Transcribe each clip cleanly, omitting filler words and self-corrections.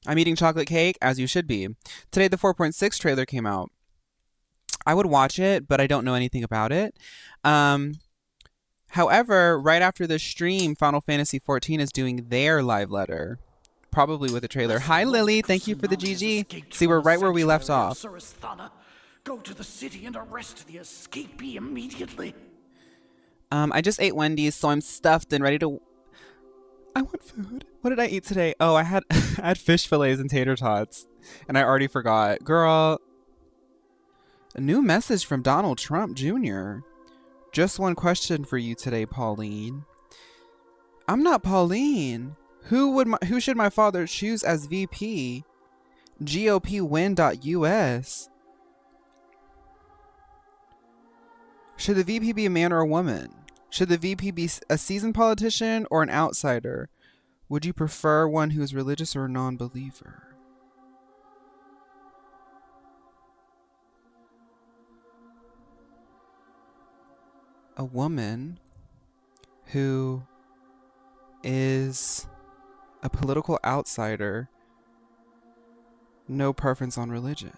I'm eating chocolate cake, as you should be. Today, the 4.6 trailer came out. I would watch it, but I don't know anything about it. However, right after the stream, Final Fantasy XIV is doing their live letter, probably with a trailer. Hi, Lily. Thank you for the GG. See, we're right where we left off. Go to the city and arrest the escapee immediately. I just ate Wendy's, so I'm stuffed and ready to... I want food. What did I eat today? Oh, I had I had fish fillets and tater tots, and I already forgot. Girl, a new message from Donald Trump Jr. Just one question for you today, Pauline. I'm not Pauline. Who should my father choose as VP? GOPwin.us. Should the VP be a man or a woman? Should the VP be a seasoned politician or an outsider? Would you prefer one who is religious or a non-believer? A woman who is a political outsider, no preference on religion.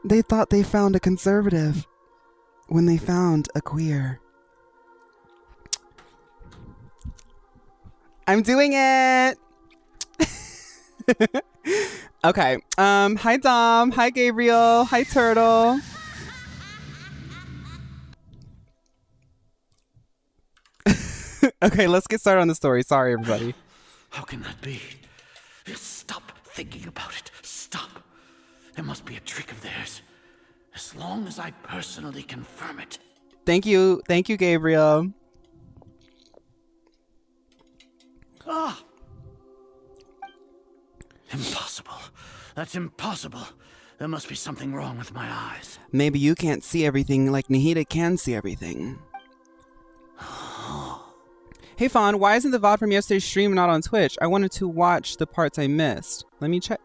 They thought they found a conservative when they found a queer. I'm doing it. Okay. Hi Dom. Hi Gabriel. Hi Turtle. Okay, let's get started on the story. Sorry, everybody. How can that be? Stop thinking about it. Stop. There must be a trick of theirs. As long as I personally confirm it. Thank you, Gabriel. Ah! Impossible. That's impossible. There must be something wrong with my eyes. Maybe you can't see everything like Nahida can see everything. Hey Fawn, why isn't the VOD from yesterday's stream not on Twitch? I wanted to watch the parts I missed. Let me check.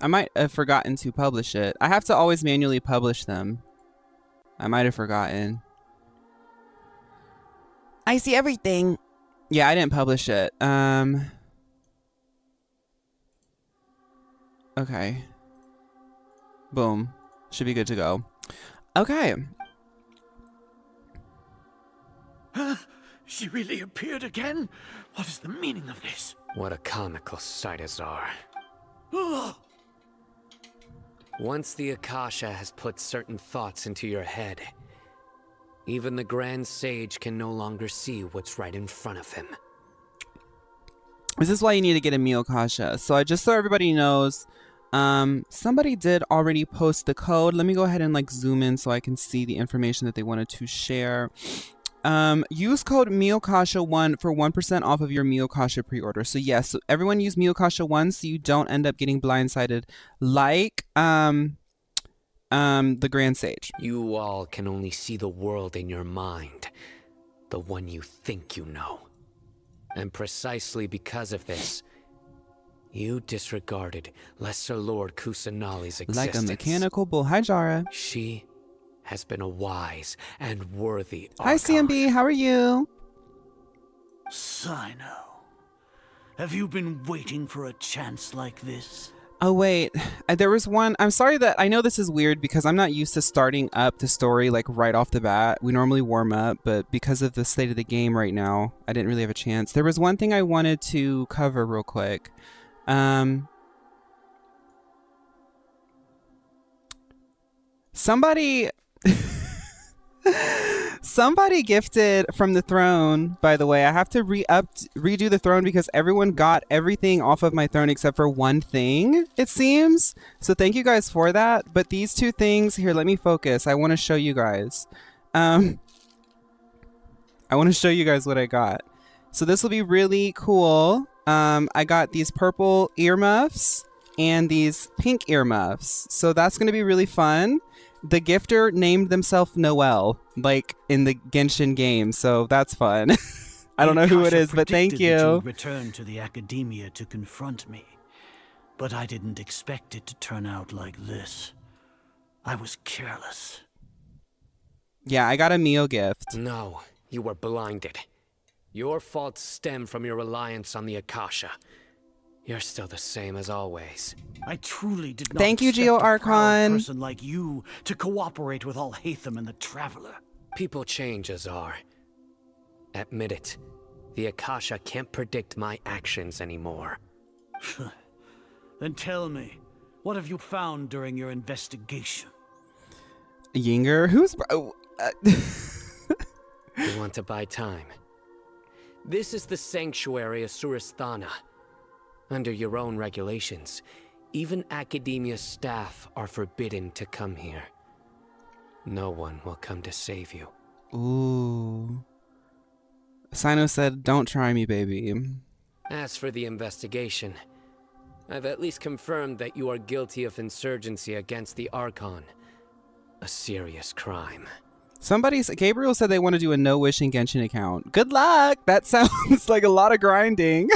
I might have forgotten to publish it. I have to always manually publish them. I might have forgotten. I see everything. Yeah, I didn't publish it. Okay. Boom. Should be good to go. Okay. She really appeared again? What is the meaning of this? What a comical sight as are. Oh! Once the Akasha has put certain thoughts into your head, even the Grand Sage can no longer see what's right in front of him. This is why you need to get a Mio Akasha. So just so everybody knows, somebody did already post the code. Let me go ahead and like zoom in so I can see the information that they wanted to share. Use code MioKasha1 for 1% off of your Miokasha pre-order. So yes, everyone use Miokasha1 so you don't end up getting blindsided like the Grand Sage. You all can only see the world in your mind, the one you think you know. And precisely because of this, you disregarded Lesser Lord Kusanali's existence. Like a mechanical bull. Hi, Jara. She has been a wise and worthy archon. Hi, CMB. How are you? Sino, have you been waiting for a chance like this? Oh, wait. There was one. I'm sorry that I know this is weird because I'm not used to starting up the story like right off the bat. We normally warm up, but because of the state of the game right now, I didn't really have a chance. There was one thing I wanted to cover real quick. Somebody gifted from the throne, by the way. I have to redo the throne because everyone got everything off of my throne except for one thing, it seems. So thank you guys for that. But these two things here, let me focus. I want to show you guys. I want to show you guys what I got. So this will be really cool. I got these purple earmuffs and these pink earmuffs. So that's going to be really fun. The gifter named themselves Noel, like in the Genshin game, so that's fun. I don't know who it is, but thank you. Return to the Academia to confront me, but I didn't expect it to turn out like this. I was careless. Yeah, I got a Mio gift. No, you were blinded. Your faults stem from your reliance on the Akasha. You're still the same as always. I truly did not Thank you, expect Geo a proud Archon. person like you to cooperate with Alhaitham and the Traveler. People change, Azar. Admit it. The Akasha can't predict my actions anymore. Then tell me, what have you found during your investigation? Yinger? Who's... You want to buy time? This is the sanctuary of Suristhana. Under your own regulations, even Academia staff are forbidden to come here. No one will come to save you. Ooh. Sino said, don't try me, baby. As for the investigation, I've at least confirmed that you are guilty of insurgency against the Archon. A serious crime. Gabriel said they want to do a no-wishing Genshin account. Good luck! That sounds like a lot of grinding.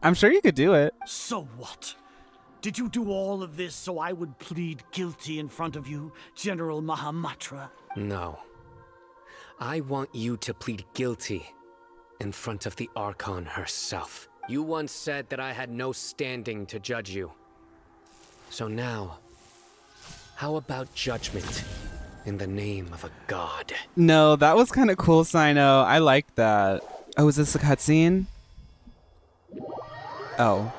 I'm sure you could do it. So what? Did you do all of this so I would plead guilty in front of you, General Mahamatra? No. I want you to plead guilty in front of the Archon herself. You once said that I had no standing to judge you. So now, how about judgment in the name of a god? No, that was kind of cool, Sino. I liked that. Oh, is this a cutscene? Oh.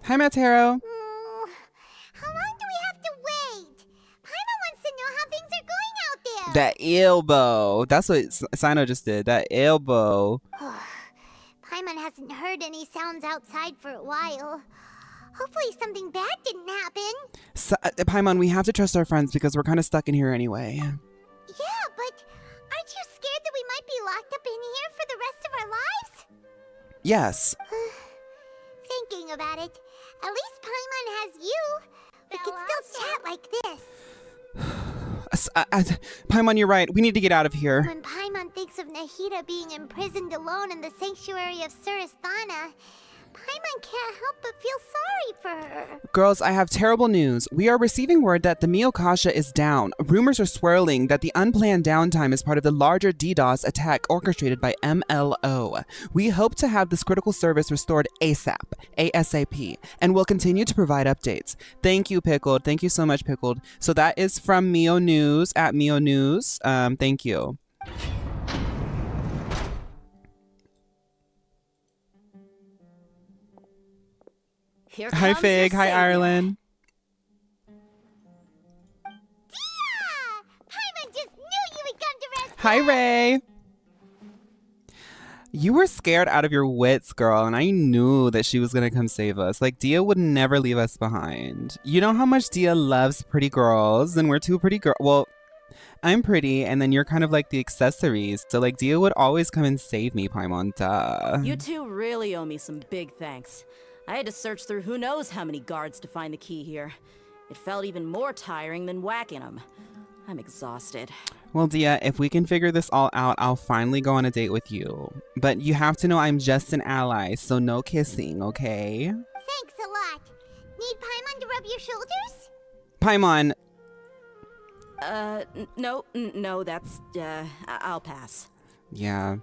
Hi, Matero. How long do we have to wait? Paimon wants to know how things are going out there. That elbow. That's what Sino just did. That elbow. Paimon hasn't heard any sounds outside for a while. Hopefully something bad didn't happen. Paimon, we have to trust our friends because we're kind of stuck in here anyway. Yeah, but aren't you scared that we might be locked up in here for the rest of our lives? Yes. Thinking about it, at least Paimon has you. We can still chat like this. Paimon, you're right. We need to get out of here. When Paimon thinks of Nahida being imprisoned alone in the sanctuary of Suristhana, Paimon can't help but feel sorry for her. Girls, I have terrible news. We are receiving word that the Miyokasha is down. Rumors are swirling that the unplanned downtime is part of the larger DDoS attack orchestrated by MLO. We hope to have this critical service restored ASAP, and will continue to provide updates. Thank you, Pickled. Thank you so much, Pickled. So that is from Mio News, at Mio News. Thank you. Hi, Fig. Hi, Ireland. Dia! Paimon just knew you would come to rescue. Hi, Ray. You were scared out of your wits, girl, and I knew that she was going to come save us. Like, Dia would never leave us behind. You know how much Dia loves pretty girls, and we're two pretty girls. Well, I'm pretty, and then you're kind of like the accessories. So, like, Dia would always come and save me, Paimon. Duh. You two really owe me some big thanks. I had to search through who knows how many guards to find the key here. It felt even more tiring than whacking them. I'm exhausted. Well, Dia, if we can figure this all out, I'll finally go on a date with you. But you have to know I'm just an ally, so no kissing, okay? Thanks a lot. Need Paimon to rub your shoulders? Paimon. No, that's, I'll pass. Yeah.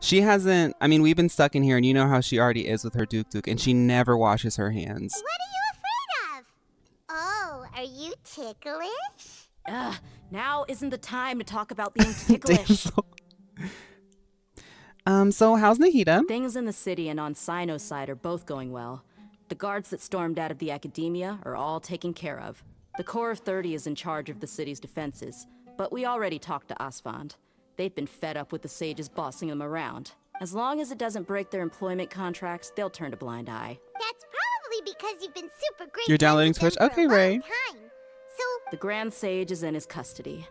She hasn't, I mean, we've been stuck in here, and you know how she already is with her Duke, and she never washes her hands. What are you afraid of? Oh, are you ticklish? Now isn't the time to talk about being ticklish. So how's Nahida? Things in the city and on Sino's side are both going well. The guards that stormed out of the Academia are all taken care of. The Corps of 30 is in charge of the city's defenses, but we already talked to Asfand. They've been fed up with the sages bossing them around. As long as it doesn't break their employment contracts, they'll turn a blind eye. That's probably because you've been super great. You're downloading friends Twitch? with them Okay, for a Ray. long time. So, The Grand Sage is in his custody.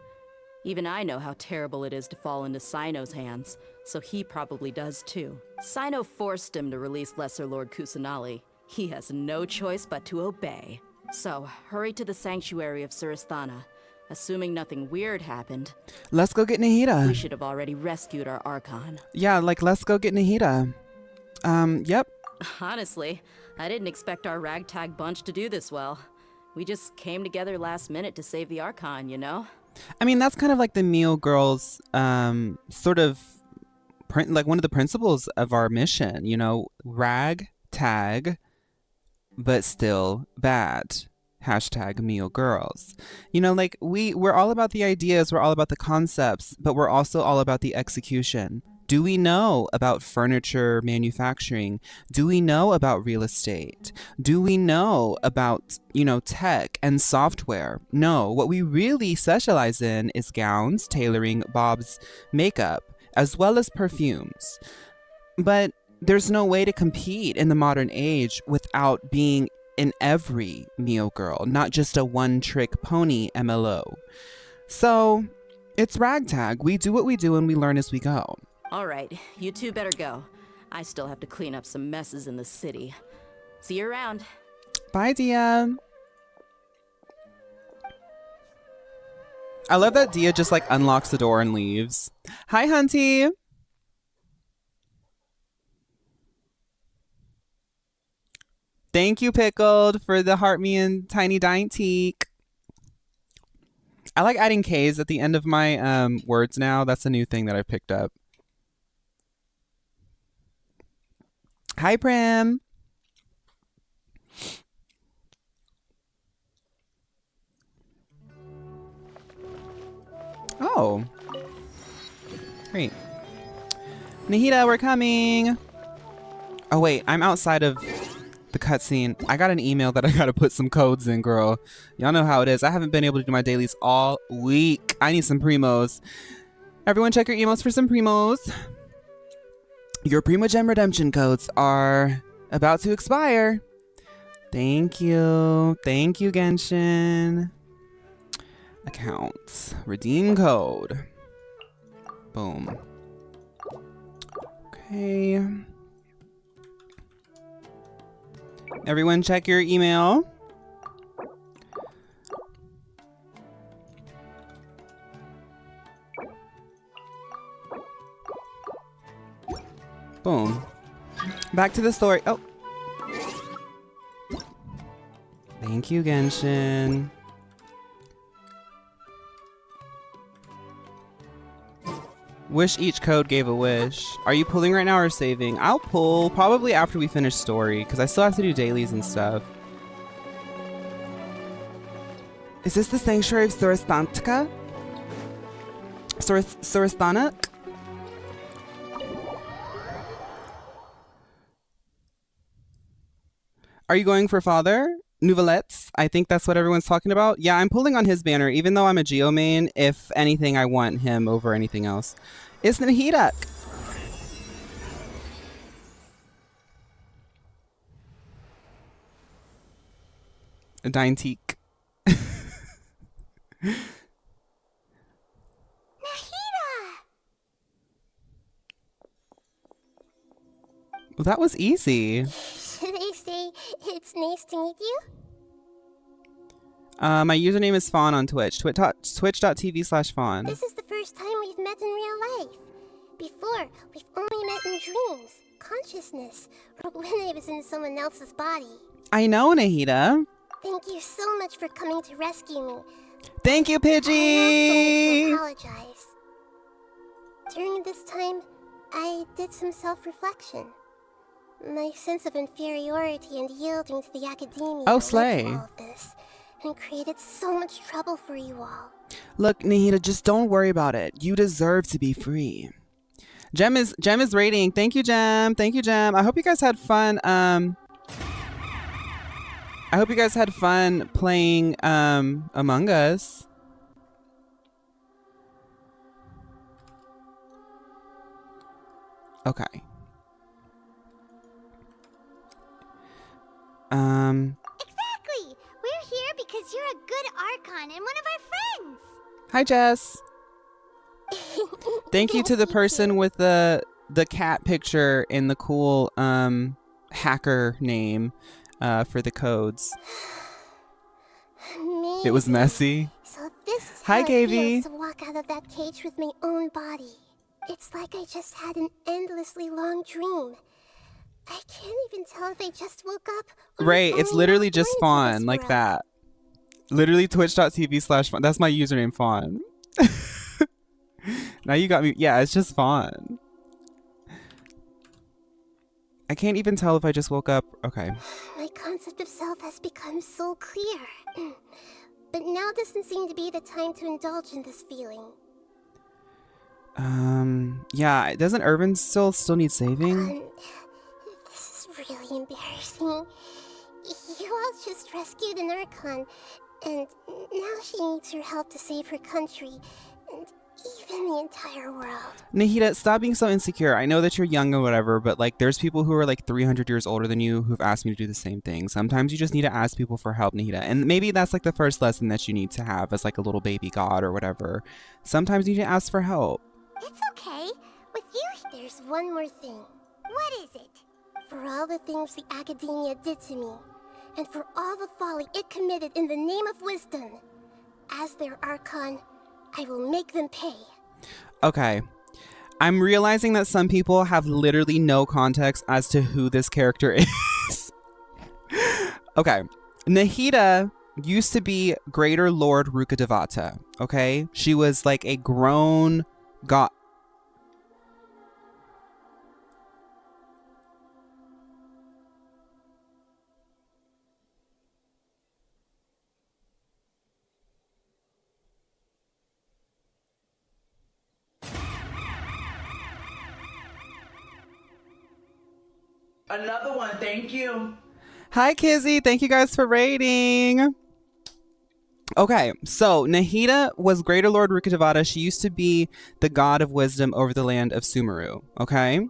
Even I know how terrible it is to fall into Sino's hands, so he probably does too. Sino forced him to release Lesser Lord Kusanali. He has no choice but to obey. So, hurry to the sanctuary of Suristhana. Assuming nothing weird happened, Let's go get Nahida. we should have already rescued our Archon. Yeah, like, let's go get Nahida. Yep. Honestly, I didn't expect our ragtag bunch to do this well. We just came together last minute to save the Archon, you know? I mean, that's kind of like the Mio girls, sort of, like one of the principles of our mission, you know, rag, tag, but still bad. Hashtag Mio girls. You know, like we're all about the ideas, we're all about the concepts, but we're also all about the execution. Do we know about furniture manufacturing? Do we know about real estate? Do we know about, you know, tech and software? No, what we really specialize in is gowns, tailoring, bobs, makeup, as well as perfumes. But there's no way to compete in the modern age without being in every Mio girl, not just a one-trick pony MLO. So it's ragtag. We do what we do and we learn as we go. All right, you two better go. I still have to clean up some messes in the city. See you around. Bye, Dia. I love that Dia just like unlocks the door and leaves. Hi, Hunty. Thank you, Pickled, for the heart me and tiny daintique. I like adding K's at the end of my words now. That's a new thing that I picked up. Hi, Prim. Oh. Great. Nahida, we're coming. Oh, wait. I'm outside of the cutscene. I got an email that I gotta put some codes in, girl. Y'all know how it is. I haven't been able to do my dailies all week. I need some primos. Everyone check your emails for some primos. Your Primo Gem redemption codes are about to expire. Thank you. Thank you, Genshin. Accounts. Redeem code. Boom. Okay. Everyone check your email. Boom. Back to the story. Oh. Thank you, Genshin. Wish each code gave a wish. Are you pulling right now or saving? I'll pull probably after we finish story because I still have to do dailies and stuff. Is this the Sanctuary of Suristantica? Suristanak? Are you going for Father? Nouvelettes? I think that's what everyone's talking about. Yeah, I'm pulling on his banner, even though I'm a Geo main. If anything, I want him over anything else. It's Nahida. A Daintique. Nahida! Well, that was easy. Should I say it's nice to meet you? My username is Fawn on Twitch. Twitch.tv/Fawn. This is the first time we've met in real life. Before, we've only met in dreams, consciousness, or when I was in someone else's body. I know, Nahida. Thank you so much for coming to rescue me. Thank you, Pidgey! I also need to apologize. During this time, I did some self-reflection. My sense of inferiority and yielding to the academia Oh, led slay. to all of this, and created so much trouble for you all. Look, Nahida, just don't worry about it. You deserve to be free. Gem is rating. Thank you, Gem. Thank you, Gem. I hope you guys had fun. I hope you guys had fun playing Among Us. Okay. Exactly! We're here because you're a good archon and one of our friends! Hi, Jess. Thank you to the person with the cat picture and the cool hacker name for the codes. Amazing. It was messy. So this is Hi, how it Gaby. feels to walk out of that cage with my own body. It's like I just had an endlessly long dream. I can't even tell if I just woke up or Right, if it's I'm literally not just born into Fawn, this like world. that. Literally twitch.tv/Fawn. That's my username, Fawn. Now you got me. Yeah, it's just Fawn. I can't even tell if I just woke up. Okay. My concept of self has become so clear. But now doesn't seem to be the time to indulge in this feeling. Yeah, doesn't Irminsul still need saving? This is really embarrassing. You all just rescued an archon, and now she needs your help to save her country, and even the entire world. Nahida, stop being so insecure. I know that you're young or whatever, but like there's people who are like 300 years older than you who've asked me to do the same thing. Sometimes you just need to ask people for help, Nahida. And maybe that's like the first lesson that you need to have as like a little baby god or whatever. Sometimes you need to ask for help. It's okay. With you, there's one more thing. What is it? For all the things the Academia did to me, and for all the folly it committed in the name of wisdom, as their archon, I will make them pay. Okay. I'm realizing that some people have literally no context as to who this character is. Okay. Nahida used to be Greater Lord Rukkhadevata. Okay? She was like a grown god. Another one, thank you. Hi, Kizzy. Thank you guys for raiding. Okay, so Nahida was Greater Lord Rukkhadevata. She used to be the god of wisdom over the land of Sumeru. Okay,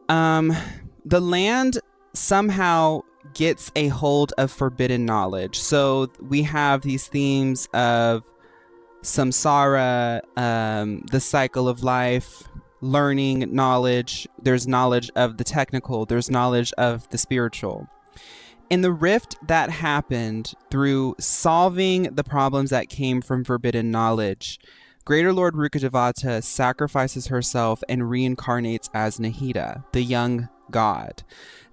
the land somehow gets a hold of forbidden knowledge. So we have these themes of samsara, the cycle of life, learning knowledge. There's knowledge of the technical. There's knowledge of the spiritual. In the rift that happened through solving the problems that came from forbidden knowledge, Greater Lord Rukkhadevata sacrifices herself and reincarnates as Nahida, the young god.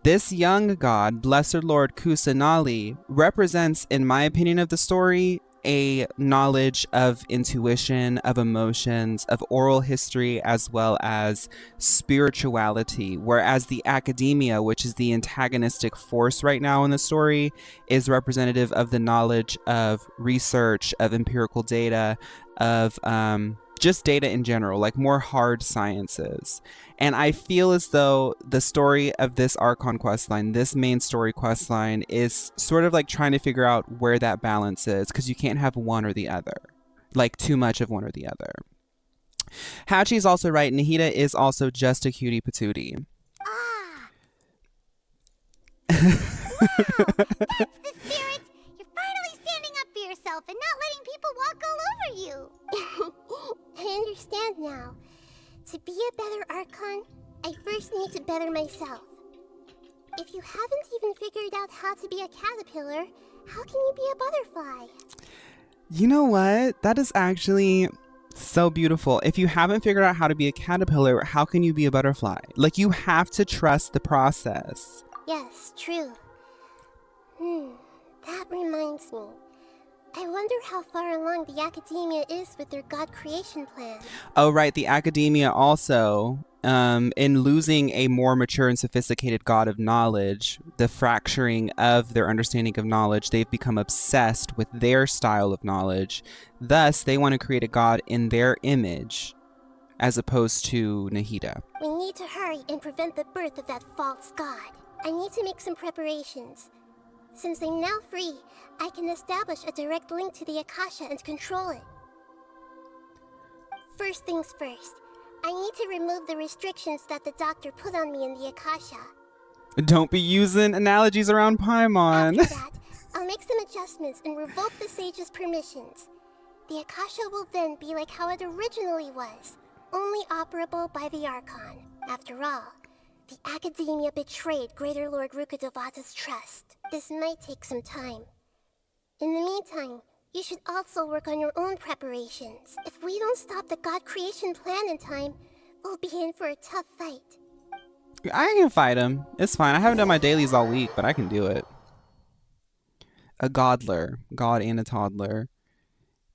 This young god, Blessed Lord Kusanali, represents, in my opinion of the story, a knowledge of intuition, of emotions, of oral history, as well as spirituality. Whereas the Academia, which is the antagonistic force right now in the story, is representative of the knowledge of research, of empirical data, of just data in general, like more hard sciences. And I feel as though the story of this Archon questline, this main story questline, is sort of like trying to figure out where that balance is, because you can't have one or the other, like too much of one or the other. Hachi is also right. Nahida is also just a cutie patootie. Ah! Wow! That's the spirit! You're finally standing up for yourself and not letting people walk all over you! I understand now. To be a better Archon, I first need to better myself. If you haven't even figured out how to be a caterpillar, how can you be a butterfly? You know what? That is actually so beautiful. If you haven't figured out how to be a caterpillar, how can you be a butterfly? Like, you have to trust the process. Yes, true. That reminds me. I wonder how far along the Academia is with their God creation plan. Oh, right. The Academia also, in losing a more mature and sophisticated god of knowledge, the fracturing of their understanding of knowledge, they've become obsessed with their style of knowledge. Thus, they want to create a god in their image, as opposed to Nahida. We need to hurry and prevent the birth of that false god. I need to make some preparations. Since I'm now free, I can establish a direct link to the Akasha and control it. First things first, I need to remove the restrictions that the doctor put on me in the Akasha. Don't be using analogies around Paimon. After that, I'll make some adjustments and revoke the sage's permissions. The Akasha will then be like how it originally was, only operable by the Archon. After all, the Academia betrayed Greater Lord Rukkhadevata's trust. This might take some time. In the meantime, you should also work on your own preparations. If we don't stop the God creation plan in time, we'll be in for a tough fight. I can fight him. It's fine. I haven't done my dailies all week, but I can do it. A godler. God and a toddler.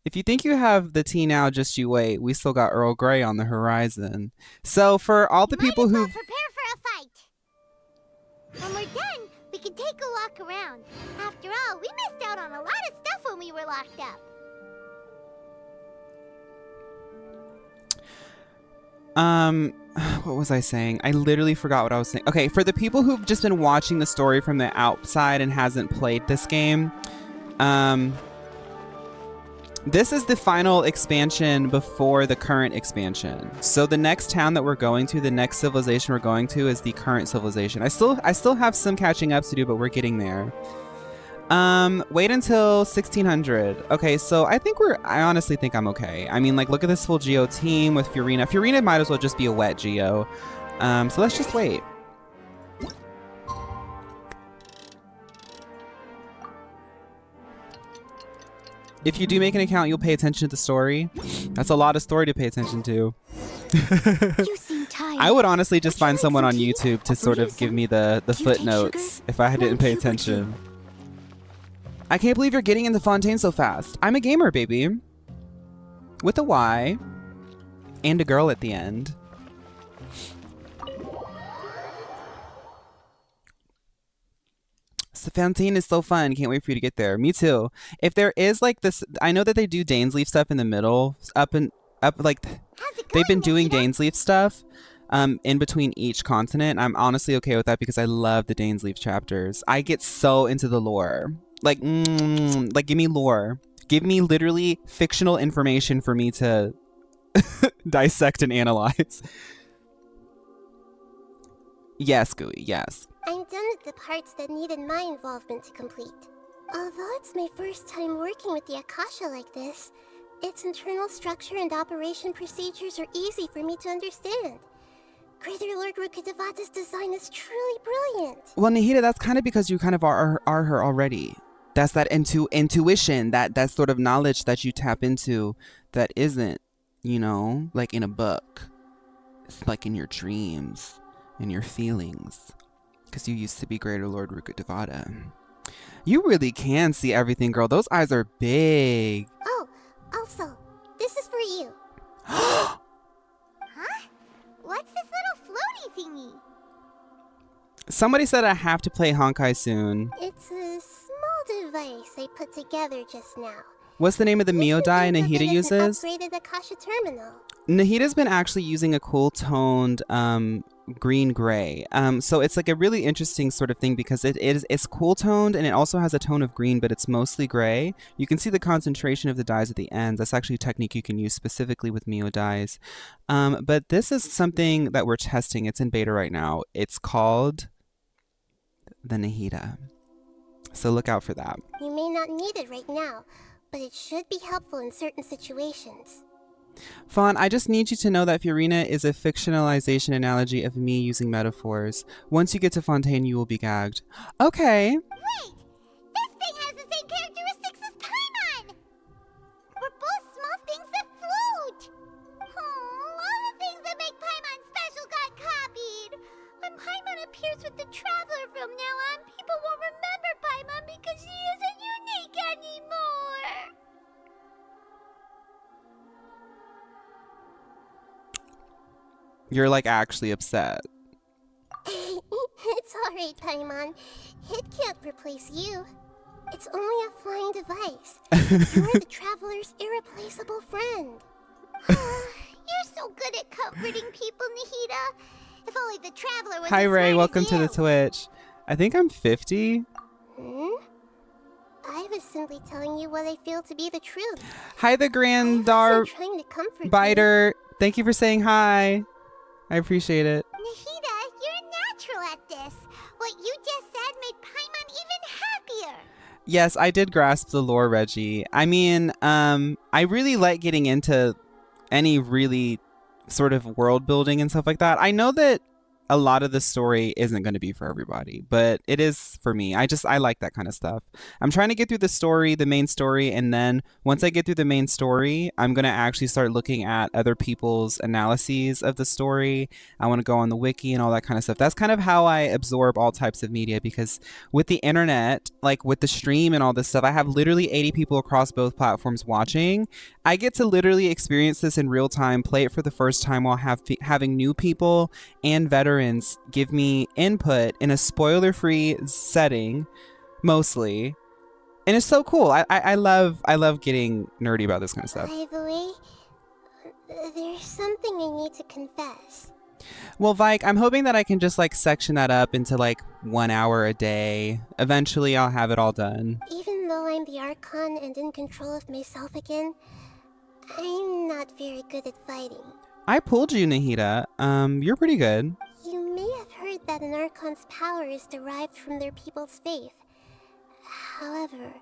If you think you have the tea now, just you wait. We still got Earl Grey on the horizon. So for all the people who prepare for a fight. When we're done, we can take a walk around. After all, we missed out on a lot of stuff when we were locked up. what was I saying? I literally forgot what I was saying. Okay, for the people who've just been watching the story from the outside and hasn't played this game, this is the final expansion before the current expansion. So the next town that we're going to, the next civilization we're going to is the current civilization. I still have some catching up to do, but we're getting there. Wait until 1600. Okay, so I honestly think I'm okay. I mean, like, look at this full Geo team with Furina. Furina might as well just be a wet Geo. So let's just wait. If you do make an account, you'll pay attention to the story. That's a lot of story to pay attention to. You seem tired. I would honestly just find like someone some on tea? YouTube to sort of give me the Do you take footnotes sugar? if I didn't pay attention. I can't believe you're getting into Fontaine so fast. I'm a gamer, baby. With a Y. And a girl at the end. So Fontaine is so fun. Can't wait for you to get there. Me too. If there is like this, I know that they do Dainsleif stuff in the middle. Up like they've been doing Dainsleif stuff in between each continent. I'm honestly okay with that because I love the Dainsleif chapters. I get so into the lore. Like give me lore. Give me literally fictional information for me to dissect and analyze. Yes, Gooey, yes. I'm done with the parts that needed my involvement to complete. Although it's my first time working with the Akasha like this, its internal structure and operation procedures are easy for me to understand. Greater Lord Rukkhadevata's design is truly brilliant. Well, Nahida, that's kind of because you kind of are her already. That's that intuition, that sort of knowledge that you tap into that isn't, you know, like in a book. It's like in your dreams, in your feelings. Because you used to be Greater Lord Rukkhadevata. You really can see everything, girl. Those eyes are big. Oh, also, this is for you. Huh? What's this little floaty thingy? Somebody said I have to play Honkai soon. It's a small device I put together just now. What's the name of the Mio die Nahida uses? Upgraded Akasha terminal. Nahida's been actually using a cool toned green-gray. So it's like a really interesting sort of thing because it's cool toned and it also has a tone of green, but it's mostly gray. You can see the concentration of the dyes at the ends. That's actually a technique you can use specifically with Mio dyes. But this is something that we're testing. It's in beta right now. It's called the Nahida. So look out for that. You may not need it right now, but it should be helpful in certain situations. Fawn, I just need you to know that Furina is a fictionalization analogy of me using metaphors. Once you get to Fontaine, you will be gagged. Okay. Wait! This thing has the same characteristics as Paimon! We're both small things that float! Oh, all the things that make Paimon special got copied! When Paimon appears with the Traveler from now on, people won't remember Paimon because she isn't unique anymore! You're like actually upset. It's alright, Paimon. It can't replace you. It's only a flying device. You're the Traveler's irreplaceable friend. You're so good at comforting people, Nahida. If only the Traveler was Hi as Ray, smart welcome as to the you. Twitch. I think I'm 50. I was simply telling you what I feel to be the truth. Hi the I Grandar wasn't trying to comfort you. Biter. Thank you for saying hi. I appreciate it. Nahida, you're natural at this. What you just said made Paimon even happier. Yes, I did grasp the lore, Reggie. I mean, I really like getting into any really sort of world building and stuff like that. I know that a lot of the story isn't going to be for everybody, but it is for me. I like that kind of stuff. I'm trying to get through the story, the main story, and then once I get through the main story, I'm going to actually start looking at other people's analyses of the story. I want to go on the wiki and all that kind of stuff. That's kind of how I absorb all types of media, because with the internet, like with the stream and all this stuff, I have literally 80 people across both platforms watching. I get to literally experience this in real time, play it for the first time while having new people and veterans give me input in a spoiler-free setting, mostly, and it's so cool. I love getting nerdy about this kind of stuff. By the way, there's something I need to confess. Well, Vike, I'm hoping that I can just like section that up into like 1 hour a day. Eventually, I'll have it all done. Even though I'm the Archon and in control of myself again, I'm not very good at fighting. I pulled you, Nahida. You're pretty good. You may have heard that an Archon's power is derived from their people's faith. However,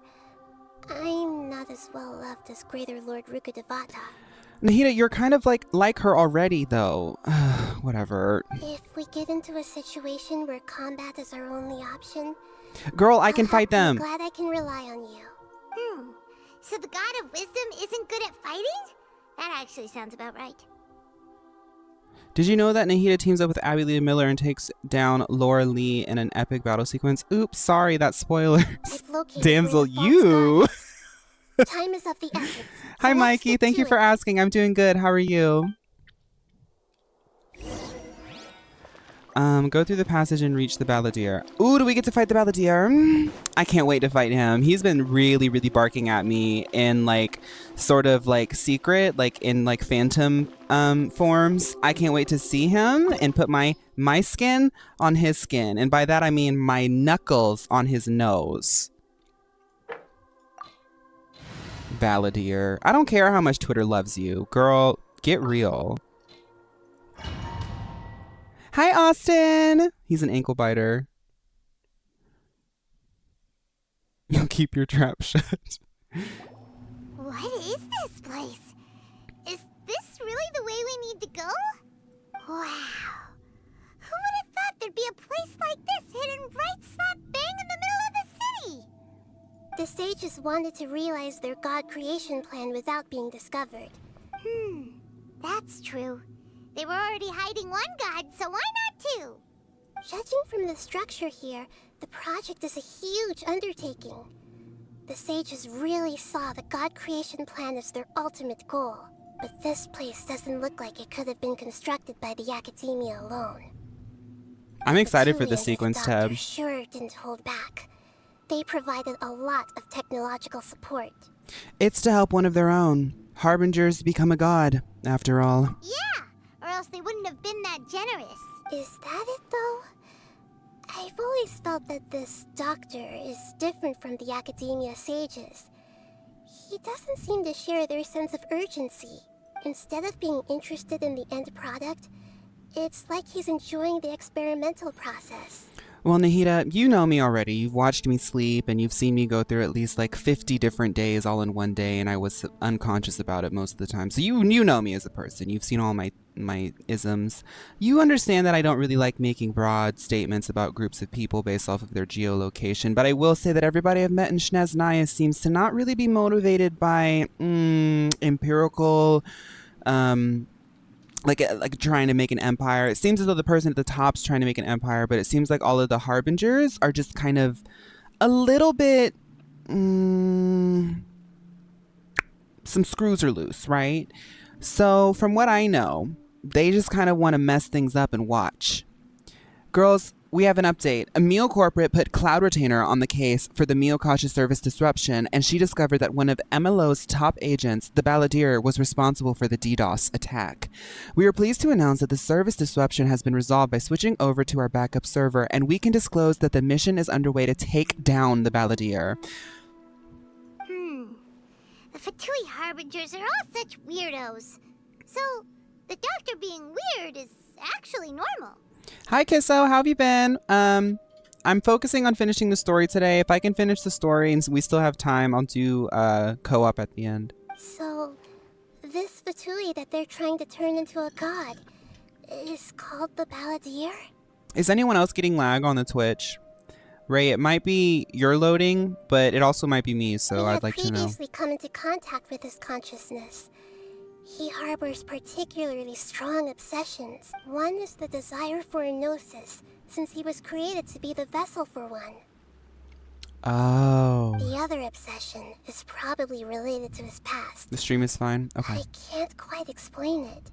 I'm not as well loved as Greater Lord Rukudevata. Nahida, you're kind of like her already, though. Whatever. If we get into a situation where combat is our only option... Girl, I can fight them. I'm glad I can rely on you. So the God of Wisdom isn't good at fighting? That actually sounds about right. Did you know that Nahida teams up with Abby Lee Miller and takes down Laura Lee in an epic battle sequence? Oops, sorry, that's spoilers. Damsel, you! Time is of the essence. Hi, Mikey. Thank you for asking. I'm doing good. How are you? Go through the passage and reach the Balladeer. Ooh, do we get to fight the Balladeer? I can't wait to fight him. He's been really, really barking at me in like sort of like secret, like in like phantom forms. I can't wait to see him and put my skin on his skin. And by that I mean my knuckles on his nose. Balladeer. I don't care how much Twitter loves you. Girl, get real. Hi, Austin. He's an ankle biter. You'll keep your trap shut. What is this place? Is this really the way we need to go? Wow. Who would have thought there'd be a place like this hidden right slap bang in the middle of the city? The sages wanted to realize their god creation plan without being discovered. That's true. They were already hiding one god, so why not two? Judging from the structure here, the project is a huge undertaking. The sages really saw the god creation plan as their ultimate goal. But this place doesn't look like it could have been constructed by the Academia alone. I'm excited for the sequence tab. Sure didn't hold back. They provided a lot of technological support. It's to help one of their own. Harbingers become a god, after all. Yeah, or else they wouldn't have been that generous. Is that it, though? I've always felt that this doctor is different from the Academia sages. He doesn't seem to share their sense of urgency. Instead of being interested in the end product, it's like he's enjoying the experimental process. Well, Nahida, you know me already. You've watched me sleep, and you've seen me go through at least like 50 different days all in one day, and I was unconscious about it most of the time. So you know me as a person. You've seen all my isms. You understand that I don't really like making broad statements about groups of people based off of their geolocation, but I will say that everybody I've met in Shneznaya seems to not really be motivated by empirical like trying to make an empire. It seems as though the person at the top's trying to make an empire, but it seems like all of the Harbingers are just kind of a little bit some screws are loose, right? So from what I know, they just kind of want to mess things up and watch. Girls, we have an update. Emil Corporate put Cloud Retainer on the case for the Miokasha service disruption, and she discovered that one of MLO's top agents, the Balladeer, was responsible for the DDoS attack. We are pleased to announce that the service disruption has been resolved by switching over to our backup server, and we can disclose that the mission is underway to take down the Balladeer. The Fatui Harbingers are all such weirdos. So, the doctor being weird is actually normal. Hi, Kisso. How have you been? I'm focusing on finishing the story today. If I can finish the story and we still have time, I'll do co-op at the end. So, this Fatui that they're trying to turn into a god is called the Balladeer? Is anyone else getting lag on the Twitch? Ray, it might be your loading, but it also might be me, so I'd like to know. We had previously come into contact with his consciousness. He harbors particularly strong obsessions. One is the desire for a Gnosis, since he was created to be the vessel for one. Oh. The other obsession is probably related to his past. The stream is fine? Okay. I can't quite explain it.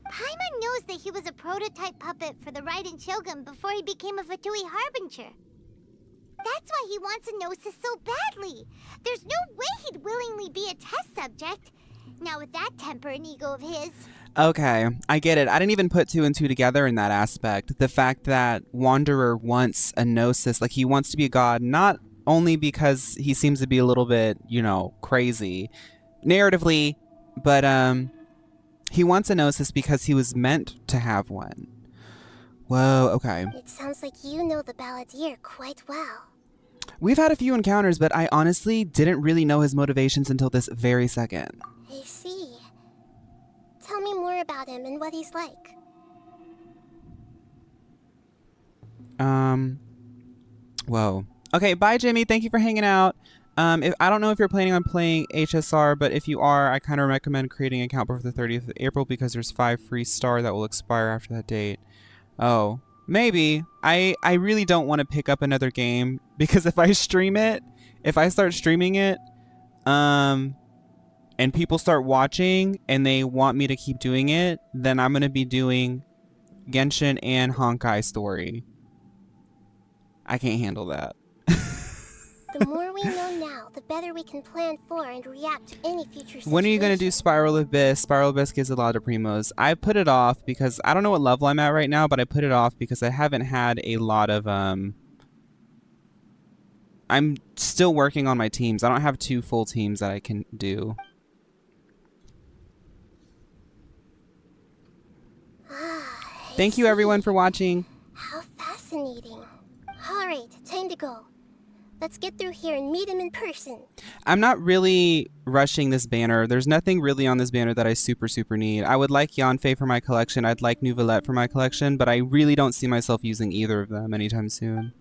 Paimon knows that he was a prototype puppet for the Raiden Shogun before he became a Fatui Harbinger. That's why he wants a Gnosis so badly. There's no way he'd willingly be a test subject. Now with that temper and ego of his. Okay, I get it. I didn't even put 2 and 2 together in that aspect. The fact that Wanderer wants a Gnosis, like he wants to be a god, not only because he seems to be a little bit, you know, crazy narratively, but he wants a Gnosis because he was meant to have one. Whoa, okay. It sounds like you know the Balladeer quite well. We've had a few encounters, but I honestly didn't really know his motivations until this very second. I see. Tell me more about him and what he's like. Whoa. Okay, bye Jimmy. Thank you for hanging out. I don't know if you're planning on playing HSR, but if you are, I kind of recommend creating an account before the 30th of April because there's 5 free star that will expire after that date. Oh, maybe. I really don't want to pick up another game because if I start streaming it, and people start watching and they want me to keep doing it, then I'm going to be doing Genshin and Honkai Story. I can't handle that. The more we know now, the better we can plan for and react to any future situation. When are you going to do Spiral Abyss? Spiral Abyss gives a lot of primos. I put it off because I don't know what level I'm at right now, but I put it off because I haven't had a lot of I'm still working on my teams. I don't have 2 full teams that I can do. Thank you everyone for watching. How fascinating. Alright, time to go. Let's get through here and meet him in person. I'm not really rushing this banner. There's nothing really on this banner that I super need. I would like Yanfei for my collection. I'd like Nouvelette for my collection, but I really don't see myself using either of them anytime soon.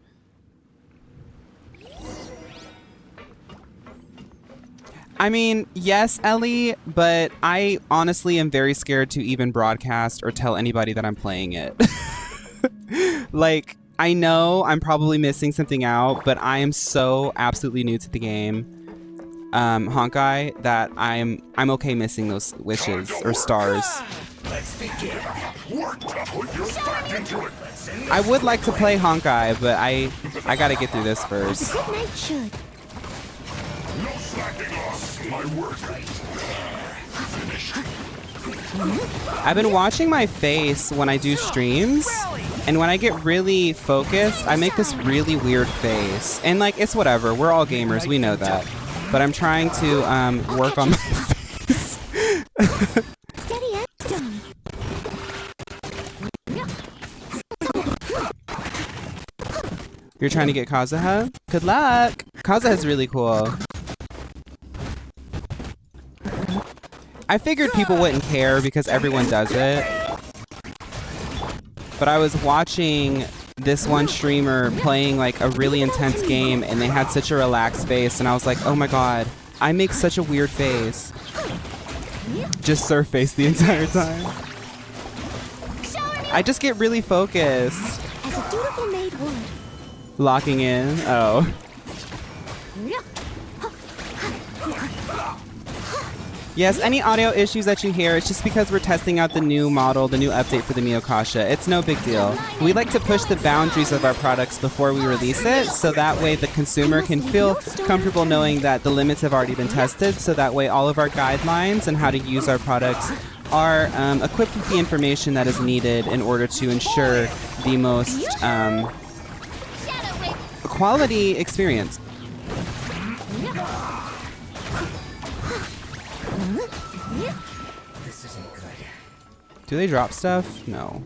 I mean, yes, Ellie, but I honestly am very scared to even broadcast or tell anybody that I'm playing it. Like, I know I'm probably missing something out, but I am so absolutely new to the game, Honkai, that I'm okay missing those wishes or stars. Let's begin. Work to put your back into it. I would like to play Honkai, but I gotta get through this first. Good night, should. No slacking off. My work. Finished. I've been watching my face when I do streams, and when I get really focused, I make this really weird face. And like, it's whatever, we're all gamers, we know that. But I'm trying to work on my face. Steady as done. You're trying to get Kazuha? Good luck! Kazuha's really cool. I figured people wouldn't care because everyone does it. But I was watching this one streamer playing like a really intense game and they had such a relaxed face and I was like, oh my god, I make such a weird face. Just surf face the entire time. I just get really focused. As a dutiful maid would. Locking in. Oh. Yes, any audio issues that you hear, it's just because we're testing out the new model, the new update for the Miyokasha. It's no big deal. We like to push the boundaries of our products before we release it, so that way the consumer can feel comfortable knowing that the limits have already been tested, so that way all of our guidelines and how to use our products are equipped with the information that is needed in order to ensure the most quality experience. This isn't good. Do they drop stuff? No.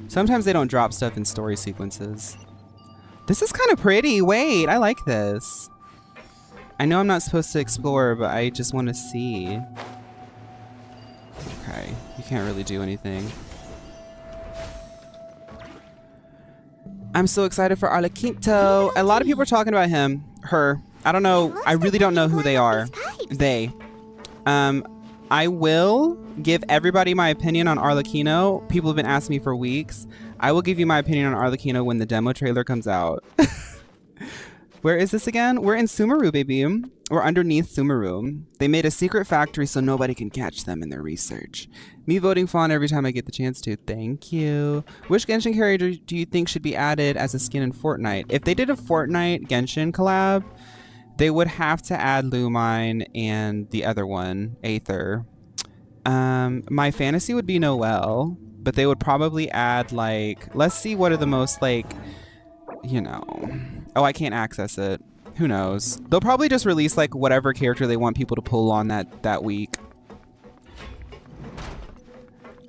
Sometimes they don't drop stuff in story sequences. This is kind of pretty. Wait, I like this. I know I'm not supposed to explore, but I just want to see. Okay, you can't really do anything. I'm so excited for Arlequito. A lot of people are talking about him. Her. I don't know. I really don't know who they are. They. I will give everybody my opinion on Arlecchino. People have been asking me for weeks. I will give you my opinion on Arlecchino when the demo trailer comes out. Where is this again? We're in Sumeru, baby. We're underneath Sumeru. They made a secret factory so nobody can catch them in their research. Me voting Fawn every time I get the chance to. Thank you. Which Genshin character do you think should be added as a skin in Fortnite? If they did a Fortnite Genshin collab, they would have to add Lumine and the other one, Aether. My fantasy would be Noelle, but they would probably add, like, let's see what are the most, like, you know. Oh, I can't access it. Who knows? They'll probably just release, like, whatever character they want people to pull on that week.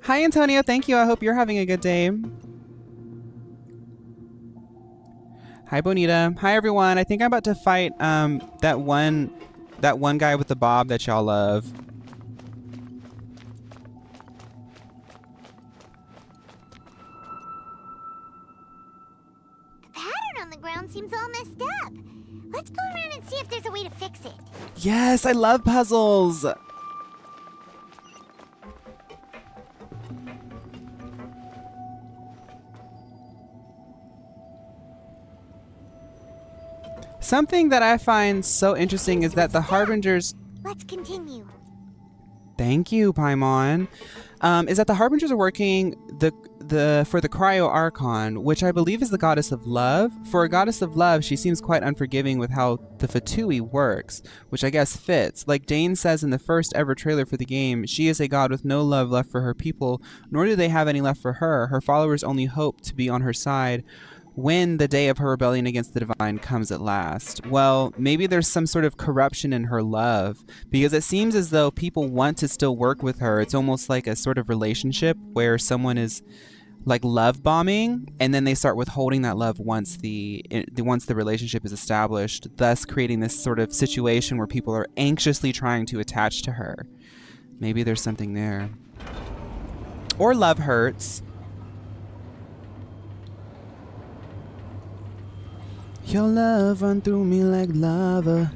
Hi, Antonio. Thank you. I hope you're having a good day. Hi, Bonita. Hi, everyone. I think I'm about to fight that one guy with the bob that y'all love. The pattern on the ground seems all messed up. Let's go around and see if there's a way to fix it. Yes, I love puzzles. Something that I find so interesting is that the Harbingers... Let's continue. Thank you, Paimon. Is that the Harbingers are working for the Cryo Archon, which I believe is the goddess of love. For a goddess of love, she seems quite unforgiving with how the Fatui works, which I guess fits. Like Dane says in the first ever trailer for the game, she is a god with no love left for her people, nor do they have any left for her. Her followers only hope to be on her side when the day of her rebellion against the divine comes at last. Well, maybe there's some sort of corruption in her love, because it seems as though people want to still work with her. It's almost like a sort of relationship where someone is like love bombing, and then they start withholding that love once the relationship is established, thus creating this sort of situation where people are anxiously trying to attach to her. Maybe there's something there. Or love hurts. Your love run through me like lava.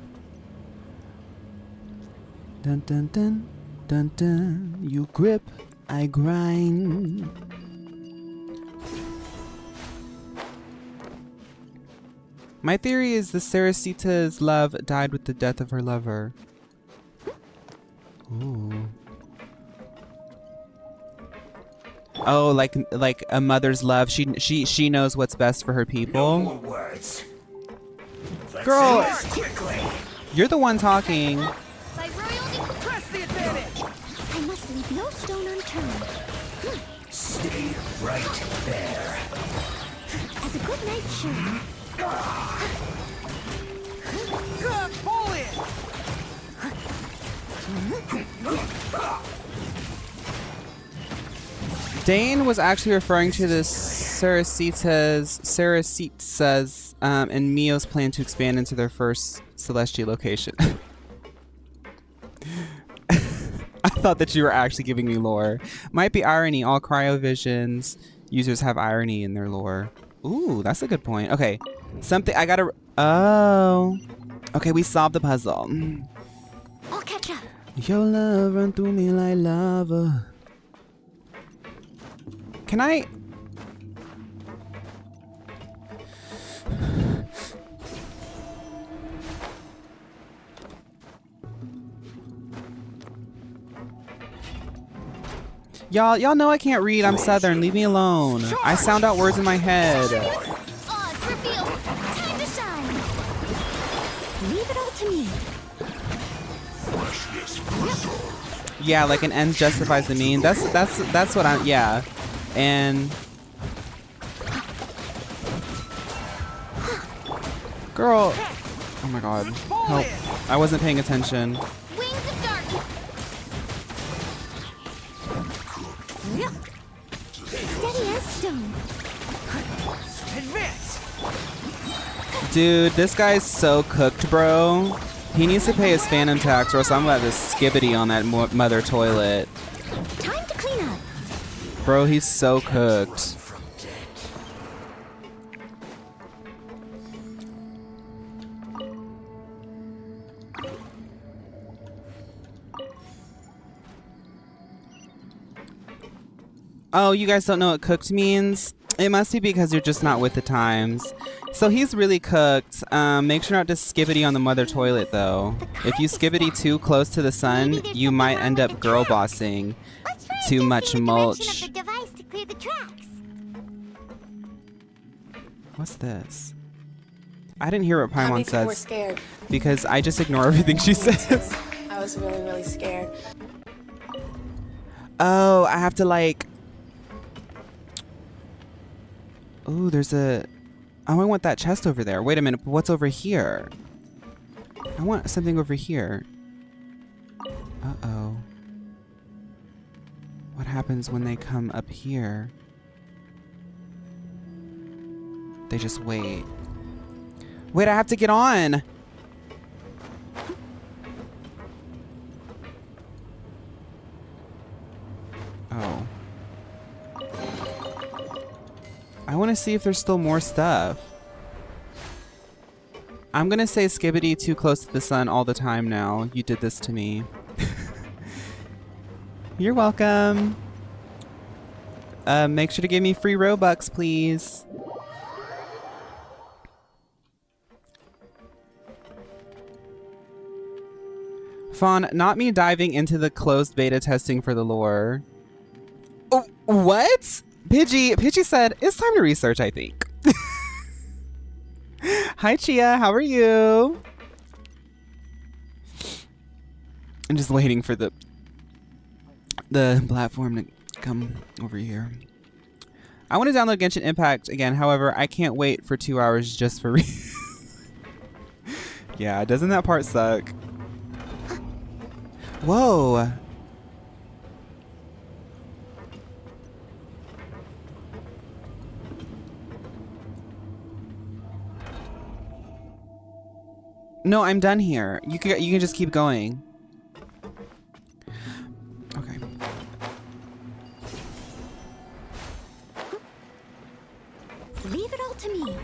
Dun dun dun dun dun. You grip, I grind. My theory is the Sarasita's love died with the death of her lover. Ooh. Oh, like a mother's love. She knows what's best for her people. No more words. Girl, you're the one talking. Press the advantage. I must leave no stone unturned. Stay right there. As a good night sure. Pull it! Dane was actually referring to the Sarasitsas and Mio's plan to expand into their first celestial location. I thought that you were actually giving me lore. Might be irony. All cryovisions users have irony in their lore. Ooh, that's a good point. Okay, something I gotta... Oh. Okay, we solved the puzzle. I'll catch up. Your love run through me like lava. Can I... Y'all know I can't read. I'm Southern. Leave me alone. I sound out words in my head. Odds reveal. Time to shine. Leave it all to me. Yeah, like an end justifies the mean. That's what I'm... Yeah. And... Girl... Oh my god. Help. I wasn't paying attention. Wings of darkness. Steady as stone. Advance! Dude, this guy's so cooked, bro. He needs to pay his phantom tax or else I'm about to skibbity on that mother toilet. Time to clean up. Bro, he's so cooked. Oh, you guys don't know what cooked means? It must be because you're just not with the times. So he's really cooked. Make sure not to skibbity on the mother toilet, though. If you skibbity too close to the sun, you might end up girl bossing. Too much mulch. What's this? I didn't hear what Paimon says. We're scared. Because I just ignore everything she says. I was really, really scared. Oh, I have to like... Ooh, there's a... Oh, I want that chest over there. Wait a minute, what's over here? I want something over here. Uh-oh. What happens when they come up here? They just wait. Wait, I have to get on! Oh. I want to see if there's still more stuff. I'm gonna say skibbity too close to the sun all the time now. You did this to me. You're welcome. Make sure to give me free Robux, please. Fawn, not me diving into the closed beta testing for the lore. Oh, what? Pidgey said, it's time to research, I think. Hi, Chia. How are you? I'm just waiting for the platform to come over here. I want to download Genshin Impact again. However, I can't wait for 2 hours just for Yeah, doesn't that part suck? Whoa. No, I'm done here. You can just keep going. Okay. Leave it all to me.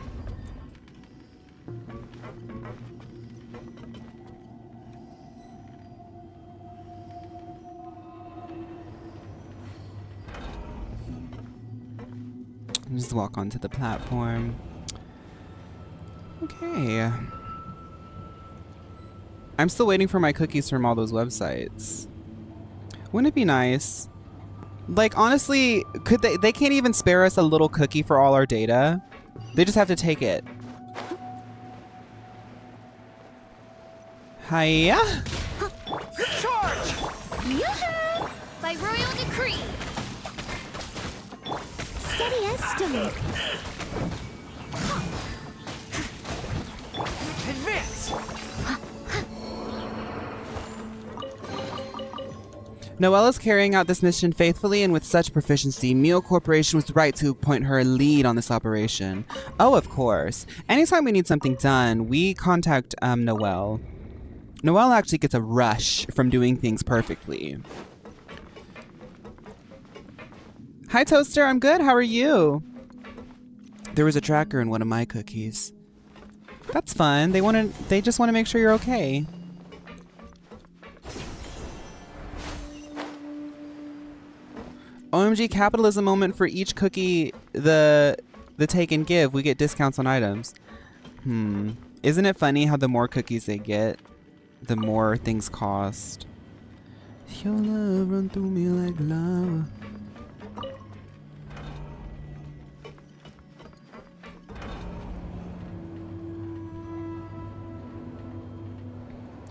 Just walk onto the platform. Okay. I'm still waiting for my cookies from all those websites. Wouldn't it be nice? Like, honestly, could they can't even spare us a little cookie for all our data. They just have to take it. Hiya! Charge! By royal decree. Steady as stone. Advance! Noella's carrying out this mission faithfully and with such proficiency. Mio Corporation was right to appoint her lead on this operation. Oh, of course. Anytime we need something done, we contact Noelle. Noelle actually gets a rush from doing things perfectly. Hi, Toaster. I'm good. How are you? There was a tracker in one of my cookies. That's fun. They just want to make sure you're okay. OMG capitalism moment. For each cookie the take and give, we get discounts on items. Isn't it funny how the more cookies they get, the more things cost? Your love run through me like lava.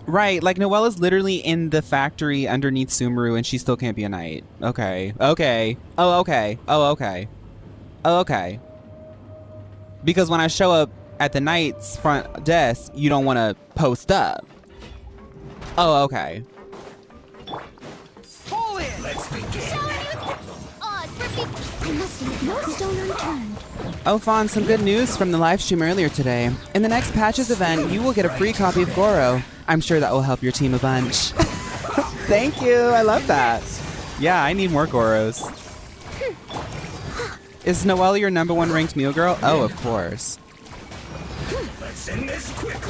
Right, like Noelle is literally in the factory underneath Sumeru and she still can't be a knight. Okay. Okay. Oh, okay. Oh, okay. Oh, okay. Because when I show up at the knight's front desk, you don't want to post up. Oh, okay. Fall in! Let's begin. I must leave no stone unturned. Oh, Fawn, some good news from the live stream earlier today. In the next Patches event, you will get a free copy of Goro. I'm sure that will help your team a bunch. Thank you. I love that. Yeah, I need more Goros. Is Noelle your #1 ranked Meal Girl? Oh, of course.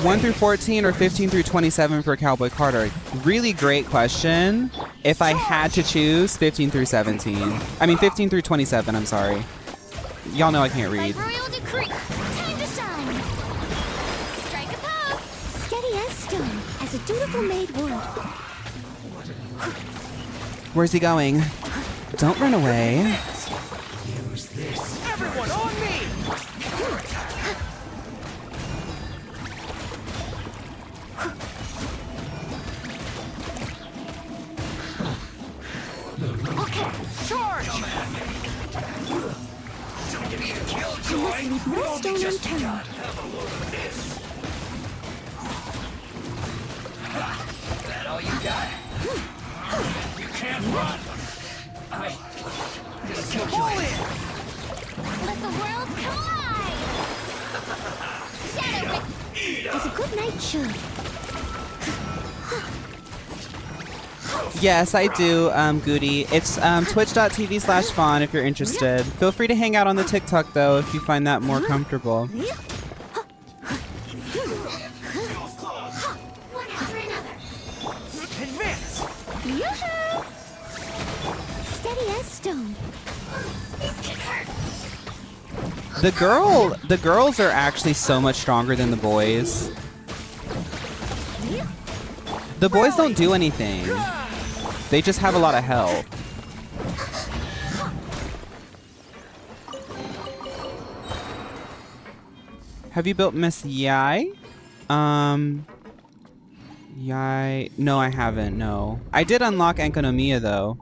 1 through 14 or 15 through 27 for Cowboy Carter? Really great question. If I had to choose, 15 through 17. I mean 15 through 27, I'm sorry. Y'all know I can't read. By royal decree, time to shine. Strike a pose. Steady as stone, as a dutiful maid would. Where's he going? Don't run away. Everyone on me! Okay, Charge! you must leave no stone unturned. That all you got? You can't run! Pull it! Let the world collide! Shadow it! As a good knight should. Yes, I do, Goody. It's twitch.tv/Fawn if you're interested. Feel free to hang out on the TikTok, though, if you find that more comfortable. One after another. Advance! Yoo-hoo! Steady as stone. This can hurt. The girls are actually so much stronger than the boys. The boys don't do anything. They just have a lot of health. Have you built Miss Yai? Yai. No, I haven't. No. I did unlock Enkonomiya though.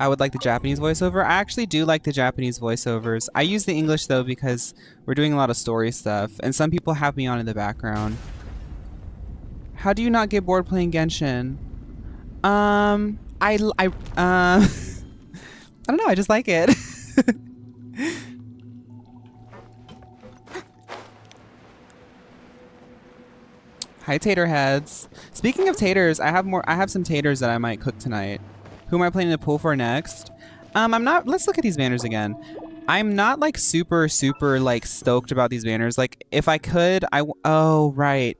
I would like the Japanese voiceover. I actually do like the Japanese voiceovers. I use the English though because we're doing a lot of story stuff and some people have me on in the background. How do you not get bored playing Genshin? I don't know, I just like it. Hi tater heads. Speaking of taters, I have some taters that I might cook tonight. Who am I planning to pull for next? Let's look at these banners again. I'm not like super like stoked about these banners. Like if I could, oh, right.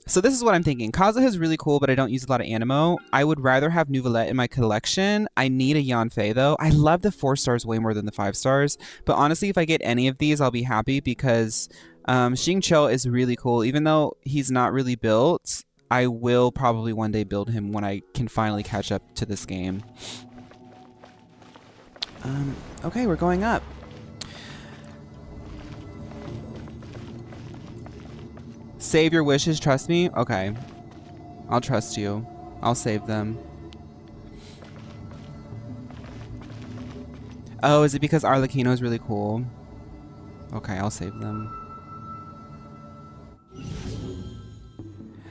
So this is what I'm thinking. Kazuha is really cool, but I don't use a lot of animo. I would rather have Nouvelette in my collection. I need a Yanfei though. I love the 4 stars way more than the 5 stars. But honestly, if I get any of these, I'll be happy because Xingqiu is really cool. Even though he's not really built, I will probably one day build him when I can finally catch up to this game. Okay, we're going up. Save your wishes, trust me? Okay. I'll trust you. I'll save them. Oh, is it because Arlecchino is really cool? Okay, I'll save them.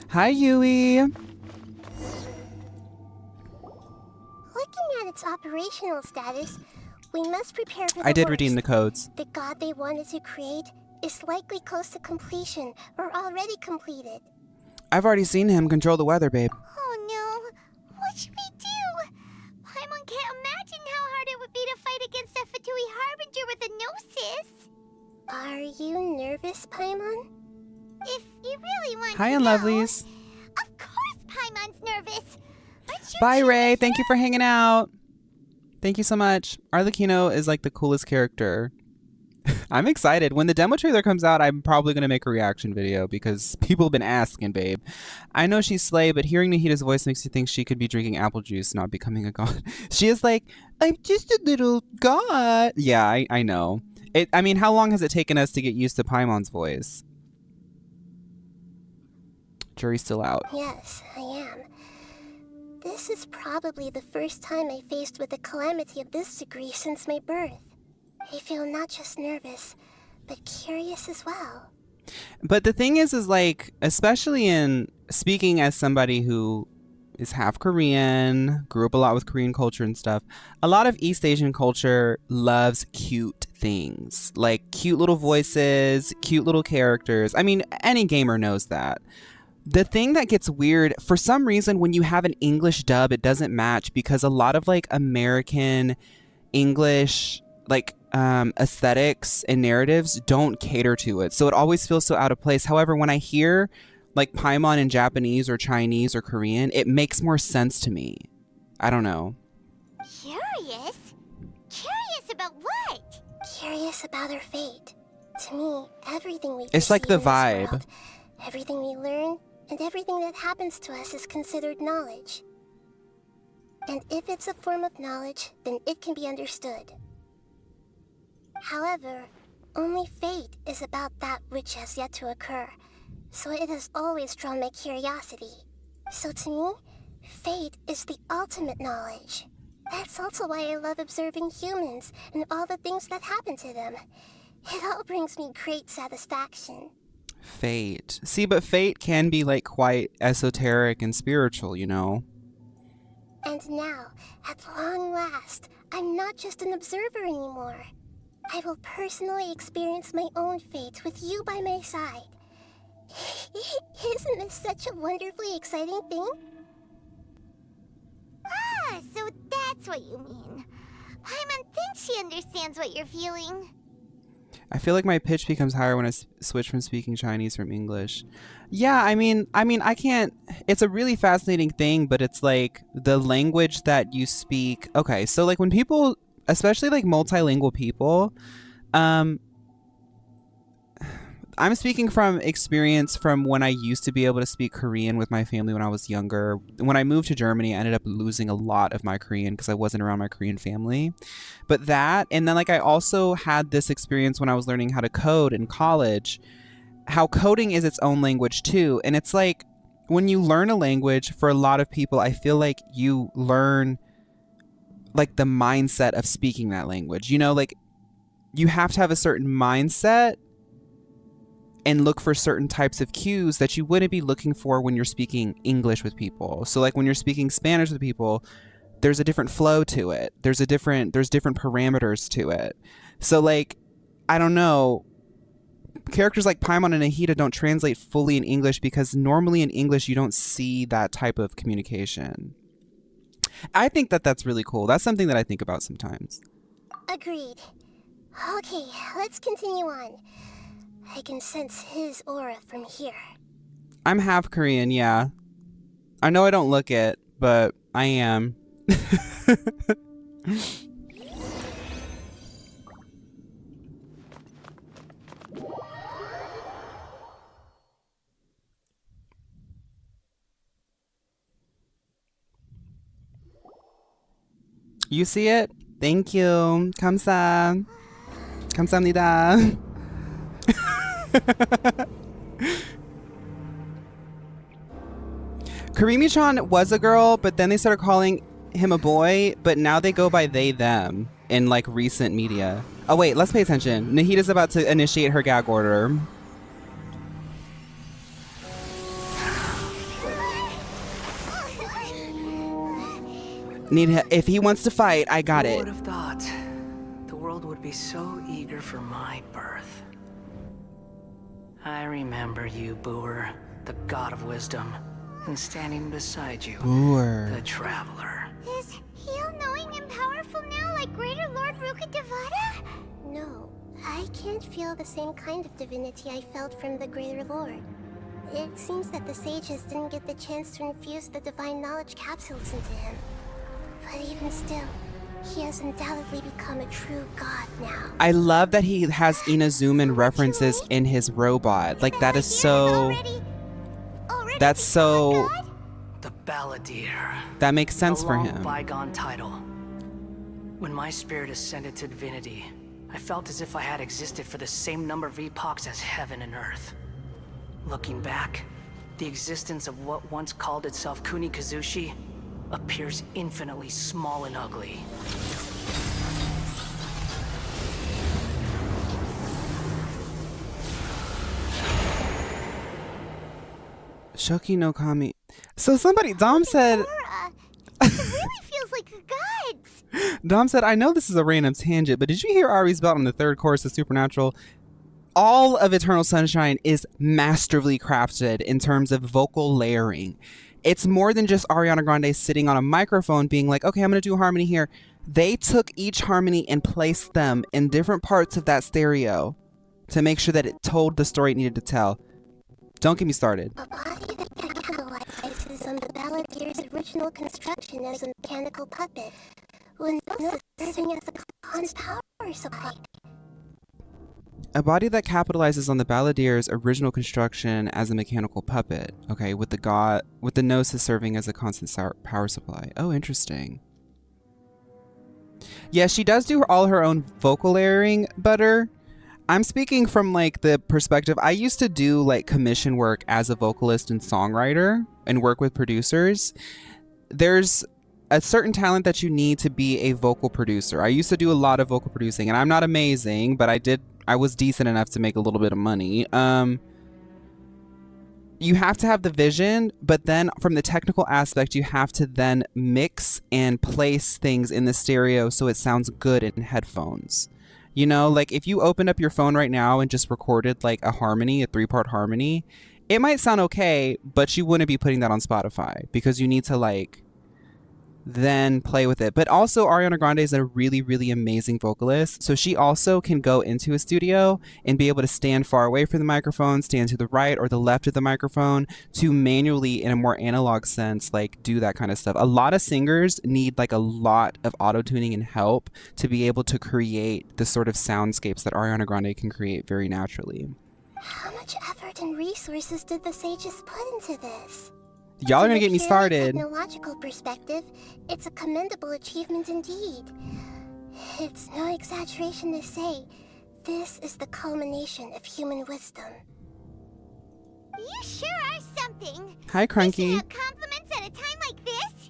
Hi, Yui. Looking at its operational status, we must prepare for the I did worst. redeem the codes. The god they wanted to create is likely close to completion or already completed. I've already seen him control the weather, babe. Oh no, what should we do? Paimon can't imagine how hard it would be to fight against a Fatui Harbinger with a Gnosis. Are you nervous, Paimon? If you really want Hi, to and know, lovelies. of course Paimon's nervous. Aren't you Bye, too, Ray. Nahida? Thank you for hanging out. Thank you so much. Arlecchino is like the coolest character. I'm excited. When the demo trailer comes out, I'm probably going to make a reaction video because people have been asking, babe. I know she's slay, but hearing Nahida's voice makes you think she could be drinking apple juice, not becoming a god. She is like, I'm just a little god. Yeah, I know. I mean, how long has it taken us to get used to Paimon's voice? Jury's still out. Yes, I am. This is probably the first time I faced with a calamity of this degree since my birth. I feel not just nervous, but curious as well. But the thing is like, especially in speaking as somebody who is half Korean, grew up a lot with Korean culture and stuff, a lot of East Asian culture loves cute things. Like cute little voices, cute little characters. I mean, any gamer knows that. The thing that gets weird, for some reason, when you have an English dub, it doesn't match because a lot of like American English, like aesthetics and narratives don't cater to it. So it always feels so out of place. However, when I hear like Paimon in Japanese or Chinese or Korean, it makes more sense to me. I don't know. Curious? Curious about what? Curious about her fate. To me, everything we It's like the perceive in this vibe. world, everything we learn, and everything that happens to us is considered knowledge. And if it's a form of knowledge, then it can be understood. However, only fate is about that which has yet to occur, so it has always drawn my curiosity. So to me, fate is the ultimate knowledge. That's also why I love observing humans and all the things that happen to them. It all brings me great satisfaction. Fate. See, but fate can be like quite esoteric and spiritual, you know? And now, at long last, I'm not just an observer anymore. I will personally experience my own fate with you by my side. Isn't this such a wonderfully exciting thing? Ah, so that's what you mean. Paimon thinks she understands what you're feeling. I feel like my pitch becomes higher when I switch from speaking Chinese from English. Yeah, I mean, I can't. It's a really fascinating thing, but it's like the language that you speak. Okay, so like when people, especially like multilingual people, I'm speaking from experience from when I used to be able to speak Korean with my family when I was younger. When I moved to Germany, I ended up losing a lot of my Korean because I wasn't around my Korean family. But that, and then like I also had this experience when I was learning how to code in college, how coding is its own language too. And it's like when you learn a language, for a lot of people, I feel like you learn like the mindset of speaking that language. You know, like you have to have a certain mindset and look for certain types of cues that you wouldn't be looking for when you're speaking English with people. So like when you're speaking Spanish with people, there's a different flow to it. There's different parameters to it. So like, I don't know, characters like Paimon and Nahida don't translate fully in English because normally in English you don't see that type of communication. I think that that's really cool. That's something that I think about sometimes. Agreed. Okay, let's continue on. I can sense his aura from here. I'm half Korean, yeah. I know I don't look it, but I am. You see it? Thank you. 감사. 감사합니다. Karimi-chan was a girl, but then they started calling him a boy, but now they go by they, them in like recent media. Oh wait, let's pay attention. Nahida's about to initiate her gag order. If he wants to fight, I got Who it. would have thought the world would be so eager for my birth? I remember you, Booer, the god of wisdom, and standing beside you, Booer. the traveler. Is he all-knowing and powerful now like Greater Lord Rukkhadevata? No, I can't feel the same kind of divinity I felt from the Greater Lord. It seems that the sages didn't get the chance to infuse the divine knowledge capsules into him. But even still, he has undoubtedly become a true god now. I love that he has Inazuman references in his robot. Like that is so... That's so... The Balladeer. That makes sense The for long him. bygone title. When my spirit ascended to divinity, I felt as if I had existed for the same number of epochs as heaven and earth. Looking back, the existence of what once called itself Kunikazushi appears infinitely small and ugly. Shoki no Kami. So somebody, Dom said... Aura. It really feels like the gods. Dom said, I know this is a random tangent, but did you hear Ari's belt on the third course of Supernatural? All of Eternal Sunshine is masterfully crafted in terms of vocal layering. It's more than just Ariana Grande sitting on a microphone being like, okay, I'm going to do a harmony here. They took each harmony and placed them in different parts of that stereo to make sure that it told the story it needed to tell. Don't get me started. A body that capitalizes on the balladier's original construction as a mechanical puppet, with Gnosis serving as the archon's power supply. A body that capitalizes on the balladier's original construction as a mechanical puppet. Okay, with the Gnosis serving as a constant power supply. Oh, interesting. Yeah, she does do all her own vocal layering, Butter. I'm speaking from like the perspective, I used to do like commission work as a vocalist and songwriter and work with producers. There's a certain talent that you need to be a vocal producer. I used to do a lot of vocal producing, and I'm not amazing, but I was decent enough to make a little bit of money. You have to have the vision, but then from the technical aspect, you have to then mix and place things in the stereo so it sounds good in headphones. You know, like if you opened up your phone right now and just recorded like a harmony, a 3-part harmony, it might sound okay, but you wouldn't be putting that on Spotify because you need to like then play with it. But also Ariana Grande is a really, really amazing vocalist. So she also can go into a studio and be able to stand far away from the microphone, stand to the right or the left of the microphone to manually, in a more analog sense, like do that kind of stuff. A lot of singers need like a lot of auto-tuning and help to be able to create the sort of soundscapes that Ariana Grande can create very naturally. How much effort and resources did the sages put into this? Y'all are gonna get me started. From a technological perspective, it's a commendable achievement indeed. It's no exaggeration to say, this is the culmination of human wisdom. You sure are something. Hi, Crunky. Have compliments at a time like this?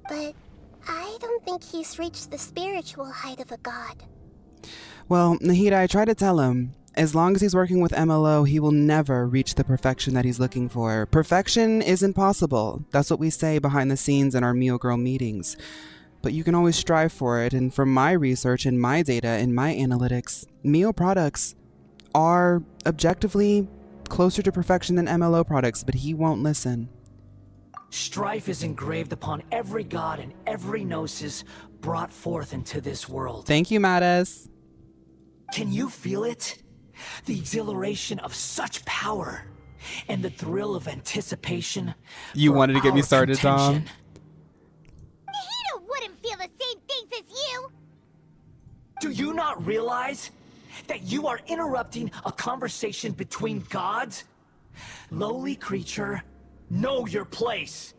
But I don't think he's reached the spiritual height of a god. Well, Nahida, I try to tell him. As long as he's working with MLO, he will never reach the perfection that he's looking for. Perfection is impossible. That's what we say behind the scenes in our Mio Girl meetings. But you can always strive for it, and from my research and my data and my analytics, Mio products are objectively closer to perfection than MLO products, but he won't listen. Strife is engraved upon every god and every Gnosis brought forth into this world. Thank you, Mattis. Can you feel it? The exhilaration of such power and the thrill of anticipation. You wanted to get me started, contention. Dom? Nahida wouldn't feel the same things as you! Do you not realize that you are interrupting a conversation between gods? Lowly creature, know your place.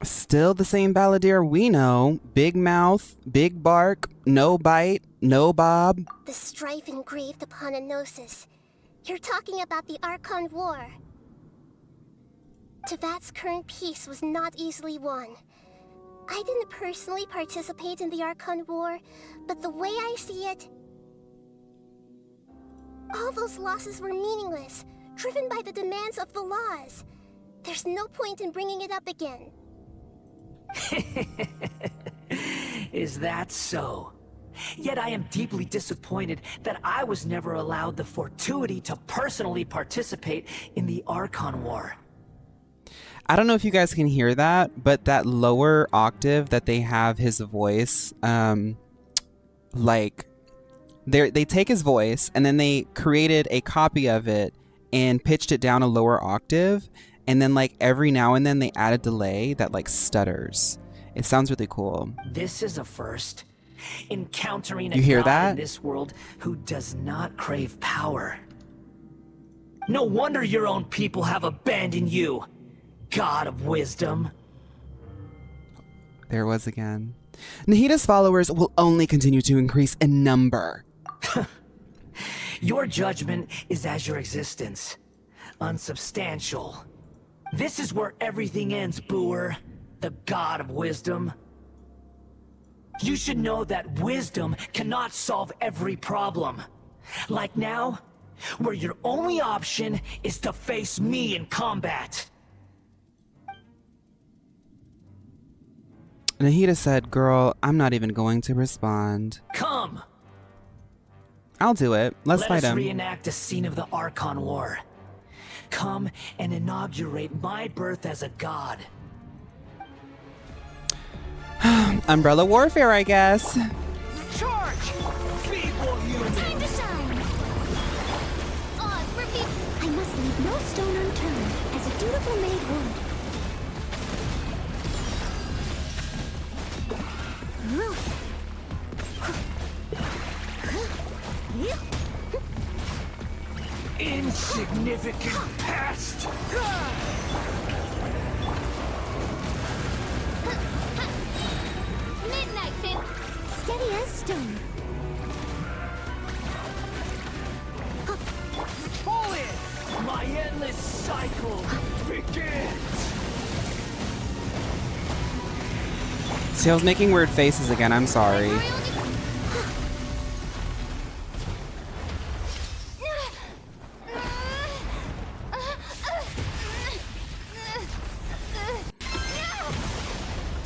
Still the same balladeer we know. Big mouth, big bark, no bite, no bob. The strife engraved upon a Gnosis. You're talking about the Archon War. Tevat's current peace was not easily won. I didn't personally participate in the Archon War, but the way I see it, all those losses were meaningless, driven by the demands of the laws. There's no point in bringing it up again. Is that so? Yet I am deeply disappointed that I was never allowed the fortuity to personally participate in the Archon War. I don't know if you guys can hear that, but that lower octave that they have his voice, like they take his voice and then they created a copy of it and pitched it down a lower octave. And then like every now and then they add a delay that like stutters. It sounds really cool. This is a first. Encountering You hear god that? in this world who does not crave power. No wonder your own people have abandoned you, god of wisdom. There it was again. Nahida's followers will only continue to increase in number. Your judgment is as your existence, unsubstantial. This is where everything ends, Booer, the god of wisdom. You should know that wisdom cannot solve every problem. Like now, where your only option is to face me in combat. Nahida said, girl, I'm not even going to respond. Come! I'll do it. Let's Let fight us him. reenact a scene of the Archon War. Come and inaugurate my birth as a god. Umbrella warfare, I guess. Charge! Feeble human! Time to shine! Oz, repeat! I must leave no stone unturned, as a dutiful maid would. Insignificant pest! Midnight, Finn! Steady as stone. Pull it! My endless cycle begins! See, I was making weird faces again. I'm sorry.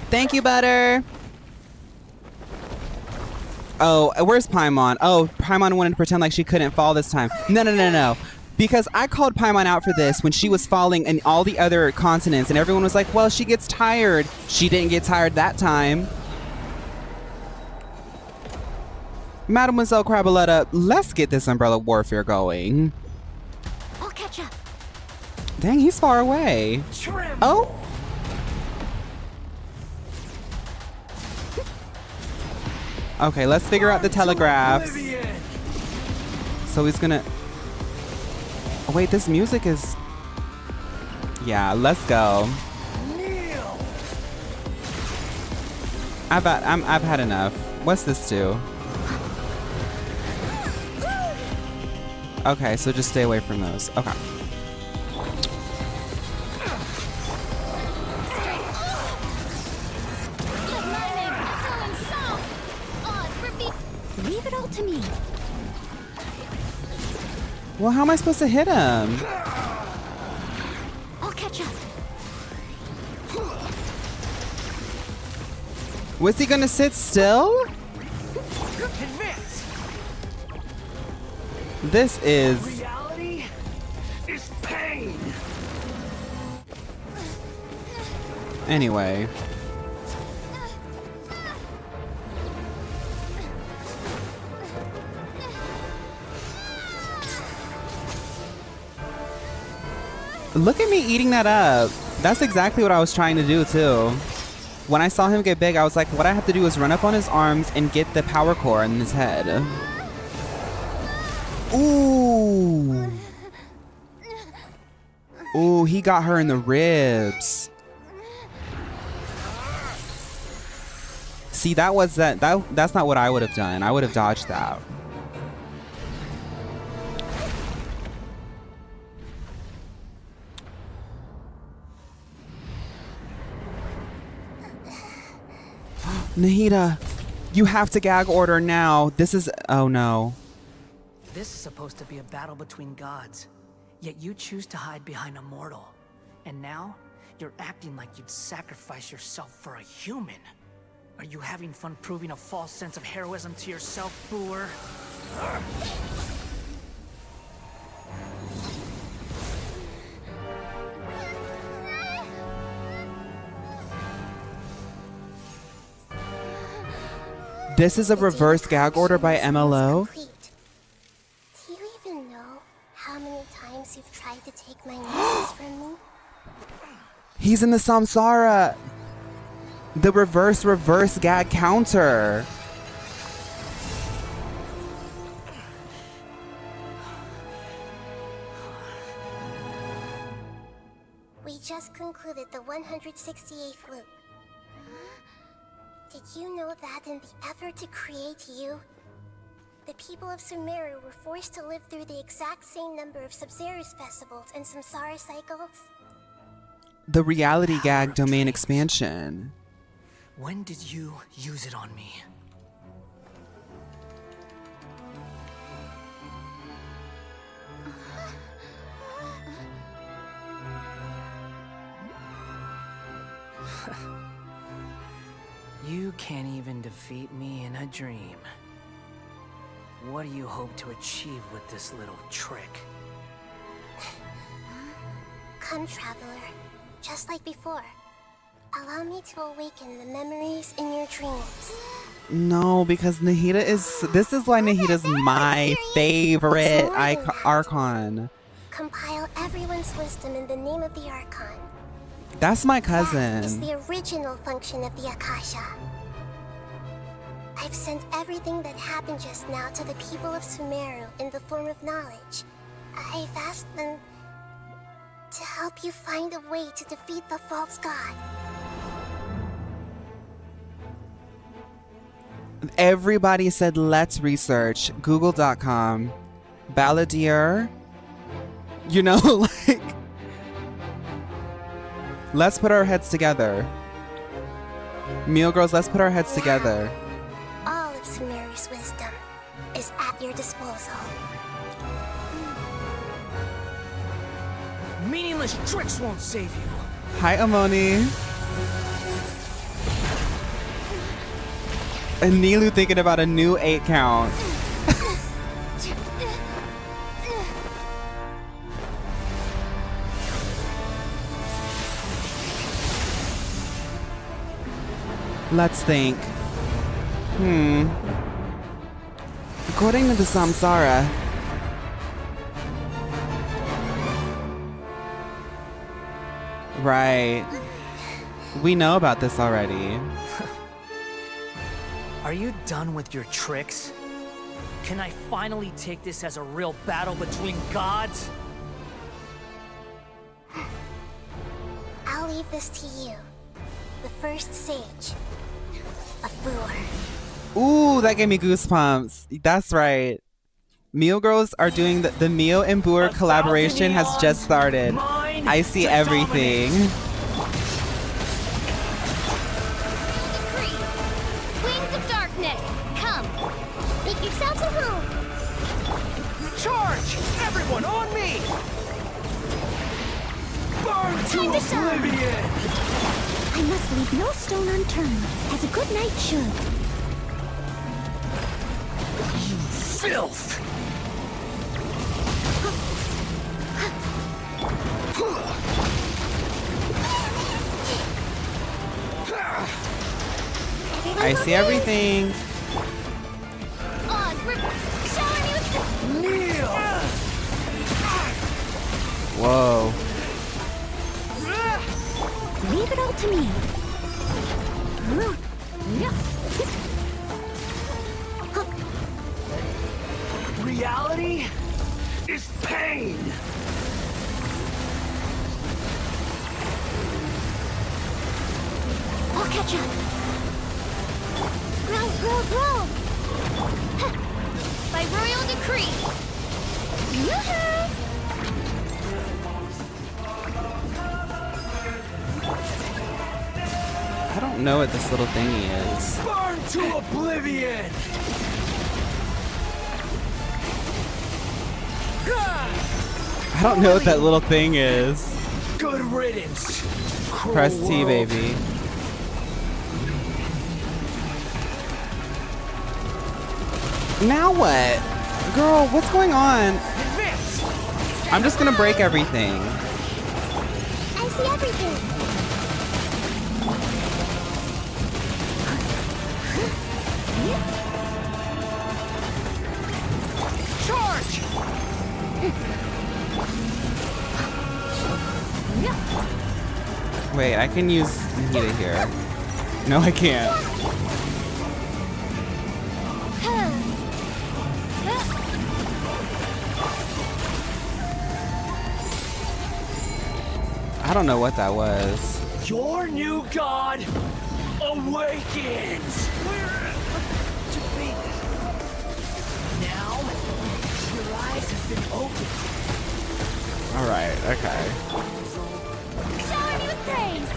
Thank you, Butter. Oh, where's Paimon? Oh, Paimon wanted to pretend like she couldn't fall this time. No. Because I called Paimon out for this when she was falling in all the other continents, and everyone was like, well, she gets tired. She didn't get tired that time. Mademoiselle Crabaletta, let's get this umbrella warfare going. I'll catch up. Dang, he's far away. Tremble. Oh. Okay, let's figure out the telegraphs. So he's gonna... Oh, wait, this music is... Yeah, let's go. I've had enough. What's this do? Okay, so just stay away from those. Okay. Leave it all to me. Well, how am I supposed to hit him? I'll catch up. Was he gonna sit still? Advance. This is... Reality is pain. Anyway. Look at me eating that up. That's exactly what I was trying to do too. When I saw him get big, I was like, what I have to do is run up on his arms and get the power core in his head. Ooh. Ooh, he got her in the ribs. See, that's not what I would have done. I would have dodged that. Nahida, you have to gag order now. This is... Oh, no. This is supposed to be a battle between gods, yet you choose to hide behind a mortal. And now, you're acting like you'd sacrifice yourself for a human. Are you having fun proving a false sense of heroism to yourself, Booer? This is a reverse gag order by MLO. Do you even know how many times you've tried to take my Gnosis from me? He's in the Samsara. The reverse gag counter. We just concluded the 168th loop. Did you know that in the effort to create you, the people of Sumeru were forced to live through the exact same number of Sabzerus festivals and Samsara cycles? The reality gag domain expansion. When did you use it on me? You can't even defeat me in a dream. What do you hope to achieve with this little trick? come, traveler. Just like before. Allow me to awaken the memories in your dreams. No, because Nahida is... This is why Nahida's my favorite archon. Compile everyone's wisdom in the name of the archon. That's my That is cousin. the original function of the Akasha. I've sent everything that happened just now to the people of Sumeru in the form of knowledge. I've asked them to help you find a way to defeat the false god. Everybody said let's research. Google.com. Balladeer. You know, like... Let's put our heads together. Meal Girls, let's put our heads together. All of Sumeru's wisdom is at your disposal. Meaningless tricks won't save you. Hi, Amoni. And Nilu thinking about a new 8 count. Let's think. According to the Samsara, right. We know about this already. Are you done with your tricks? Can I finally take this as a real battle between gods? I'll leave this to you. The first sage of Boor. Ooh, that gave me goosebumps. That's right. Meal Girls are doing the Meal and Boor collaboration has just started. I see everything. Wings of darkness, come! Make yourselves at home! Charge! Everyone on me! Burn to oblivion! I must leave no stone unturned, as a good knight should. You filth! I see everything. Oz, we're showering you with Kneel! Whoa. Leave it all to me. Reality is pain! I'll catch up. Grow, grow, grow! By royal decree. Yoo-hoo! I don't know what this little thingy is. Burn to oblivion! I don't know what that little thing is. Good riddance! Press T, baby. Now what? Girl, what's going on? I'm just gonna break everything. I see everything. Charge! Wait, I can use Nahida here. No, I can't. I don't know what that was. Your new god awakens! Now, your eyes have been opened. Alright, okay. Shower me with praise.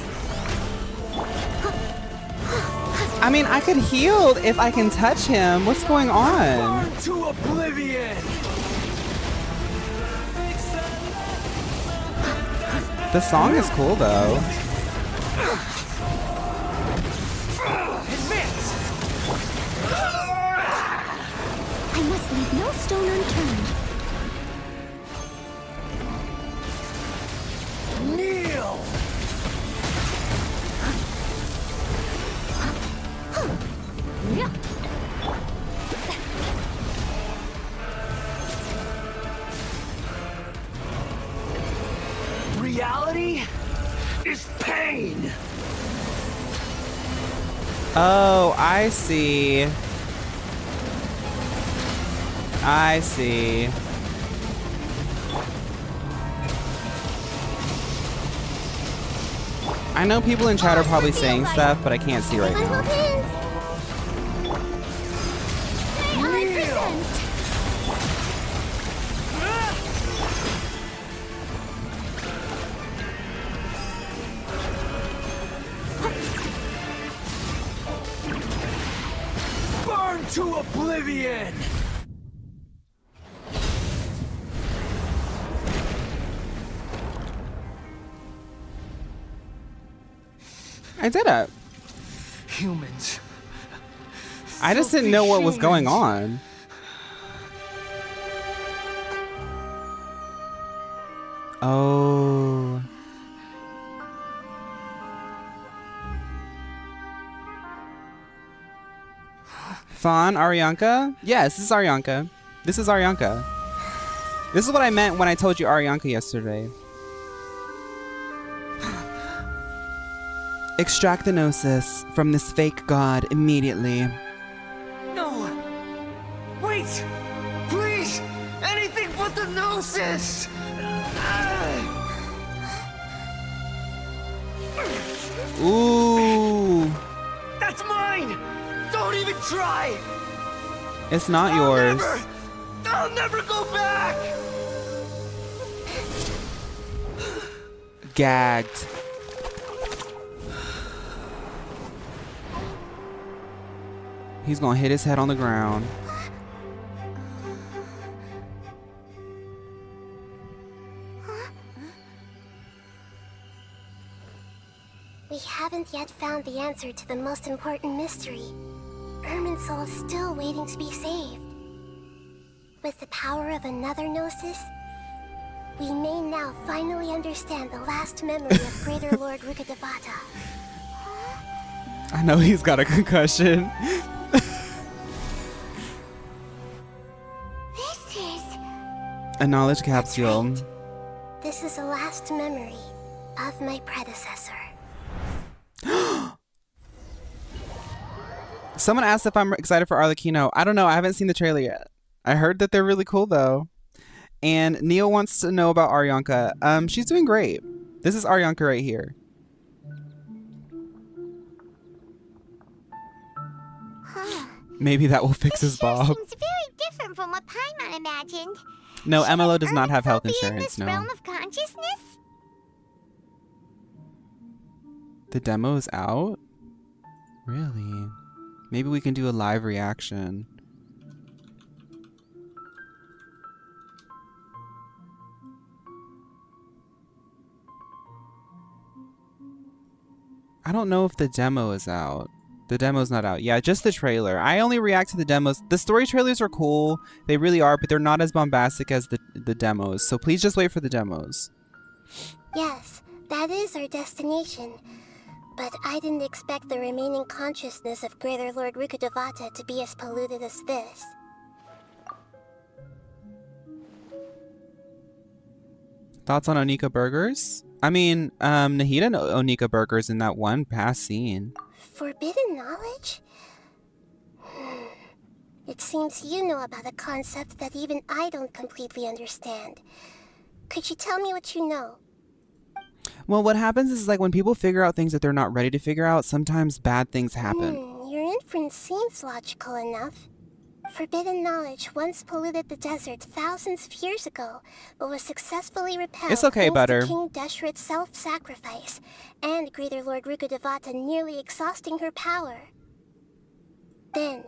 I mean, I could heal if I can touch him. What's going on? Burn to oblivion! The song is cool, though. Advance! I must leave no stone unturned. body is pain. Oh, I see. I see. I know people in chat are probably saying stuff, but I can't see right now. Burn to oblivion! I did it. Humans. I just didn't know what was going on. Oh. Fawn, Arianka? Yes, this is Arianka. This is Arianka. This is what I meant when I told you Arianka yesterday. Extract the Gnosis from this fake god immediately. No! Wait! Please! Anything but the Gnosis! Ooh. That's mine! Don't even try! It's not yours. I'll never go back! Gagged. He's gonna hit his head on the ground. We haven't yet found the answer to the most important mystery. Irminsul is still waiting to be saved. With the power of another Gnosis, we may now finally understand the last memory of Greater Lord Rukkhadevata. I know he's got a concussion. This is... A knowledge capsule. Right. This is the last memory of my predecessor. Someone asked if I'm excited for Arlecchino. I don't know. I haven't seen the trailer yet. I heard that they're really cool though. And Neil wants to know about Arianka. She's doing great. This is Arianka right here. Maybe that will fix his bob. Seems very different from what Paimon imagined. No, Should Emilo an does not have health Irminsul be in insurance. this No. realm of consciousness? The demo is out? Really? Maybe we can do a live reaction. I don't know if the demo is out. The demo's not out. Yeah, just the trailer. I only react to the demos. The story trailers are cool. They really are, but they're not as bombastic as the demos. So please just wait for the demos. Yes, that is our destination. But I didn't expect the remaining consciousness of Greater Lord Rukkhadevata to be as polluted as this. Thoughts on Onika Burgers? I mean, Nahida Onika Burgers in that one past scene. Forbidden knowledge? It seems you know about a concept that even I don't completely understand. Could you tell me what you know? Well, what happens is like when people figure out things that they're not ready to figure out, sometimes bad things happen. Your inference seems logical enough. Forbidden knowledge once polluted the desert thousands of years ago, but was successfully repelled It's okay, thanks Butter. to King Deshret's self-sacrifice, and Greater Lord Rukkhadevata nearly exhausting her power. Then,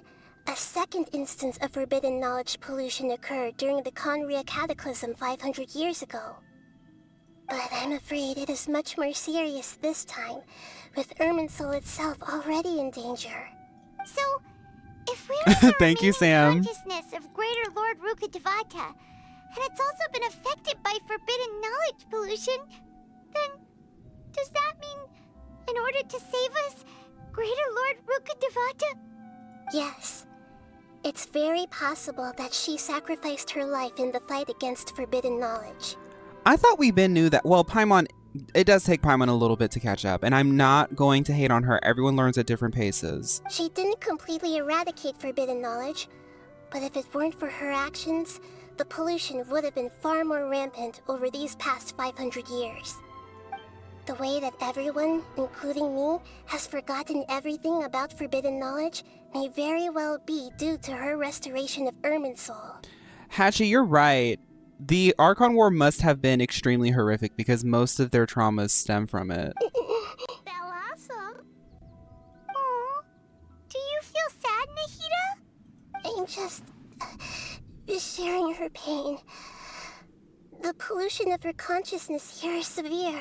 a second instance of forbidden knowledge pollution occurred during the Conria Cataclysm 500 years ago. But I'm afraid it is much more serious this time, with Irminsul itself already in danger. So, if we're in the Thank you, remaining Sam. consciousness of Greater Lord Rukkhadevata, and it's also been affected by forbidden knowledge pollution, then does that mean, in order to save us, Greater Lord Rukkhadevata? Yes. It's very possible that she sacrificed her life in the fight against forbidden knowledge. I thought we been knew that. Well, Paimon, It does take Paimon a little bit to catch up, and I'm not going to hate on her. Everyone learns at different paces. She didn't completely eradicate forbidden knowledge, but if it weren't for her actions, the pollution would have been far more rampant over these past 500 years. The way that everyone, including me, has forgotten everything about forbidden knowledge may very well be due to her restoration of Irminsul. Hatchie, you're right. The Archon War must have been extremely horrific because most of their traumas stem from it. Awesome. Aww. Do you feel sad, Nahida? I'm just sharing her pain. The pollution of her consciousness here is severe.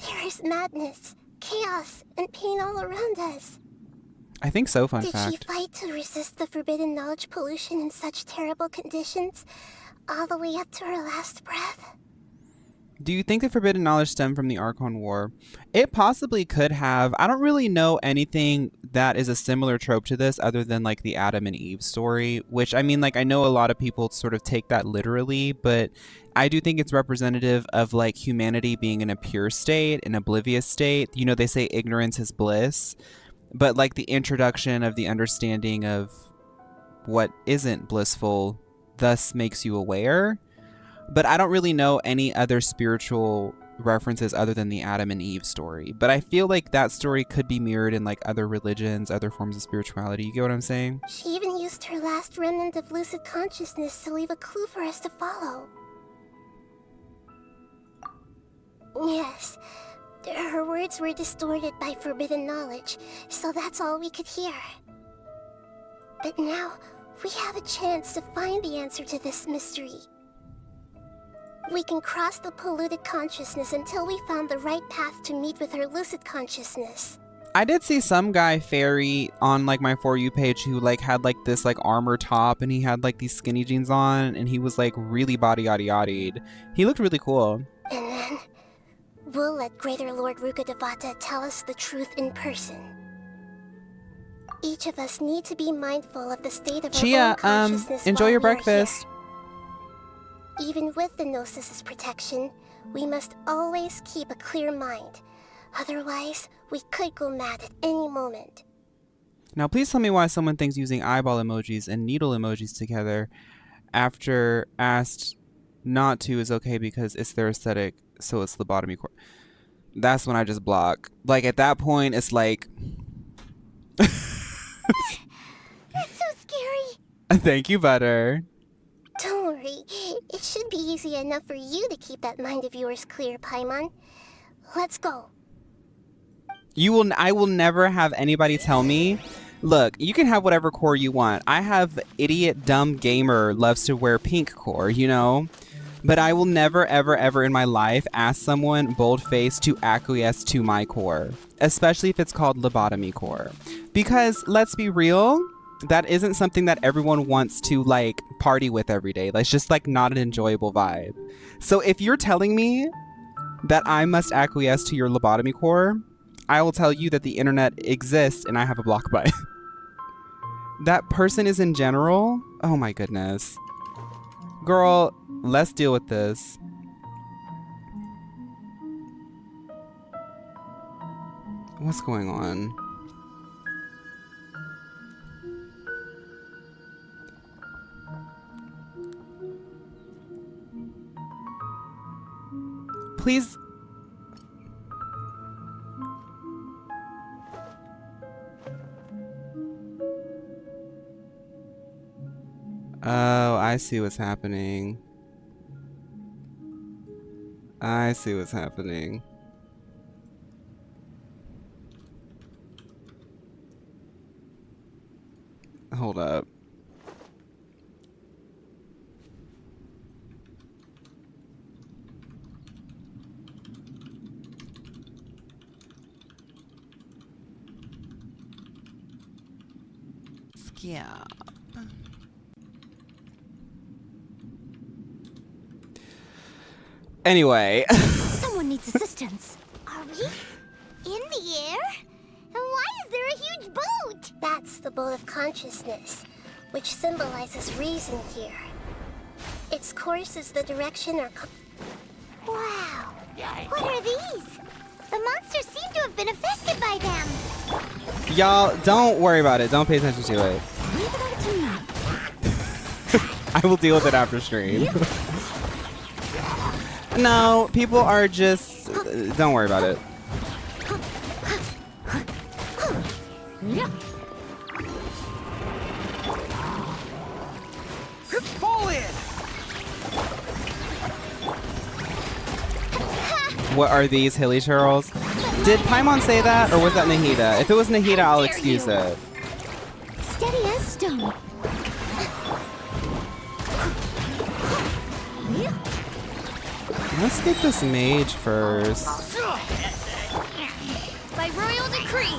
There is madness, chaos, and pain all around us. I think so, fun Did fact. she fight to resist the forbidden knowledge pollution in such terrible conditions, all the way up to her last breath? Do you think the forbidden knowledge stemmed from the Archon War? It possibly could have. I don't really know anything that is a similar trope to this other than like the Adam and Eve story, which I mean, like, I know a lot of people sort of take that literally, but I do think it's representative of like humanity being in a pure state, an oblivious state. You know, they say ignorance is bliss, but like the introduction of the understanding of what isn't blissful thus makes you aware. But I don't really know any other spiritual references other than the Adam and Eve story. But I feel like that story could be mirrored in like other religions, other forms of spirituality. You get what I'm saying? She even used her last remnant of lucid consciousness to leave a clue for us to follow. Yes, her words were distorted by forbidden knowledge, so that's all we could hear. But now, we have a chance to find the answer to this mystery. We can cross the polluted consciousness until we found the right path to meet with her lucid consciousness. I did see some guy fairy on like my For You page who like had like this like armor top and he had like these skinny jeans on and he was like really body yaddy yaddied. He looked really cool. And then, we'll let Greater Lord Rukkhadevata tell us the truth in person. Each of us need to be mindful of the state of our own consciousness enjoy while your we are breakfast. here. Even with the Gnosis' protection, we must always keep a clear mind. Otherwise, we could go mad at any moment. Now please tell me why someone thinks using eyeball emojis and needle emojis together after asked not to is okay because it's their aesthetic, so it's lobotomy core. That's when I just block. Like at that point, it's like... That's so scary. Thank you, Butter. Don't worry, it should be easy enough for you to keep that mind of yours clear, Paimon. Let's go. I will never have anybody tell me, look, you can have whatever core you want. I have idiot dumb gamer loves to wear pink core, you know? But I will never ever ever in my life ask someone bold-faced to acquiesce to my core, especially if it's called lobotomy core. Because let's be real, that isn't something that everyone wants to like party with every day. That's just like not an enjoyable vibe. So if you're telling me that I must acquiesce to your lobotomy core, I will tell you that the internet exists and I have a block button. That person is in general? Oh my goodness. Girl, let's deal with this. What's going on? Please. Oh, I see what's happening. I see what's happening. Hold up. Yeah. Anyway. Someone needs assistance. Are we? In the air? And why is there a huge boat? That's the boat of consciousness, which symbolizes reason here. Its course is the direction our... Wow. What are these? The monsters seem to have been affected by them. Y'all, don't worry about it. Don't pay attention to it. Leave it up to me. I will deal with it after stream. No, people are just... don't worry about it. Fall in! What are these hilly churls? Did Paimon say that, or was that Nahida? If it was Nahida, I'll excuse it. Steady as stone. Let's get this mage first. By royal decree.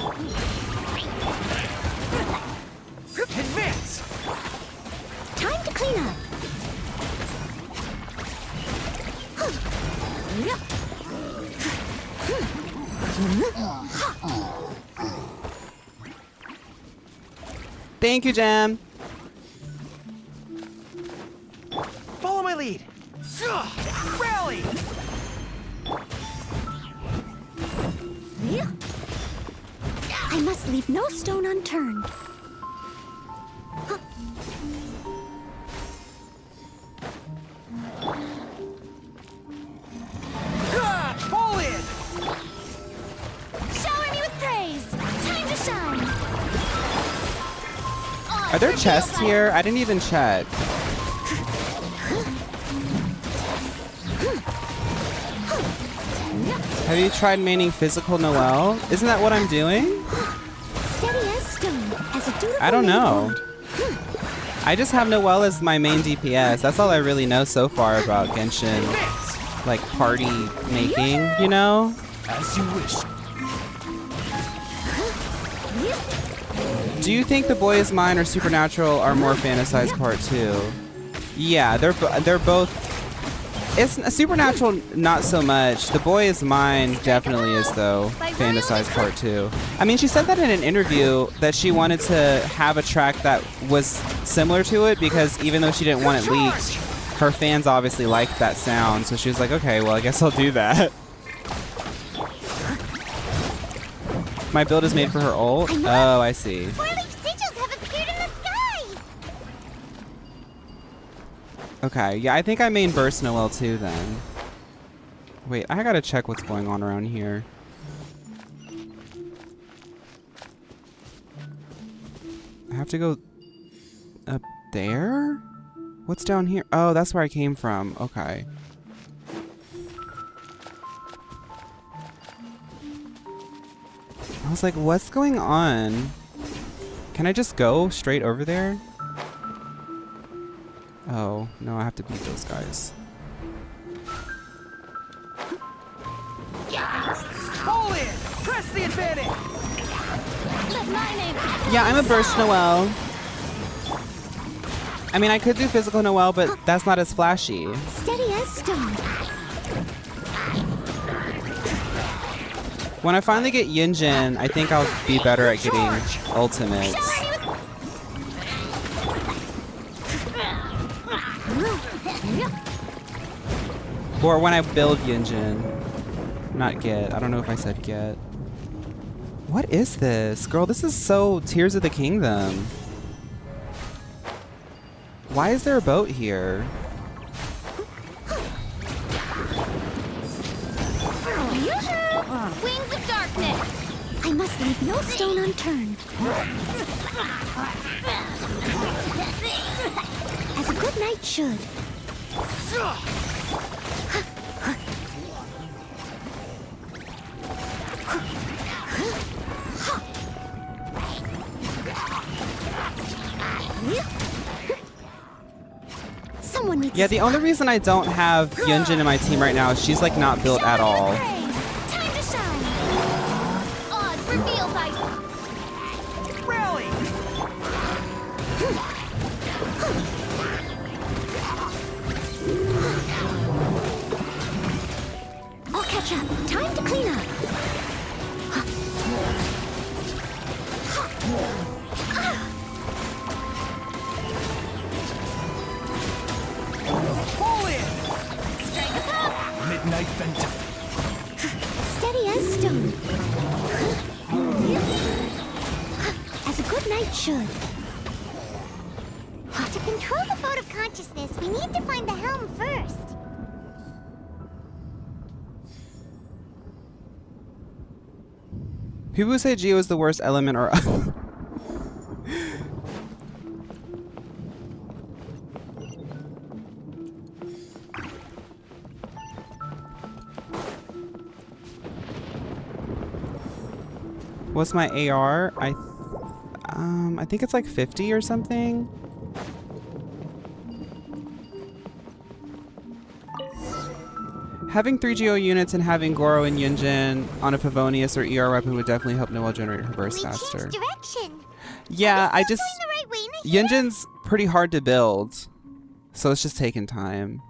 Advance! Time to clean up. Thank you, Jam. Follow my lead! Rally! I must leave no stone unturned. Fall in! Shower me with praise. Time to shine. Are there chests here? I didn't even check. Have you tried maining physical Noelle? Isn't that what I'm doing? Steady as stone, as a dutiful I don't know. maid would. I just have Noelle as my main DPS. That's all I really know so far about Genshin. Like, party making, you know? As you wish. Do you think The Boy Is Mine or Supernatural are more fantasized part 2? Yeah, they're both... It's Supernatural, not so much. The Boy Is Mine definitely is, though, fantasized part 2. I mean, she said that in an interview that she wanted to have a track that was similar to it because even though she didn't want it leaked, her fans obviously liked that sound. So she was like, okay, well, I guess I'll do that. My build is made for her ult? Oh, I see. Four-leaf sigils have appeared in the sky. Okay, yeah, I think I main Burst Noelle too then. Wait, I gotta check what's going on around here. I have to go up there? What's down here? Oh, that's where I came from. Okay. I was like, what's going on? Can I just go straight over there? Oh, no, I have to beat those guys. Fall in! Press the advantage! Let my name Yeah, I'm a Burst Noelle. I mean, I could do physical Noelle, but that's not as flashy. steady as stone. When I finally get Yinjin, I think I'll be better at getting ultimates. Or when I build Yinjin. Not get. I don't know if I said get. What is this? Girl, this is so Tears of the Kingdom. Why is there a boat here? Wings of darkness. I must leave no stone unturned. As a good knight should. Someone needs Yeah, the only reason I don't have Yunjin in my team right now is she's like not built at all. Time to shine. Odds revealed by Rally! I'll catch up. Time to clean up. Fall in! Strike up. Midnight Vengeance. steady as stone. As a good knight should. To control the boat of consciousness, we need to find the helm first. People who say Geo is the worst element are... What's my AR? I think it's like 50 or something. Having 3 Geo units and having Goro and Yunjin on a Favonius or ER weapon would definitely help Noelle generate her burst faster. Direction. Yeah, I just... Going the right way, Nahida? Yunjin's pretty hard to build, so it's just taking time.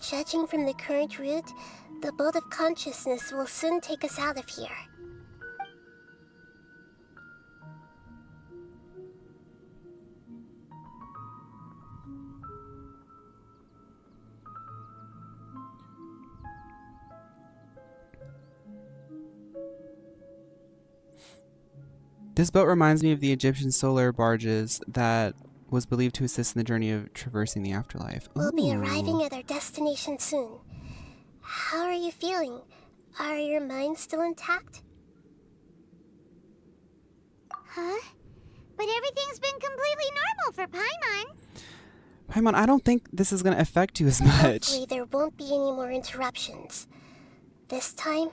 Judging from the current route, the boat of consciousness will soon take us out of here. This boat reminds me of the Egyptian solar barges that was believed to assist in the journey of traversing the afterlife. We'll be arriving at our destination soon. How are you feeling? Are your minds still intact? Huh? But everything's been completely normal for Paimon. Paimon, I don't think this is going to affect you as much. Hopefully there won't be any more interruptions. This time,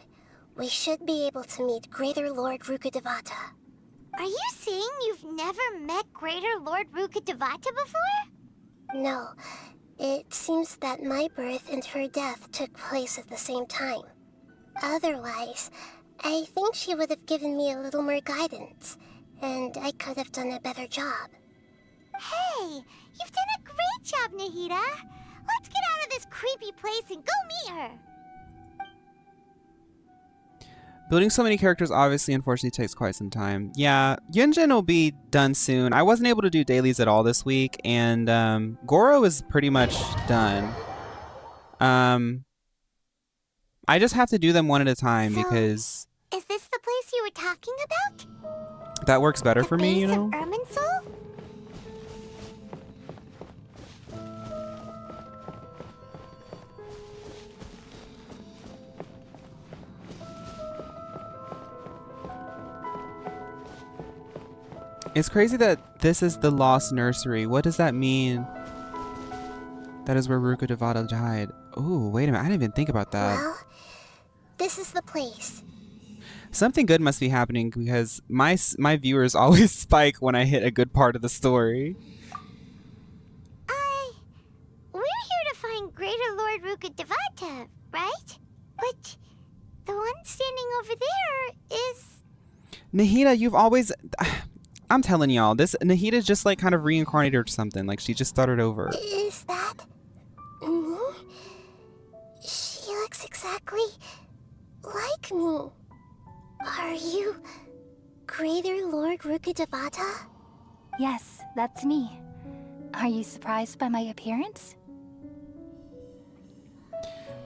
we should be able to meet Greater Lord Rukkhadevata. Are you saying you've never met Greater Lord Rukkhadevata before? No. It seems that my birth and her death took place at the same time. Otherwise, I think she would have given me a little more guidance, and I could have done a better job. Hey, you've done a great job, Nahida. Let's get out of this creepy place and go meet her. Building so many characters obviously unfortunately takes quite some time. Yeah, Yunjin will be done soon. I wasn't able to do dailies at all this week, and Goro is pretty much done. I just have to do them one at a time because... Is this the place you were talking about? That works better for me, you know? The base of Irminsul? It's crazy that this is the Lost Nursery. What does that mean? That is where Rukkhadevata died. Oh, wait a minute. I didn't even think about that. Well, this is the place. Something good must be happening because my viewers always spike when I hit a good part of the story. We're here to find Greater Lord Rukkhadevata, right? But the one standing over there is... Nahida, you've always... I'm telling y'all, this Nahida's just like kind of reincarnated or something. Like she just started over. Is that me? She looks exactly like me. Are you Greater Lord Rukkhadevata? Yes, that's me. Are you surprised by my appearance?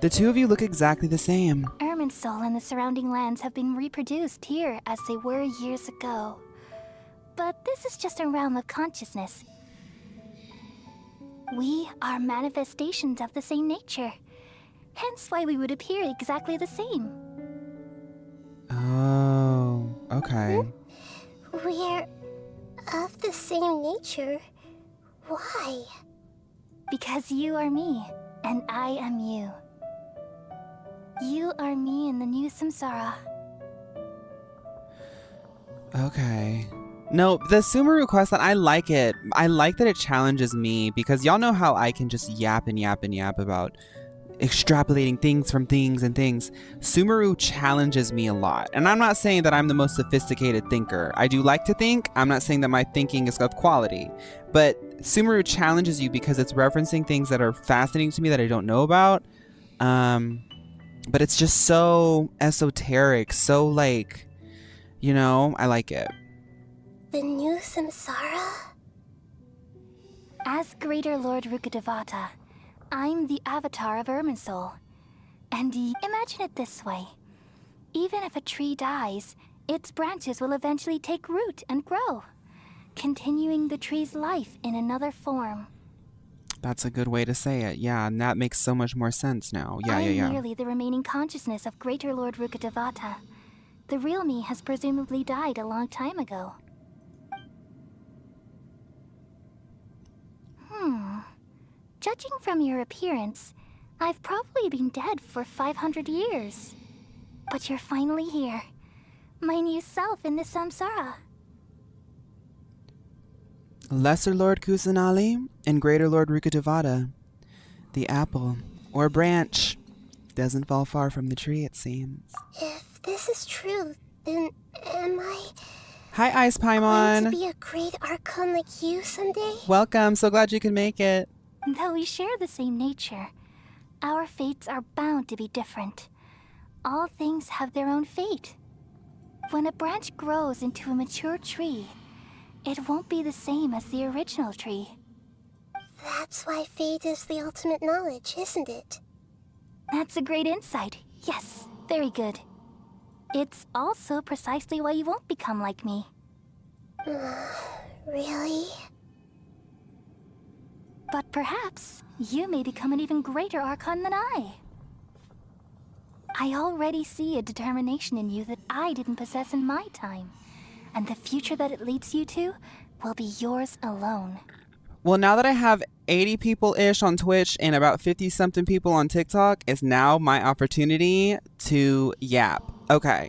The two of you look exactly the same. Irminsul and the surrounding lands have been reproduced here as they were years ago. But this is just a realm of consciousness. We are manifestations of the same nature. Hence why we would appear exactly the same. Oh, okay. We're of the same nature. Why? Because you are me, and I am you. You are me in the new samsara. Okay. No, the Sumeru quest that I like it. I like that it challenges me because y'all know how I can just yap and yap and yap about extrapolating things from things and things. Sumeru challenges me a lot. And I'm not saying that I'm the most sophisticated thinker. I do like to think. I'm not saying that my thinking is of quality. But Sumeru challenges you because it's referencing things that are fascinating to me that I don't know about. But it's just so esoteric, so like, you know, I like it. The new samsara? As Greater Lord Rukkhadevata, I'm the avatar of Irminsul. And imagine it this way. Even if a tree dies, its branches will eventually take root and grow, continuing the tree's life in another form. That's a good way to say it. Yeah, and that makes so much more sense now. I'm merely the remaining consciousness of Greater Lord Rukkhadevata. The real me has presumably died a long time ago. Judging from your appearance, I've probably been dead for 500 years. But you're finally here. My new self in the samsara. Lesser Lord Kusanali and Greater Lord Rukkhadevata. The apple, or branch, doesn't fall far from the tree, it seems. If this is true, then am I Hi, Ice going Paimon. to be a great archon like you someday? Welcome. So glad you could make it. Though we share the same nature, our fates are bound to be different. All things have their own fate. When a branch grows into a mature tree, it won't be the same as the original tree. That's why fate is the ultimate knowledge, isn't it? That's a great insight. Yes, very good. It's also precisely why you won't become like me. Really? But perhaps you may become an even greater archon than I. I already see a determination in you that I didn't possess in my time. And the future that it leads you to will be yours alone. Well, now that I have 80 people-ish on Twitch and about 50-something people on TikTok, it's now my opportunity to yap. Okay.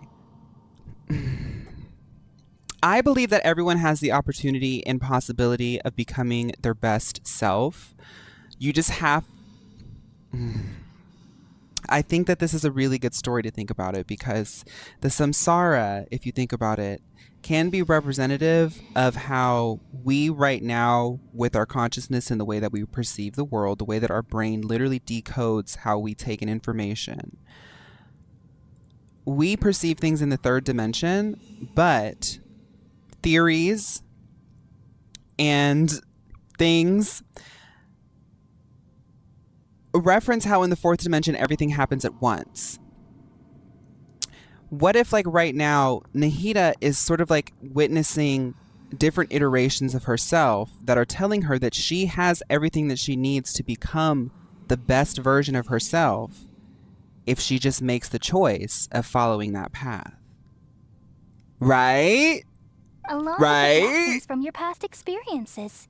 I believe that everyone has the opportunity and possibility of becoming their best self. You just have... I think that this is a really good story to think about it, because the samsara, if you think about it, can be representative of how we right now, with our consciousness and the way that we perceive the world, the way that our brain literally decodes how we take in information. We perceive things in the third dimension, but theories and things reference how in the fourth dimension everything happens at once. What if, like, right now, Nahida is sort of like witnessing different iterations of herself that are telling her that she has everything that she needs to become the best version of herself if she just makes the choice of following that path. Right? Along with the lessons from your past experiences.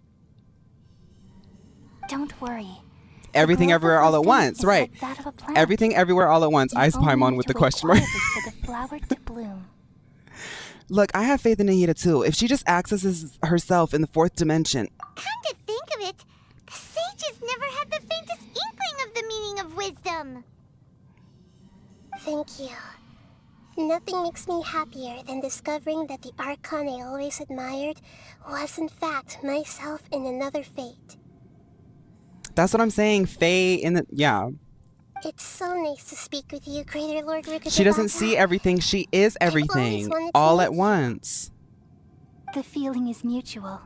Don't worry. Everything Everywhere All at Once, right? Like Everything Everywhere All at Once. Ice Paimon with the question mark. For the flower to bloom. Look, I have faith in Nahida too. If she just accesses herself in the fourth dimension. Come to think of it, the sages never had the faintest inkling of the meaning of wisdom. Thank you. Nothing makes me happier than discovering that the archon I always admired was in fact myself in another fate. That's what I'm saying. Faye in the... Yeah. It's so nice to speak with you, Greater Lord Rukkhadevata. She doesn't see everything. She is everything. All at once. The feeling is mutual.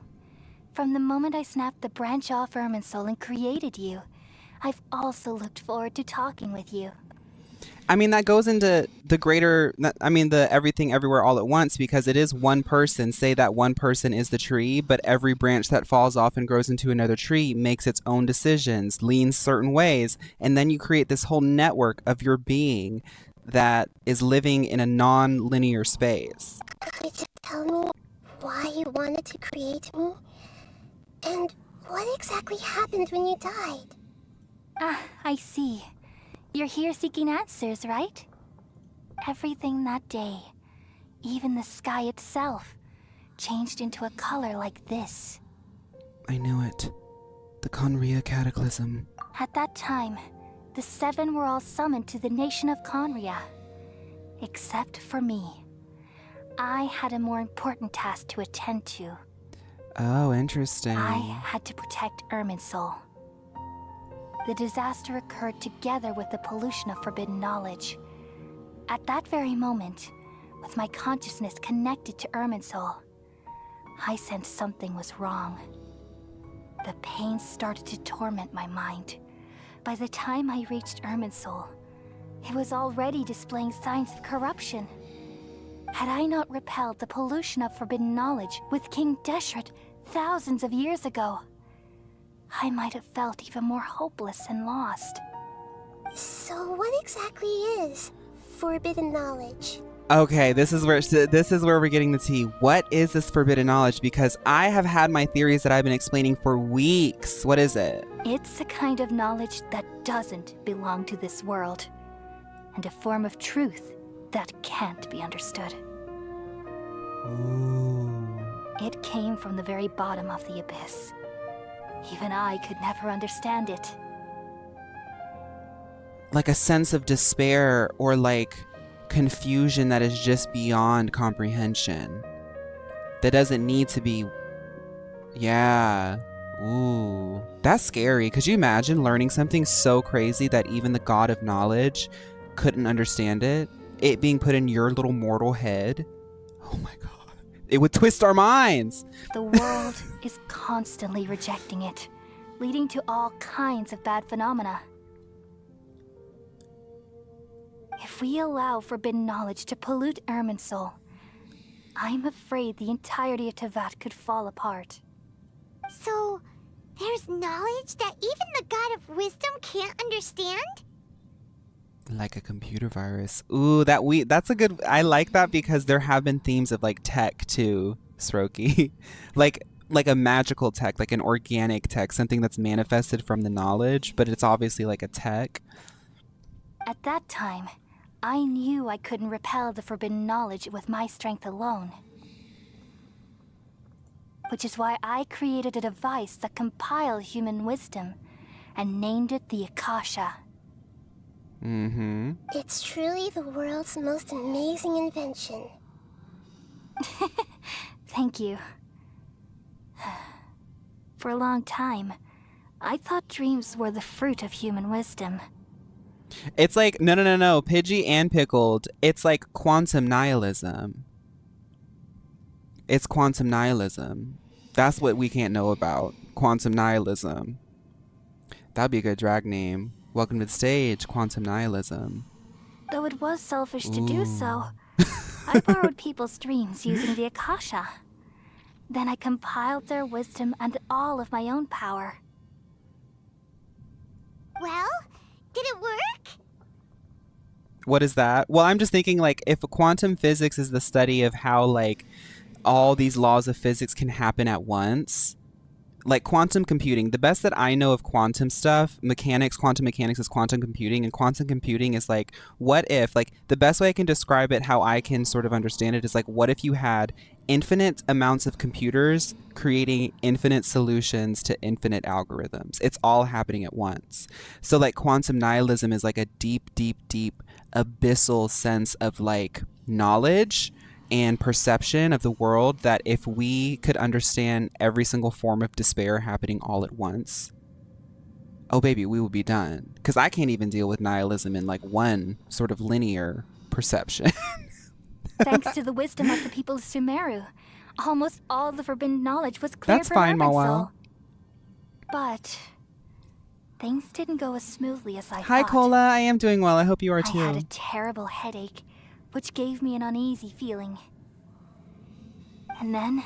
From the moment I snapped the branch off Irminsul and created you, I've also looked forward to talking with you. I mean, that goes into the greater, I mean, the everything everywhere all at once, because it is one person. Say that one person is the tree, but every branch that falls off and grows into another tree makes its own decisions, leans certain ways, and then you create this whole network of your being that is living in a non-linear space. Could you tell me why you wanted to create me? And what exactly happened when you died? Ah, I see. You're here seeking answers, right? Everything that day, even the sky itself, changed into a color like this. I knew it. The Conria Cataclysm. At that time, the seven were all summoned to the nation of Conria. Except for me. I had a more important task to attend to. Oh, interesting. I had to protect Irminsul. The disaster occurred together with the pollution of forbidden knowledge. At that very moment, with my consciousness connected to Irminsul, I sensed something was wrong. The pain started to torment my mind. By the time I reached Irminsul, It was already displaying signs of corruption. Had I not repelled the pollution of forbidden knowledge with King Deshret thousands of years ago, I might have felt even more hopeless and lost. So what exactly is forbidden knowledge? Okay, this is where we're getting the tea. What is this forbidden knowledge? Because I have had my theories that I've been explaining for weeks. What is it? It's a kind of knowledge that doesn't belong to this world, and a form of truth that can't be understood. Ooh. It came from the very bottom of the abyss. Even I could never understand it. Like a sense of despair or like confusion that is just beyond comprehension. That doesn't need to be... Yeah. Ooh. That's scary. Could you imagine learning something so crazy that even the god of knowledge couldn't understand it? It being put in your little mortal head? Oh my god. It would twist our minds. The world is constantly rejecting it, leading to all kinds of bad phenomena. If we allow forbidden knowledge to pollute Irminsul, I'm afraid the entirety of Teyvat could fall apart. So, there's knowledge that even the God of Wisdom can't understand? Like a computer virus. Ooh, that's a good... I like that because there have been themes of like tech too, Sroki. like a magical tech, like an organic tech, something that's manifested from the knowledge, but it's obviously like a tech. At that time, I knew I couldn't repel the forbidden knowledge with my strength alone. Which is why I created a device that compiled human wisdom and named it the Akasha. Mm-hmm. It's truly the world's most amazing invention. Thank you. For a long time, I thought dreams were the fruit of human wisdom. It's like, no, Pidgey and Pickled. It's like quantum nihilism. It's quantum nihilism. That's what we can't know about. Quantum nihilism. That'd be a good drag name. Welcome to the stage, quantum nihilism. Though it was selfish to do so, I borrowed people's dreams using the Akasha. Then I compiled their wisdom and all of my own power. Well, did it work? What is that? Well, I'm just thinking like if quantum physics is the study of how like all these laws of physics can happen at once, like quantum computing, the best that I know of quantum stuff, quantum mechanics is quantum computing, and quantum computing is like, what if, like the best way I can describe it, how I can sort of understand it is like, what if you had infinite amounts of computers creating infinite solutions to infinite algorithms? It's all happening at once. So like quantum nihilism is like a deep, deep, deep abyssal sense of like knowledge and perception of the world that if we could understand every single form of despair happening all at once, oh baby, we would be done. Because I can't even deal with nihilism in like one sort of linear perception. Thanks to the wisdom of the people of Sumeru, almost all the forbidden knowledge was cleared That's from fine, Irminsul. Mawile. But things didn't go as smoothly as I Hi, thought. Cola. I am doing well. I hope you are I too. had a terrible headache, which gave me an uneasy feeling. And then,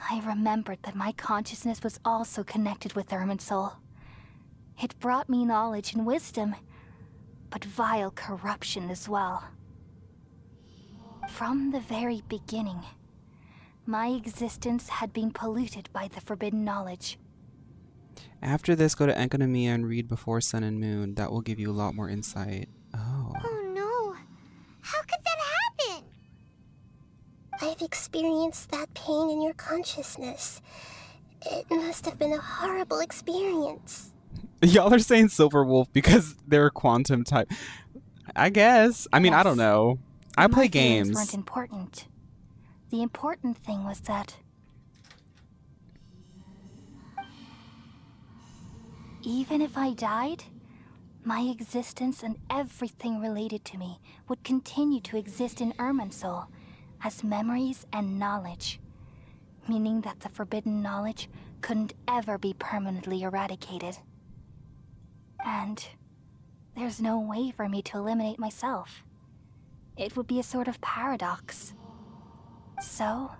I remembered that my consciousness was also connected with Irminsul. It brought me knowledge and wisdom, but vile corruption as well. From the very beginning, my existence had been polluted by the forbidden knowledge. After this, go to Academia and read Before Sun and Moon. That will give you a lot more insight. Oh. Oh no. How could that happen? I've experienced that pain in your consciousness. It must have been a horrible experience. Y'all are saying Silver Wolf because they're quantum type. I guess. I mean, I don't know. I play My feelings games. weren't important. The important thing was that even if I died, my existence and everything related to me would continue to exist in Irminsul as memories and knowledge, meaning that the forbidden knowledge couldn't ever be permanently eradicated. And there's no way for me to eliminate myself. It would be a sort of paradox. So,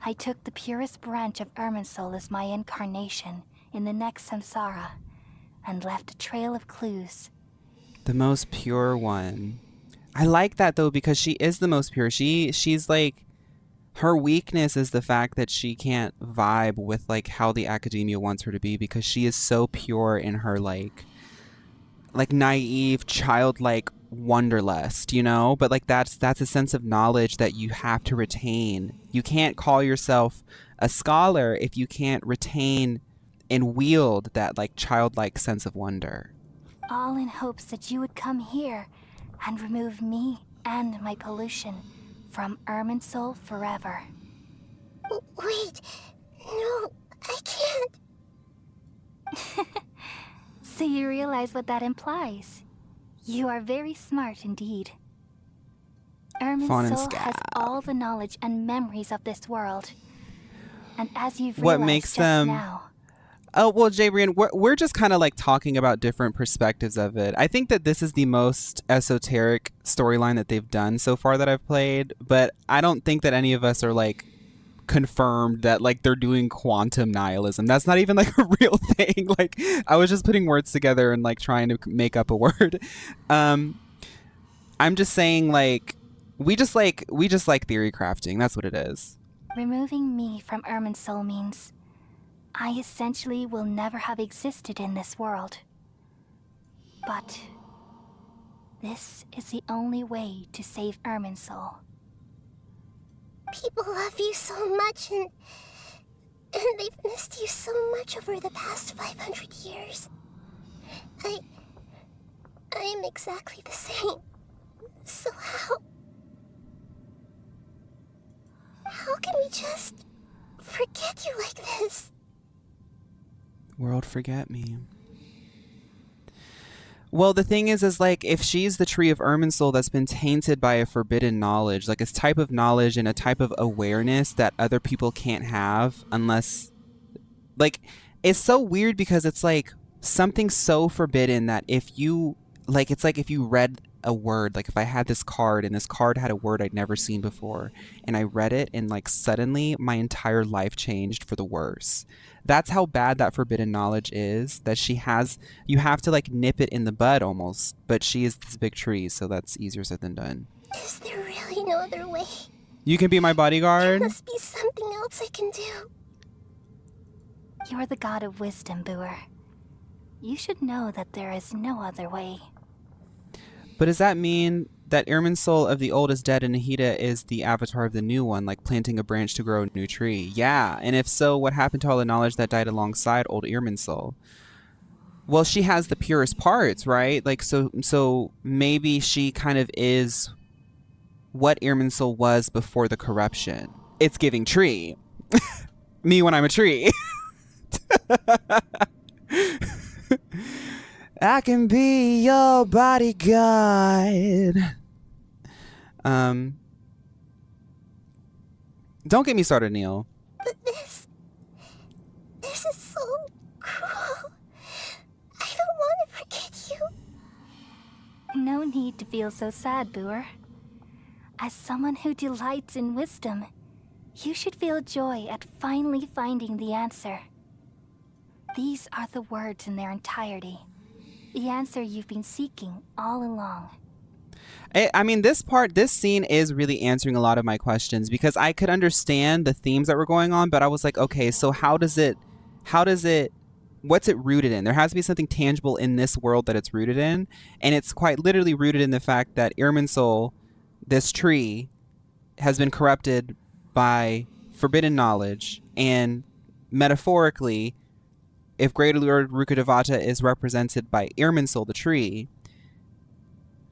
I took the purest branch of Irminsul as my incarnation in the next samsara, and left a trail of clues. The most pure one. I like that though, because she is the most pure. She's like, her weakness is the fact that she can't vibe with like how the academia wants her to be, because she is so pure in her like naive, childlike wanderlust, you know? But like that's a sense of knowledge that you have to retain. You can't call yourself a scholar if you can't retain and wield that like childlike sense of wonder. All in hopes that you would come here and remove me and my pollution from Irminsul forever. Wait, no, I can't. So you realize what that implies. You are very smart indeed. Irminsul has all the knowledge and memories of this world. And as you've realized What makes just them... now... Oh, well, Jabrian, we're just kind of like talking about different perspectives of it. I think that this is the most esoteric storyline that they've done so far that I've played, but I don't think that any of us are like confirmed that like they're doing quantum nihilism. That's not even like a real thing. Like I was just putting words together and like trying to make up a word. I'm just saying like we just like theory crafting. That's what it is. Removing me from Irminsul means I essentially will never have existed in this world. But this is the only way to save Irminsul. People love you so much, and they've missed you so much over the past 500 years. I am exactly the same. So how can we just forget you like this? World, forget me. Well, the thing is like, if she's the tree of Irminsul that's been tainted by a forbidden knowledge, like a type of knowledge and a type of awareness that other people can't have unless... Like, it's so weird because it's like something so forbidden that if you... Like, it's like if you read a word, like if I had this card and this card had a word I'd never seen before, and I read it and like suddenly my entire life changed for the worse. That's how bad that forbidden knowledge is, that she has. You have to like nip it in the bud almost, but she is this big tree, so that's easier said than done. Is there really no other way? You can be my bodyguard? There must be something else I can do. You're the god of wisdom, Booer. You should know that there is no other way. But does that mean that Irminsul of the old is dead and Nahida is the avatar of the new one, like planting a branch to grow a new tree? Yeah, and if so, what happened to all the knowledge that died alongside old Irminsul? Well, she has the purest parts, right? Like, so maybe she kind of is what Irminsul was before the corruption. It's giving tree. Me when I'm a tree. I can be your bodyguard. Don't get me started, Neil. But this is so cruel. I don't want to forget you. No need to feel so sad, Booer. As someone who delights in wisdom, you should feel joy at finally finding the answer. These are the words in their entirety. The answer you've been seeking all along. I mean, this scene is really answering a lot of my questions, because I could understand the themes that were going on, but I was like, okay, so what's it rooted in? There has to be something tangible in this world that it's rooted in, and it's quite literally rooted in the fact that Irminsul, this tree, has been corrupted by forbidden knowledge, and metaphorically, if Greater Lord Rukkhadevata is represented by Irminsul, the tree,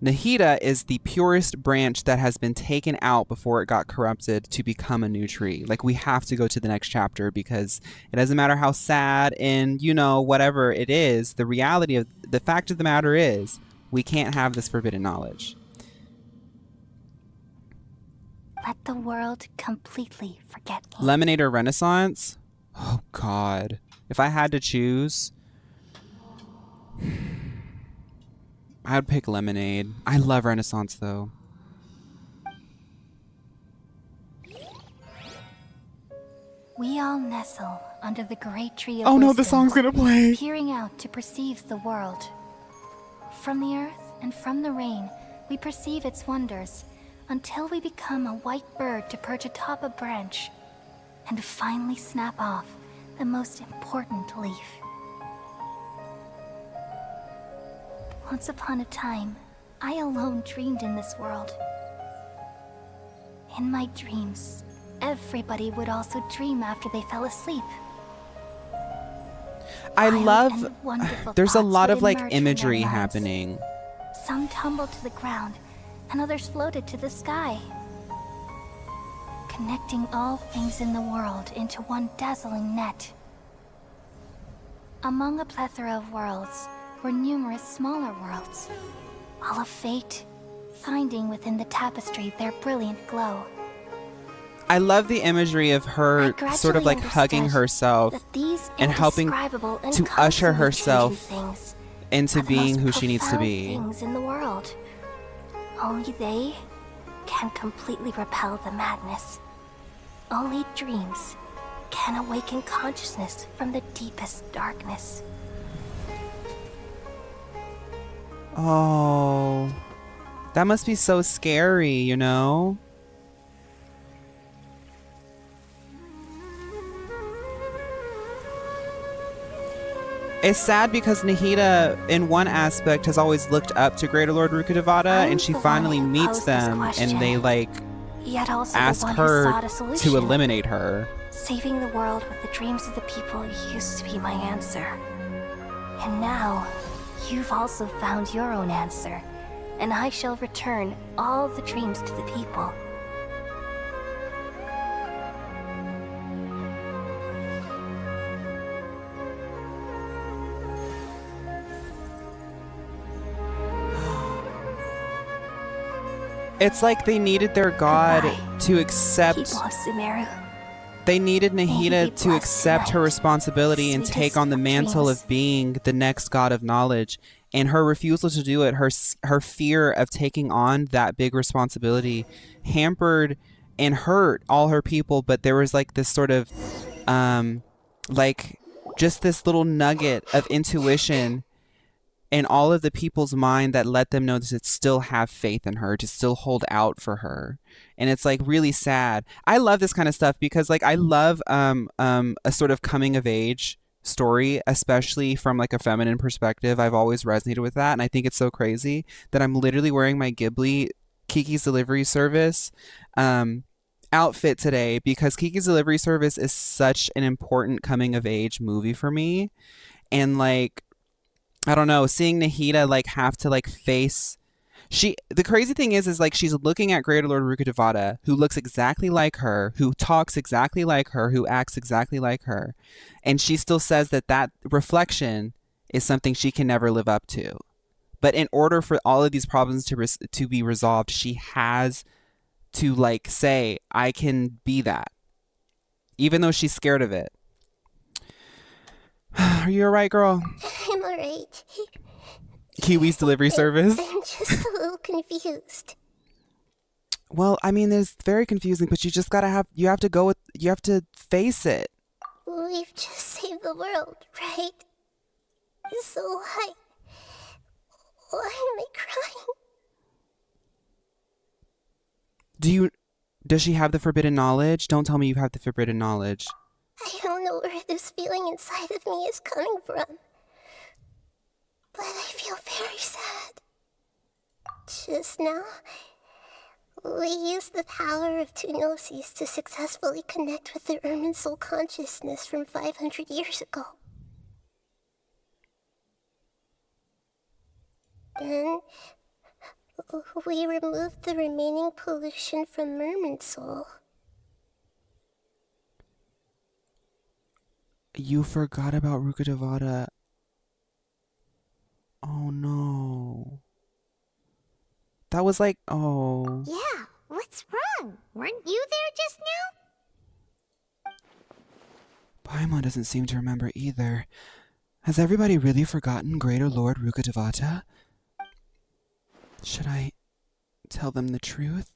Nahida is the purest branch that has been taken out before it got corrupted to become a new tree. Like, we have to go to the next chapter, because it doesn't matter how sad and, you know, whatever it is, the reality of the fact of the matter is, we can't have this forbidden knowledge. Let the world completely forget me. Lemonade or Renaissance? Oh, God. If I had to choose... I'd pick lemonade. I love Renaissance though. We all nestle under the great tree of Oh no, wisdom, the song's gonna play. peering out to perceive the world. From the earth and from the rain, we perceive its wonders, until we become a white bird to perch atop a branch, and finally snap off the most important leaf. Once upon a time, I alone dreamed in this world. In my dreams, everybody would also dream after they fell asleep. I Wild love, and wonderful there's a thoughts lot would of like emerge from their imagery minds. happening. Some tumbled to the ground, and others floated to the sky, connecting all things in the world into one dazzling net. Among a plethora of worlds were numerous smaller worlds, all of fate, finding within the tapestry their brilliant glow. I love the imagery of her I sort of gradually like hugging understood herself that these and helping indescribable and to usher constantly herself changing things into are the being most who she needs to profound be. things in the world. Only they can completely repel the madness. Only dreams can awaken consciousness from the deepest darkness. Oh, that must be so scary, you know? It's sad because Nahida, in one aspect, has always looked up to Greater Lord Rukkhadevata, I'm and she the one finally who meets posed this them, question, and they like yet also ask the one who her sought a solution. to eliminate her. Saving the world with the dreams of the people used to be my answer. And now, you've also found your own answer, and I shall return all the dreams to the people. It's like they needed their god Goodbye, to accept. people of Sumeru. They needed May you Nahida be to blessed accept her tonight, responsibility and take sweetest on the of mantle dreams. of being the next god of knowledge. And her refusal to do it, her fear of taking on that big responsibility, hampered and hurt all her people. But there was like this sort of, like, just this little nugget of intuition in all of the people's mind that let them know to still have faith in her, to still hold out for her. And it's like really sad. I love this kind of stuff because like I love a sort of coming of age story, especially from like a feminine perspective. I've always resonated with that, and I think it's so crazy that I'm literally wearing my Ghibli Kiki's Delivery Service outfit today because Kiki's Delivery Service is such an important coming of age movie for me. And like, I don't know, seeing Nahida like have to like face the crazy thing is like she's looking at Greater Lord Rukkhadevata, who looks exactly like her, who talks exactly like her, who acts exactly like her, and she still says that that reflection is something she can never live up to. But in order for all of these problems to be resolved, she has to like say, I can be that, even though she's scared of it. Are you alright, girl? I'm alright. Kiwi's Delivery Service. I'm just a little confused. Well, I mean, it's very confusing, but you have to face it. We've just saved the world, right? So why am I crying? Does she have the forbidden knowledge? Don't tell me you have the forbidden knowledge. I don't know where this feeling inside of me is coming from. But I feel very sad. Just now, we used the power of two Gnosis to successfully connect with the Irminsul consciousness from 500 years ago. Then, we removed the remaining pollution from Irminsul. You forgot about Rukkhadevata. Oh no. That was like, oh. Yeah, what's wrong? Weren't you there just now? Paimon doesn't seem to remember either. Has everybody really forgotten Greater Lord Rukkhadevata? Should I tell them the truth?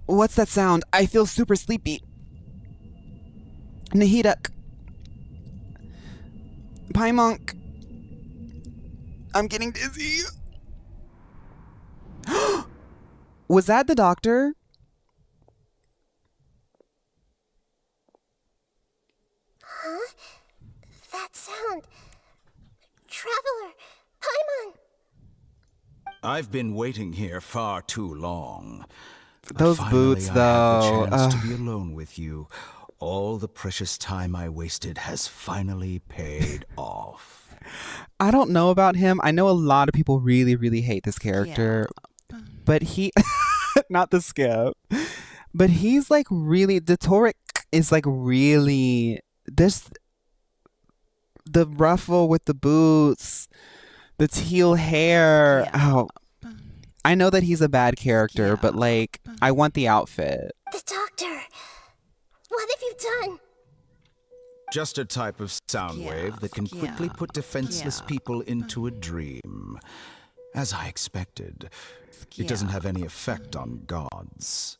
What's that sound? I feel super sleepy. Nahida. Paimon. I'm getting dizzy. Was that the doctor? Huh? That sound. Traveler, Paimon. I've been waiting here far too long. But Those finally, boots, I though. have the chance to be alone with you. All the precious time I wasted has finally paid off. I don't know about him. I know a lot of people really, really hate this character. But he... not the skip. But he's like really... The Toric is like really... This... The ruffle with the boots. The teal hair. Oh... I know that he's a bad character, but like, I want the outfit. The doctor. What have you done? Just a type of sound wave that can quickly put defenseless people into a dream. As I expected, it doesn't have any effect on gods.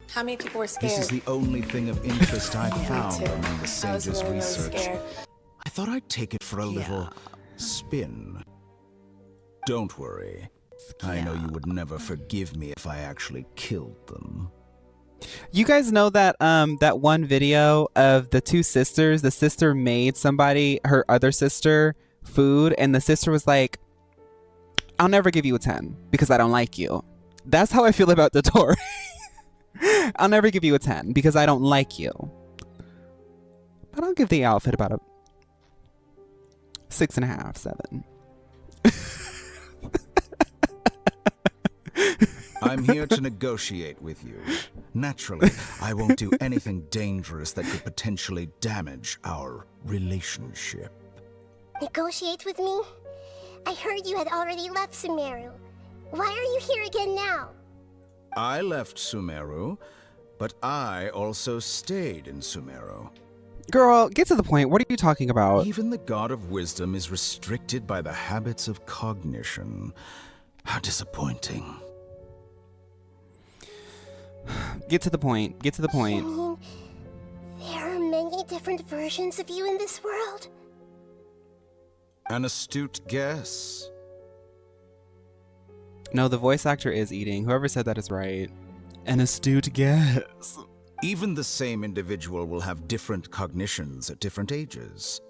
How many people were scared? This is the only thing of interest I've found among the sage's really research. scared. I thought I'd take it for a little spin. Don't worry. I know you would never forgive me if I actually killed them. You guys know that that one video of the two sisters? The sister made somebody, her other sister, food, and the sister was like, I'll never give you a 10 because I don't like you. That's how I feel about the Tori. I'll never give you a 10 because I don't like you. But I'll give the outfit about a 6.5, 7. I'm here to negotiate with you. Naturally, I won't do anything dangerous that could potentially damage our relationship. Negotiate with me? I heard you had already left Sumeru. Why are you here again now? I left Sumeru, but I also stayed in Sumeru. Girl, get to the point. What are you talking about? Even the God of Wisdom is restricted by the habits of cognition. How disappointing. Get to the point. Get to the point. You mean there are many different versions of you in this world? An astute guess. No, the voice actor is eating. Whoever said that is right. An astute guess. Even the same individual will have different cognitions at different ages.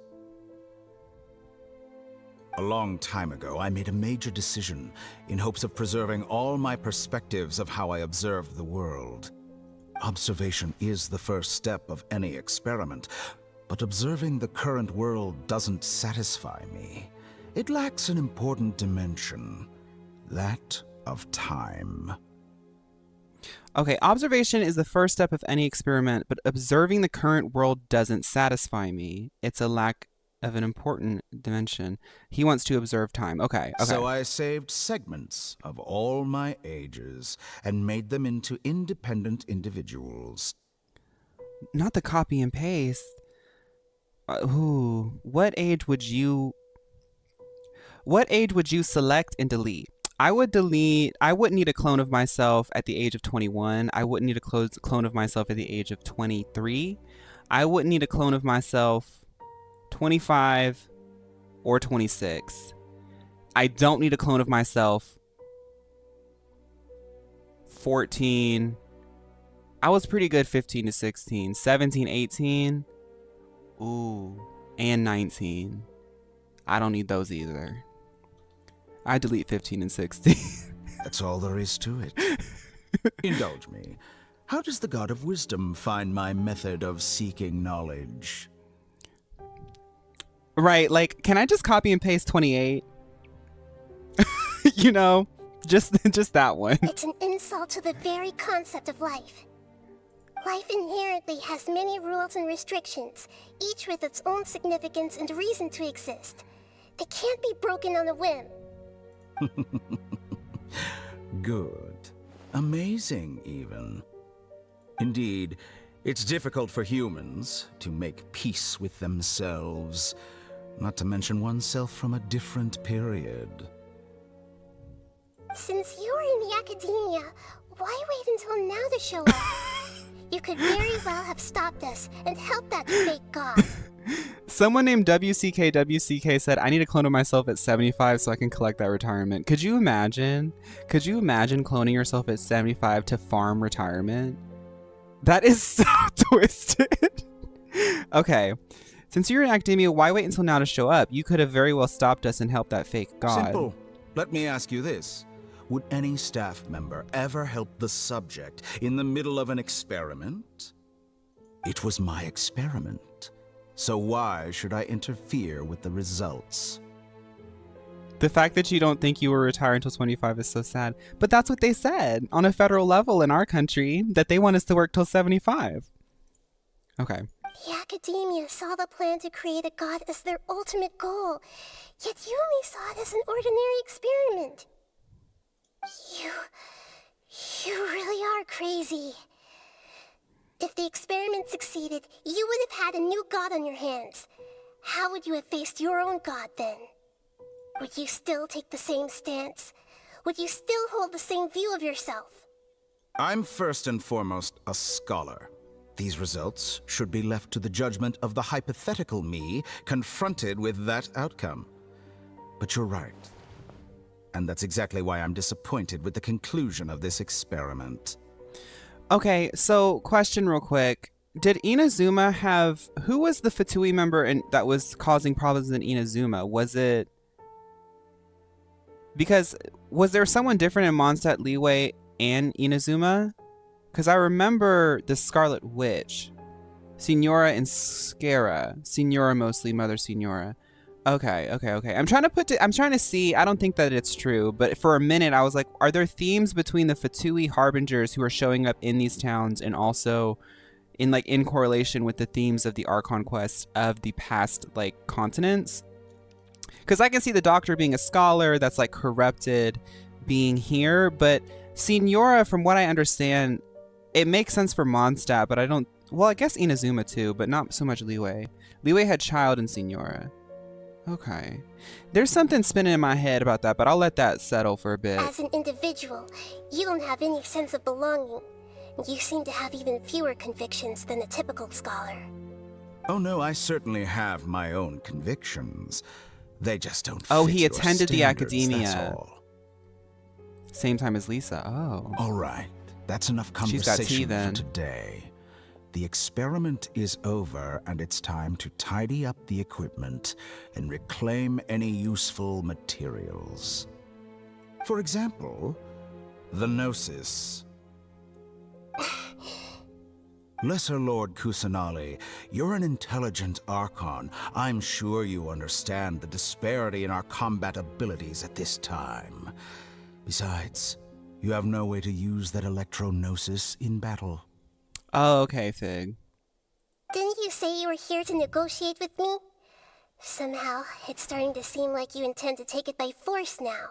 A long time ago, I made a major decision in hopes of preserving all my perspectives of how I observed the world. Observation is the first step of any experiment, but observing the current world doesn't satisfy me. It lacks an important dimension, that of time. Okay, observation is the first step of any experiment, but observing the current world doesn't satisfy me. It's a lack of an important dimension. He wants to observe time. Okay. So I saved segments of all my ages and made them into independent individuals. Not the copy and paste. What age would you select and delete? I wouldn't need a clone of myself at the age of 21. I wouldn't need a clone of myself at the age of 23. I wouldn't need a clone of myself 25 or 26. I don't need a clone of myself 14. I was pretty good 15 to 16. 17, 18. Ooh. And 19. I don't need those either. I delete 15 and 16. That's all there is to it. Indulge me. How does the God of Wisdom find my method of seeking knowledge? Right, like, can I just copy and paste 28? You know, just that one. It's an insult to the very concept of life. Life inherently has many rules and restrictions, each with its own significance and reason to exist. They can't be broken on a whim. Good. Amazing, even. Indeed, It's difficult for humans to make peace with themselves, not to mention oneself from a different period. Since you're in the Academia, why wait until now to show up? You could very well have stopped us and helped that fake god. Someone named WCK said, I need to clone myself at 75 so I can collect that retirement. Could you imagine? Could you imagine cloning yourself at 75 to farm retirement? That is so twisted. Okay. Since you're in Academia, why wait until now to show up? You could have very well stopped us and helped that fake god. Simple. Let me ask you this. Would any staff member ever help the subject in the middle of an experiment? It was my experiment. So why should I interfere with the results? The fact that you don't think you will retire until 25 is so sad. But that's what they said on a federal level in our country, that they want us to work till 75. Okay. The Academia saw the plan to create a god as their ultimate goal, yet you only saw it as an ordinary experiment. You really are crazy. If the experiment succeeded, you would have had a new god on your hands. How would you have faced your own god then? Would you still take the same stance? Would you still hold the same view of yourself? I'm first and foremost a scholar. These results should be left to the judgment of the hypothetical me confronted with that outcome. But you're right. And that's exactly why I'm disappointed with the conclusion of this experiment. Okay, so question real quick. Did Inazuma have... Who was the Fatui member that was causing problems in Inazuma? Was it... Because was there someone different in Mondstadt, Liyue, and Inazuma? Because I remember the Scarlet Witch. Signora and Scara. Signora mostly, Mother Signora. Okay. I'm trying to see. I don't think that it's true, but for a minute I was like, are there themes between the Fatui Harbingers who are showing up in these towns and also in correlation with the themes of the Archon quest of the past continents? Because I can see the Doctor being a scholar that's corrupted being here, but Signora, from what I understand, it makes sense for Mondstadt, but I don't... Well, I guess Inazuma too, but not so much Liyue. Liyue had Child and Signora. Okay. There's something spinning in my head about that, but I'll let that settle for a bit. As an individual, you don't have any sense of belonging. You seem to have even fewer convictions than a typical scholar. Oh no, I certainly have my own convictions. They just don't fit Oh, he your attended the standards, Academia. that's all. Same time as Lisa. Oh. All right. That's enough She's got tea, conversation then. for today. The experiment is over, and it's time to tidy up the equipment and reclaim any useful materials. For example, the Gnosis. Lesser Lord Kusanali, you're an intelligent archon. I'm sure you understand the disparity in our combat abilities at this time. Besides, you have no way to use that electro-gnosis in battle. Oh, okay, Fig. Didn't you say you were here to negotiate with me? Somehow, it's starting to seem like you intend to take it by force now.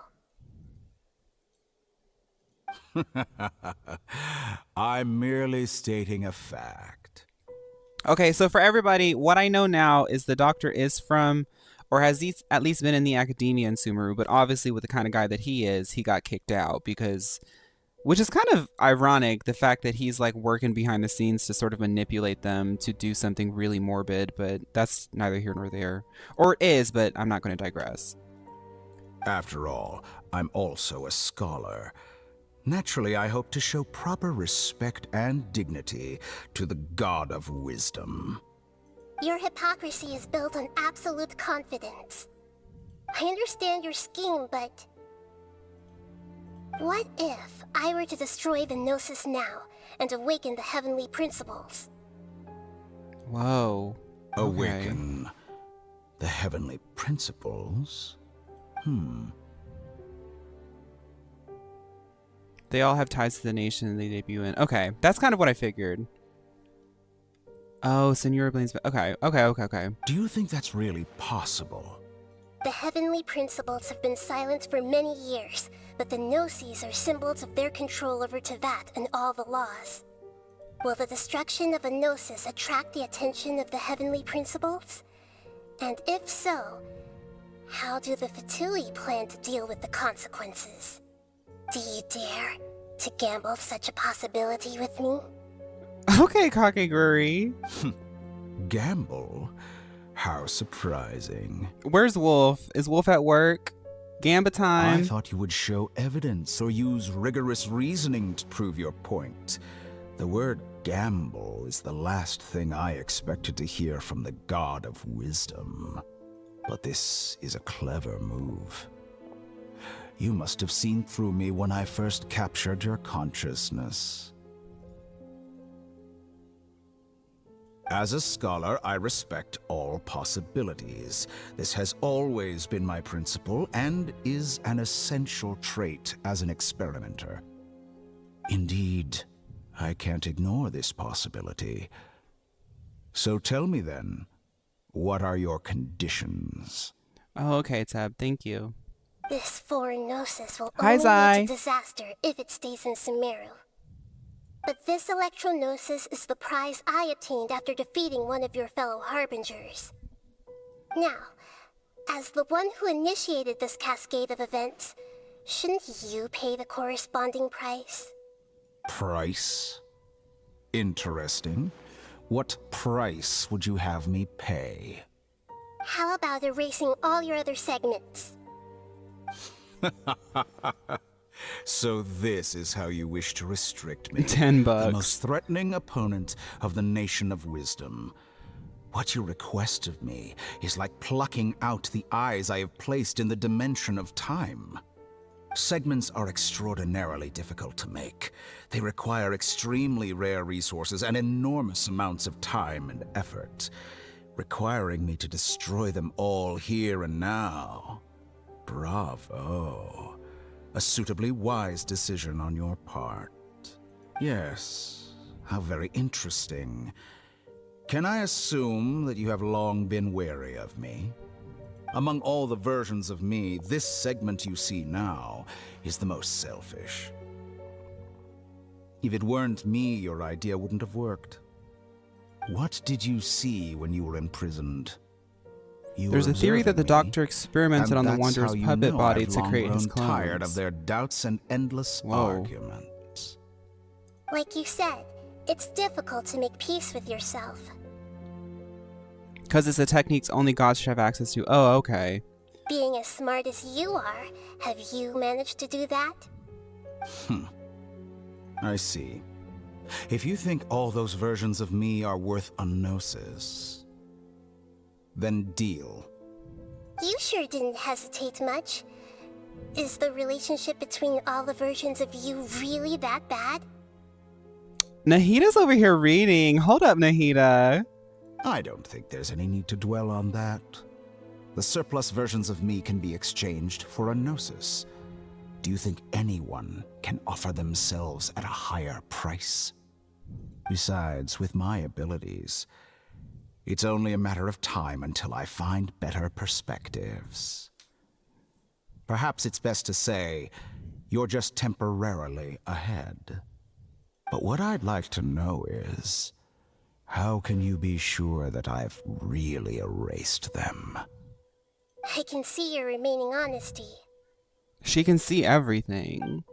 I'm merely stating a fact. Okay, so for everybody, what I know now is the Doctor is from, or has at least been in the Academia in Sumeru, but obviously with the kind of guy that he is, he got kicked out because... Which is kind of ironic, the fact that he's working behind the scenes to sort of manipulate them to do something really morbid, but that's neither here nor there. Or it is, but I'm not going to digress. After all, I'm also a scholar. Naturally, I hope to show proper respect and dignity to the God of Wisdom. Your hypocrisy is built on absolute confidence. I understand your scheme, but... What if I were to destroy the Gnosis now and awaken the heavenly principles? Whoa. Okay. Awaken the heavenly principles? They all have ties to the nation they debut in. Okay, that's kind of what I figured. Oh, Senora Blaine's... Okay. Do you think that's really possible? The heavenly principles have been silent for many years, but the Gnosis are symbols of their control over Teyvat and all the laws. Will the destruction of a Gnosis attract the attention of the heavenly principles? And if so, how do the Fatui plan to deal with the consequences? Do you dare to gamble such a possibility with me? Okay, Kakegurui. Gamble? How surprising. Where's Wolf? Is Wolf at work? Gamba time. I thought you would show evidence or use rigorous reasoning to prove your point. The word gamble is the last thing I expected to hear from the god of wisdom. But this is a clever move. You must have seen through me when I first captured your consciousness. As a scholar, I respect all possibilities. This has always been my principle and is an essential trait as an experimenter. Indeed, I can't ignore this possibility. So tell me then, what are your conditions? Oh, okay, Tab. Thank you. This foreign Gnosis will Hi, only Zai. lead to disaster if it stays in Sumeru. But this Electro-Gnosis is the prize I obtained after defeating one of your fellow Harbingers. Now, as the one who initiated this cascade of events, shouldn't you pay the corresponding price? Price? Interesting. What price would you have me pay? How about erasing all your other segments? So this is how you wish to restrict me. $10. The most threatening opponent of the Nation of Wisdom. What you request of me is like plucking out the eyes I have placed in the dimension of time. Segments are extraordinarily difficult to make. They require extremely rare resources and enormous amounts of time and effort, requiring me to destroy them all here and now. Bravo. A suitably wise decision on your part. Yes, how very interesting. Can I assume that you have long been wary of me? Among all the versions of me, this segment you see now is the most selfish. If it weren't me, your idea wouldn't have worked. What did you see when you were imprisoned? You There's were a theory that the observing me, Doctor experimented and on the that's Wanderer's how you puppet know body I've to long create his grown tired of clones. their doubts and endless Whoa. arguments. Like you said, it's difficult to make peace with yourself. Because it's the techniques only gods should have access to. Oh, okay. Being as smart as you are, have you managed to do that? I see. If you think all those versions of me are worth a Gnosis, then deal. You sure didn't hesitate much. Is the relationship between all the versions of you really that bad? Nahida's over here reading. Hold up, Nahida. I don't think there's any need to dwell on that. The surplus versions of me can be exchanged for a Gnosis. Do you think anyone can offer themselves at a higher price? Besides, with my abilities, it's only a matter of time until I find better perspectives. Perhaps it's best to say, you're just temporarily ahead. But what I'd like to know is, how can you be sure that I've really erased them? I can see your remaining honesty. She can see everything.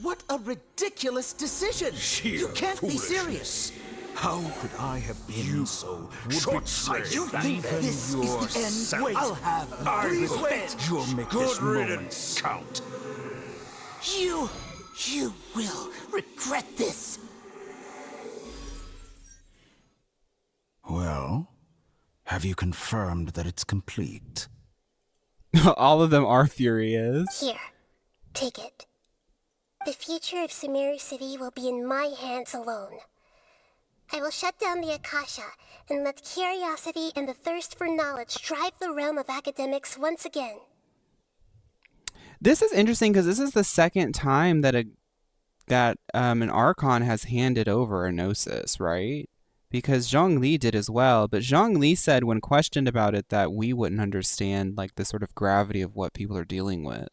What a ridiculous decision! You can't be serious! How could I have been so short-sighted? You think this is the end? Wait, I'll have revenge! You'll make this moment count. You will regret this! Well, have you confirmed that it's complete? All of them are furious. Here, take it. The future of Sumeru City will be in my hands alone. I will shut down the Akasha and let curiosity and the thirst for knowledge drive the realm of academics once again. This is interesting because this is the second time that an archon has handed over a Gnosis, right? because Zhongli did as well, but Zhongli said when questioned about it that we wouldn't understand like the sort of gravity of what people are dealing with.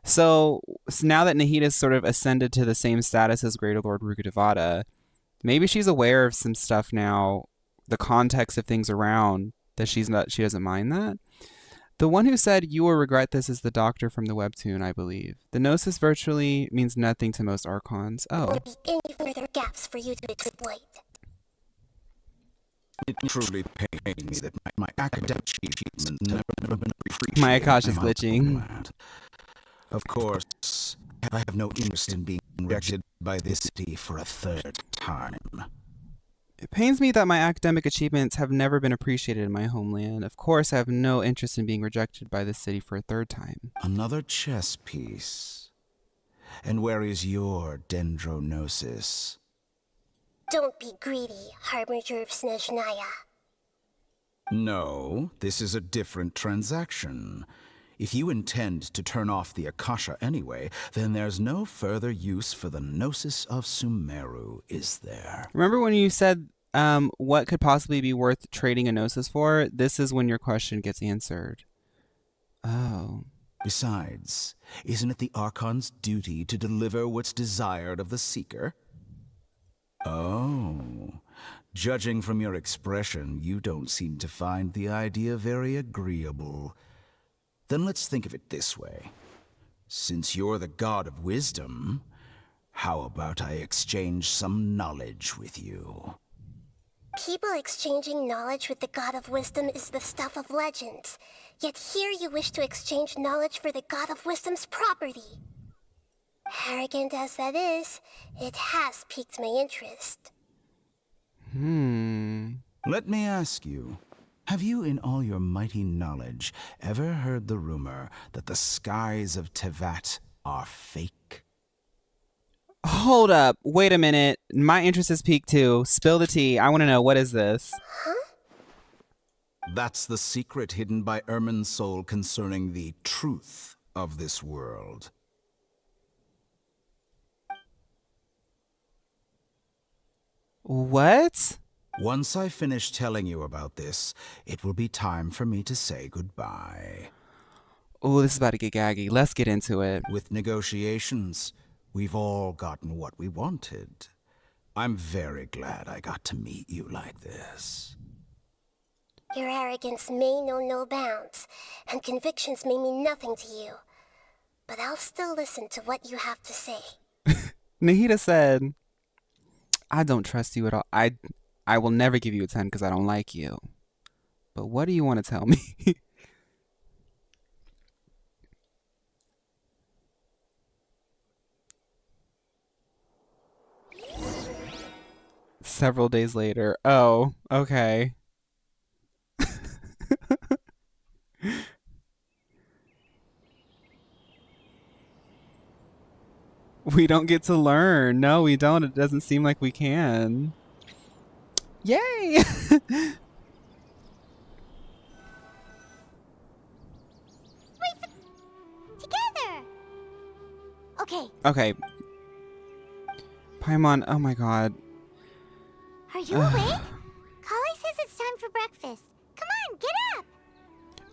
So now that Nahida's sort of ascended to the same status as Greater Lord Rukkhadevata, maybe she's aware of some stuff now, the context of things around, that she doesn't mind that. The one who said you will regret this is the doctor from the webtoon, I believe. The Gnosis virtually means nothing to most archons. Oh. There won't be any further gaps for you to exploit. It truly pains me that my academic achievements have never been appreciated. My Akash is glitching. Of course, I have no interest in being rejected by this city for a third time. It pains me that my academic achievements have never been appreciated in my homeland. Of course, I have no interest in being rejected by this city for a third time. Another chess piece. And where is your dendronosis? Don't be greedy, Harbinger of Snezhnaya. No, this is a different transaction. If you intend to turn off the Akasha anyway, then there's no further use for the Gnosis of Sumeru, is there? Remember when you said what could possibly be worth trading a Gnosis for? This is when your question gets answered. Oh. Besides, isn't it the Archon's duty to deliver what's desired of the Seeker? Oh. Judging from your expression, you don't seem to find the idea very agreeable. Then let's think of it this way. Since you're the god of wisdom, how about I exchange some knowledge with you? People exchanging knowledge with the god of wisdom is the stuff of legends. Yet here you wish to exchange knowledge for the god of wisdom's property. Arrogant as that is, it has piqued my interest. Let me ask you, have you in all your mighty knowledge ever heard the rumor that the skies of Tevat are fake? Hold up. Wait a minute. My interest is piqued too. Spill the tea. I want to know, what is this? That's the secret hidden by Irminsul concerning the truth of this world. What? Once I finish telling you about this, it will be time for me to say goodbye. Oh, this is about to get gaggy. Let's get into it. With negotiations, we've all gotten what we wanted. I'm very glad I got to meet you like this. Your arrogance may know no bounds, and convictions may mean nothing to you. But I'll still listen to what you have to say. Nahida said, I don't trust you at all. I will never give you a 10 because I don't like you. But what do you want to tell me? Several days later. Oh, okay. We don't get to learn. No, we don't. It doesn't seem like we can. Yay! Together! Okay. Okay. Paimon, oh my god. Are you awake? Kali says it's time for breakfast. Come on, get up!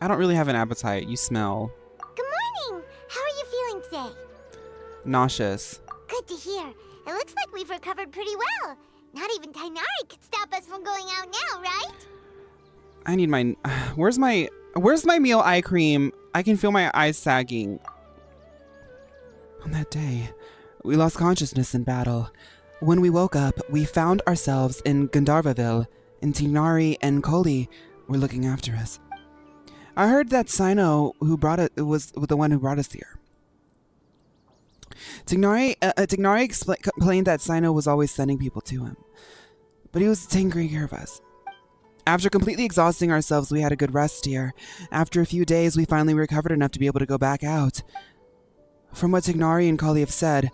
I don't really have an appetite. You smell Good morning! How are you feeling today? nauseous. Good to hear. It looks like we've recovered pretty well. Not even Tainari could stop us from going out now, right? I need my... Where's my meal eye cream? I can feel my eyes sagging. On that day, we lost consciousness in battle. When we woke up, we found ourselves in Gandharvaville, and Tignari and Koli were looking after us. I heard that Sino was the one who brought us here. Tignari complained that Sino was always sending people to him, but he was taking great care of us. After completely exhausting ourselves, we had a good rest here. After a few days, we finally recovered enough to be able to go back out. From what Tignari and Kali have said,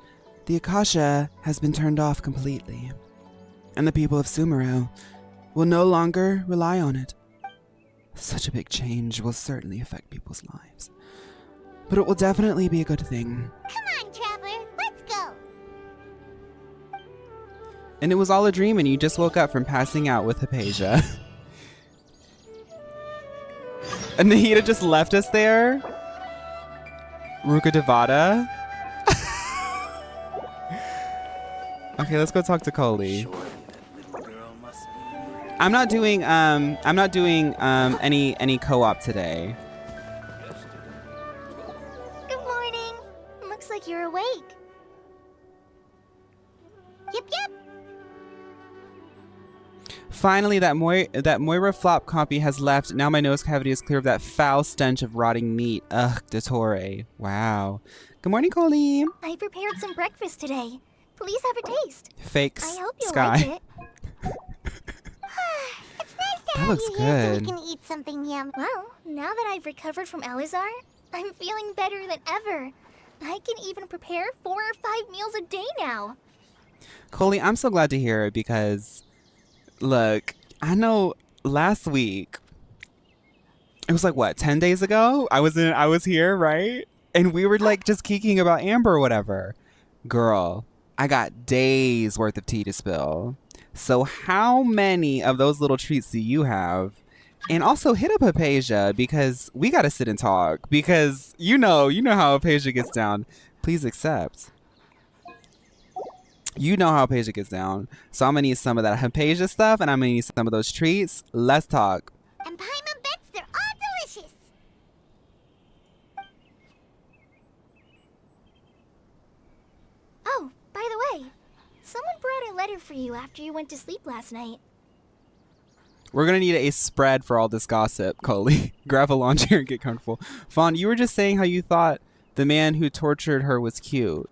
the Akasha has been turned off completely, and the people of Sumeru will no longer rely on it. Such a big change will certainly affect people's lives, but it will definitely be a good thing. Come on, Traveler, let's go! And it was all a dream and you just woke up from passing out with Hypatia. And Nahida just left us there? Ruka Devada? Okay, let's go talk to Coley. I'm not doing any co-op today. Good morning. Looks like you're awake. Yep. Finally, that Moira flop copy has left. Now my nose cavity is clear of that foul stench of rotting meat. Ugh, Dottore. Wow. Good morning, Colleen. I prepared some breakfast today. Please have a taste. Fake I hope you'll Sky. like it. It's nice to have looks you here so we good. can eat something yum. Well, now that I've recovered from Elazar, I'm feeling better than ever. I can even prepare 4 or 5 meals a day now. Coley, I'm so glad to hear it because, look, I know last week, it was like, what, 10 days ago? I was here, right? And we were like just geeking about Amber or whatever. Girl, I got days worth of tea to spill. So how many of those little treats do you have? And also hit up Hypatia because we got to sit and talk because you know how Hypatia gets down. Please accept. You know how Hypatia gets down. So I'm going to need some of that Hypatia stuff and I'm going to need some of those treats. Let's talk. And Paimon bets they're all delicious. Oh, by the way, someone brought a letter for you after you went to sleep last night. We're going to need a spread for all this gossip, Coley. Grab a lawn chair and get comfortable. Fawn, you were just saying how you thought the man who tortured her was cute.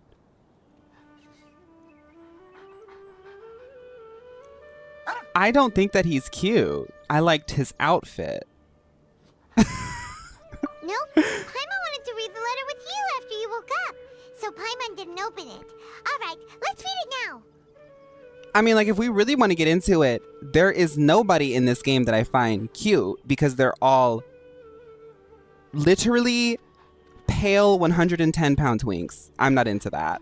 I don't think that he's cute. I liked his outfit. Nope, Paimon wanted to read the letter with you after you woke up, so Paimon didn't open it. Alright, let's read it now. I mean, like, if we really want to get into it, there is nobody in this game that I find cute because they're all literally pale 110-pound twinks. I'm not into that.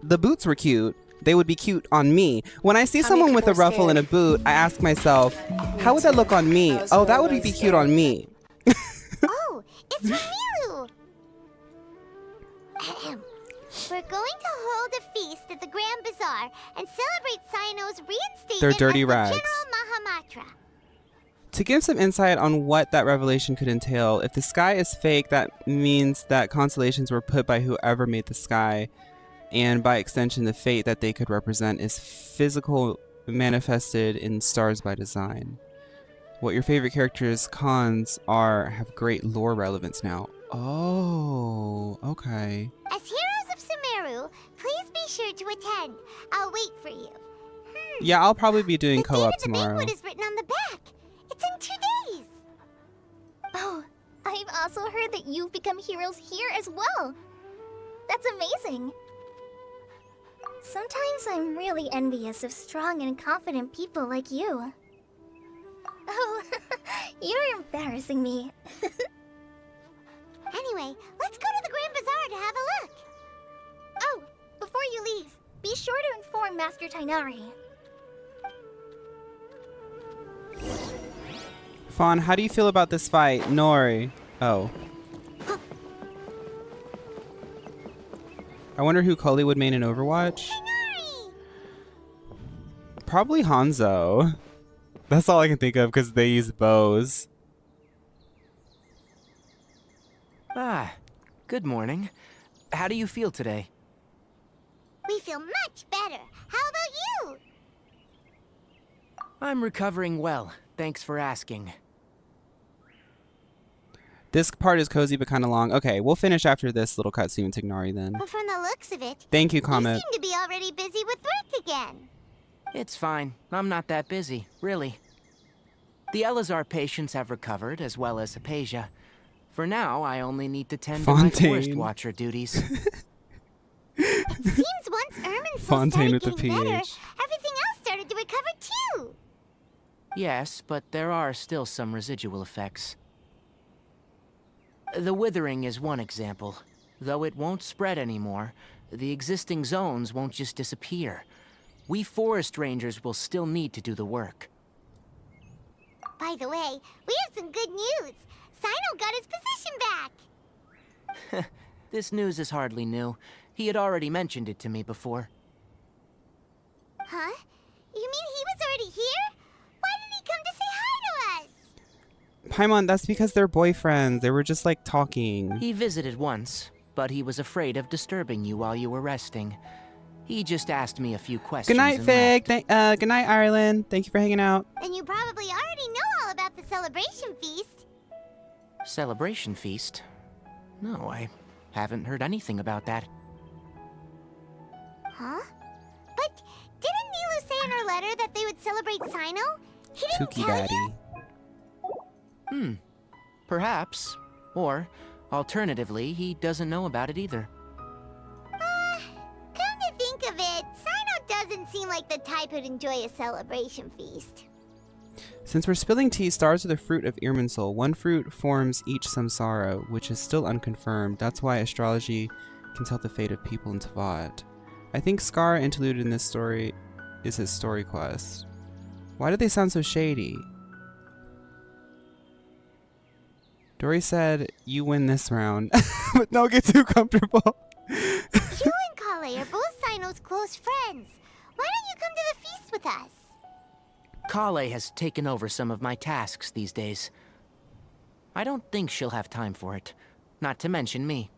The boots were cute. They would be cute on me. When I see someone with a ruffle and a boot, I ask myself, how would that look on me? Oh, that would be cute on me. Oh, it's from Milu! Ahem. We're going to hold a feast at the Grand Bazaar and celebrate Cyano's reinstatement They're dirty as rags. the General Mahamatra. To give some insight on what that revelation could entail, if the sky is fake, that means that constellations were put by whoever made the sky, and by extension, the fate that they could represent is physical manifested in stars by design. What your favorite characters' cons are have great lore relevance now. Oh, okay. As heroes of Sumeru, please be sure to attend. I'll wait for you. Yeah, I'll probably be doing The co-op date of the tomorrow. banquet is written on the back. It's in 2 days. Oh, I've also heard that you've become heroes here as well. That's amazing. Sometimes I'm really envious of strong and confident people like you. Oh, you're embarrassing me. Anyway, let's go to the Grand Bazaar to have a look. Oh, before you leave, be sure to inform Master Tainari. Fawn, how do you feel about this fight? Nori. Oh. I wonder who Cully would main in Overwatch. Tainari! Probably Hanzo. That's all I can think of because they use bows. Ah, good morning. How do you feel today? We feel much better. How about you? I'm recovering well. Thanks for asking. This part is cozy but kind of long. Okay, we'll finish after this little cutscene with Tignari then. But from the looks of it, Thank you, you Comet. seem to be already busy with work again. It's fine. I'm not that busy, really. The Elazar patients have recovered, as well as Hypatia. For now, I only need to tend to my Fontaine. forest watcher duties. It seems once Irminsul Fontaine started with the getting better, PH. everything else started to recover too. Yes, but there are still some residual effects. The withering is one example. Though it won't spread anymore, the existing zones won't just disappear. we forest rangers will still need to do the work. By the way, we have some good news. Sino got his position back. This news is hardly new. He had already mentioned it to me before. Huh? You mean he was already here? Why didn't he come to say hi to us? Paimon, that's because they're boyfriends. They were just like talking. He visited once, but he was afraid of disturbing you while you were resting. He just asked me a few questions. Good night, Fig. Good night, Ireland. Thank you for hanging out. And you probably already know all about the celebration feast. Celebration feast? No, I haven't heard anything about that. Huh? But didn't Nilu say in her letter that they would celebrate Sino? He didn't Tuki tell you? Daddy. Perhaps. Or, alternatively, he doesn't know about it either. Come to think of it, Sino doesn't seem like the type who'd enjoy a celebration feast. Since we're spilling tea, stars are the fruit of Irminsul. One fruit forms each samsara, which is still unconfirmed. That's why astrology can tell the fate of people in Tavad. I think Scar interluded in this story is his story quest. Why do they sound so shady? Dory said, you win this round. But don't get too comfortable. You and Kale are both Sino's close friends. Why don't you come to the feast with us? Kale has taken over some of my tasks these days. I don't think she'll have time for it, not to mention me.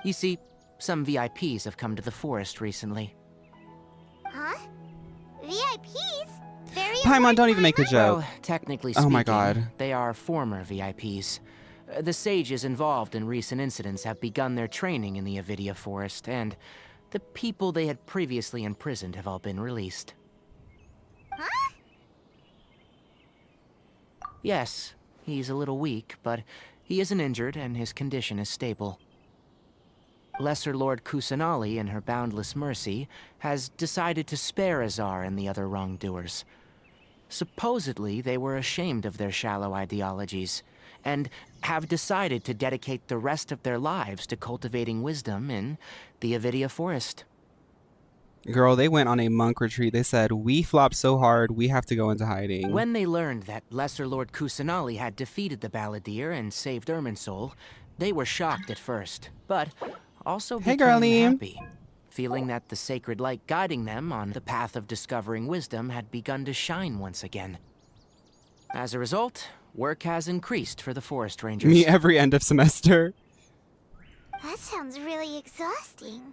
You see, some VIPs have come to the forest recently. Huh? VIPs? Very Paimon, don't even make the joke. Well, technically speaking, Oh my god. they are former VIPs. The sages involved in recent incidents have begun their training in the Avidia forest, and the people they had previously imprisoned have all been released. Huh? Yes, he's a little weak, but he isn't injured and his condition is stable. Lesser Lord Kusanali, in her boundless mercy, has decided to spare Azar and the other wrongdoers. Supposedly, they were ashamed of their shallow ideologies, and have decided to dedicate the rest of their lives to cultivating wisdom in the Avidia forest. Girl, they went on a monk retreat. They said, we flopped so hard, we have to go into hiding. When they learned that Lesser Lord Kusanali had defeated the Balladeer and saved Irminsul, they were shocked at first, but also became happy, feeling that the sacred light guiding them on the path of discovering wisdom had begun to shine once again. As a result, work has increased for the forest rangers. Me every end of semester. That sounds really exhausting.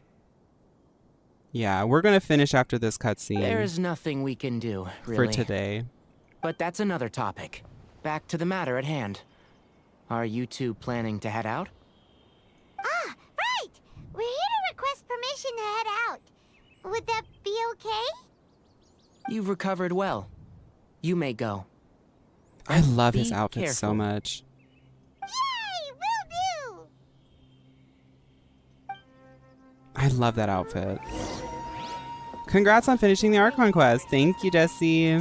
Yeah, we're gonna finish after this cutscene. There's nothing we can do, really. For today. But that's another topic. Back to the matter at hand. Are you two planning to head out? Ah, right! We're here to request permission to head out. Would that be okay? You've recovered well. You may go. I love his Be outfit so careful. much. Yay! Will do! I love that outfit. Congrats on finishing the Archon quest. Thank you, Jesse.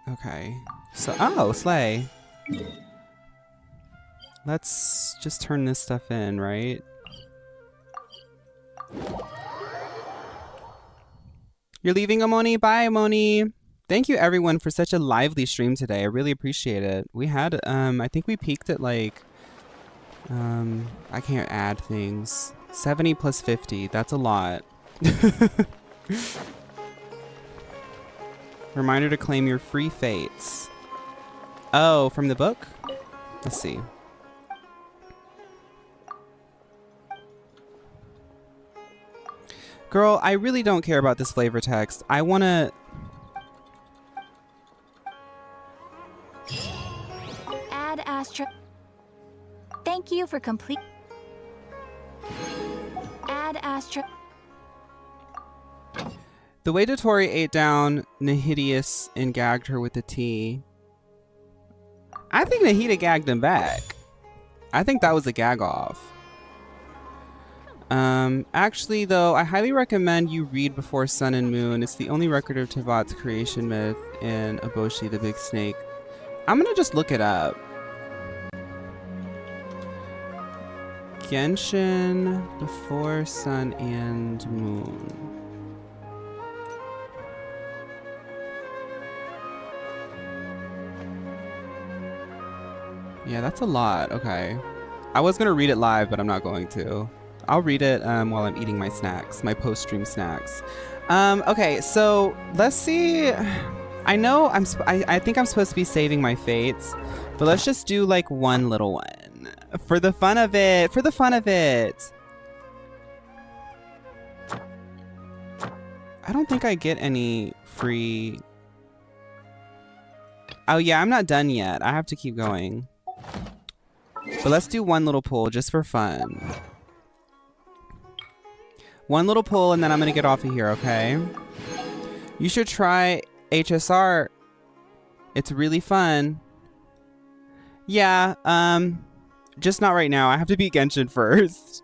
Okay. So, oh, slay. Let's just turn this stuff in, right? You're leaving, Amoni? Bye, Amoni. Thank you, everyone, for such a lively stream today. I really appreciate it. We had, I think we peaked at like, I can't add things. 70 plus 50. That's a lot. Reminder to claim your free fates. Oh, from the book? Let's see. Girl, I really don't care about this flavor text. I want to... Ad Astra. Thank you for complete. Ad Astra. The way Dotori ate down Nahida and gagged her with the tea. I think Nahida gagged him back. I think that was a gag off. Actually though, I highly recommend you read Before Sun and Moon. It's the only record of Tevat's creation myth in Eboshi the Big Snake. I'm gonna just look it up. Genshin before sun and moon. Yeah, that's a lot. Okay. I was going to read it live, but I'm not going to. I'll read it while I'm eating my snacks, my post-stream snacks. Okay, so let's see. I know I think I'm supposed to be saving my fates, but let's just do like one little one. For the fun of it. For the fun of it. I don't think I get any free... Oh yeah, I'm not done yet. I have to keep going. But let's do one little pull just for fun. One little pull and then I'm gonna get off of here, okay? You should try HSR. It's really fun. Yeah, just not right now. I have to beat Genshin first.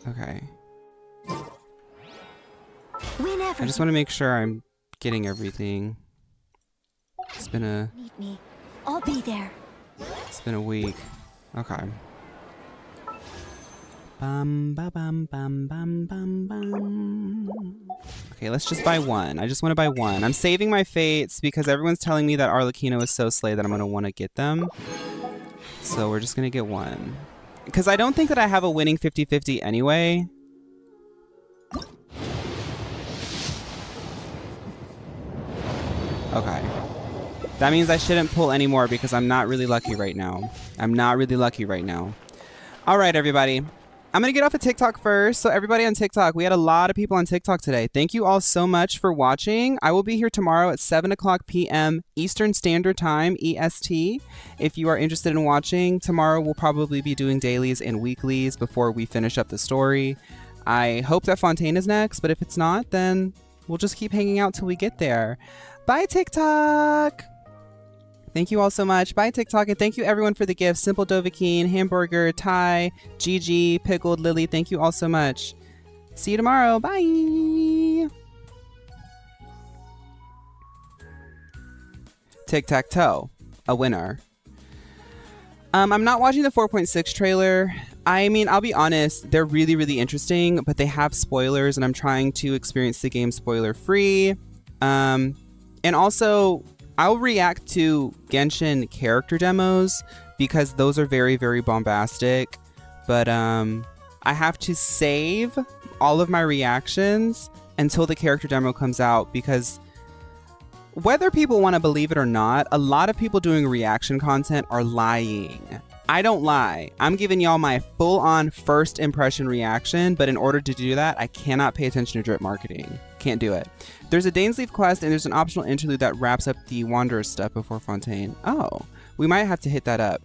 Okay. I just want to make sure I'm getting everything. It's been a... Need me. I'll be there. It's been a week. Okay. Bum, ba, bum, bum, bum, bum, bum. Okay, let's just buy one. I just want to buy one. I'm saving my fates because everyone's telling me that Arlecchino is so slay that I'm going to want to get them. So we're just going to get one. Because I don't think that I have a winning 50-50 anyway. Okay. That means I shouldn't pull anymore because I'm not really lucky right now. I'm not really lucky right now. All right, everybody. I'm going to get off of TikTok first. So everybody on TikTok, we had a lot of people on TikTok today. Thank you all so much for watching. I will be here tomorrow at 7 o'clock p.m. Eastern Standard Time, EST. If you are interested in watching, tomorrow we'll probably be doing dailies and weeklies before we finish up the story. I hope that Fontaine is next, but if it's not, then we'll just keep hanging out till we get there. Bye, TikTok! Thank you all so much. Bye, TikTok. And thank you, everyone, for the gifts. Simple Dovahkiin, Hamburger, Ty, Gigi, Pickled, Lily. Thank you all so much. See you tomorrow. Bye! Tic-tac-toe. A winner. I'm not watching the 4.6 trailer. I mean, I'll be honest. They're really, really interesting, but they have spoilers, and I'm trying to experience the game spoiler-free. And also... I'll react to Genshin character demos because those are very, very bombastic. But I have to save all of my reactions until the character demo comes out because whether people want to believe it or not, a lot of people doing reaction content are lying. I don't lie. I'm giving y'all my full-on first impression reaction, but in order to do that, I cannot pay attention to drip marketing. Can't do it. There's a Dainsleif quest and there's an optional interlude that wraps up the Wanderer stuff before Fontaine. Oh, we might have to hit that up.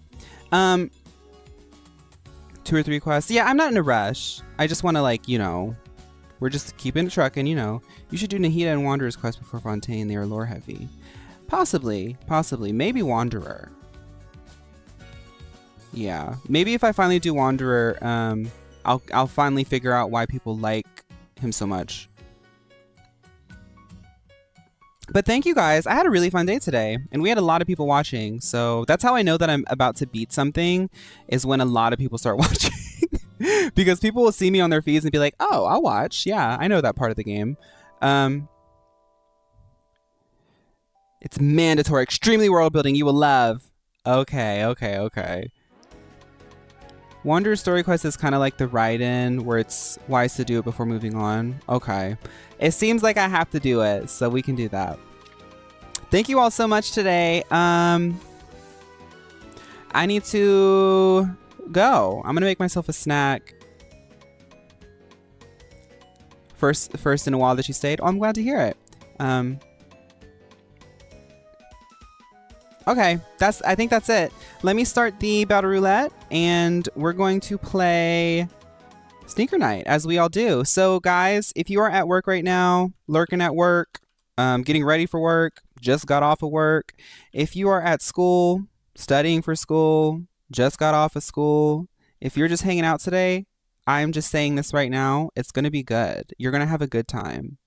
2 or 3 quests. Yeah, I'm not in a rush. I just want to, like, you know, we're just keeping it trucking, you know. You should do Nahida and Wanderer's quest before Fontaine. They are lore heavy. Possibly. Maybe Wanderer. Yeah, maybe if I finally do Wanderer, I'll finally figure out why people like him so much. But thank you guys. I had a really fun day today, and we had a lot of people watching. So that's how I know that I'm about to beat something, is when a lot of people start watching. Because people will see me on their feeds and be like, "Oh, I'll watch. Yeah, I know that part of the game." It's mandatory, extremely world building. You will love. Okay. Wanderer's story quest is kind of like the ride-in, where it's wise to do it before moving on. Okay. It seems like I have to do it, so we can do that. Thank you all so much today. I need to go. I'm gonna make myself a snack. First in a while that you stayed. Oh, I'm glad to hear it. Okay, I think that's it. Let me start the battle roulette, and we're going to play Sneaker Night, as we all do. So, guys, if you are at work right now, lurking at work, getting ready for work, just got off of work, if you are at school, studying for school, just got off of school, if you're just hanging out today, I'm just saying this right now, it's going to be good. You're going to have a good time.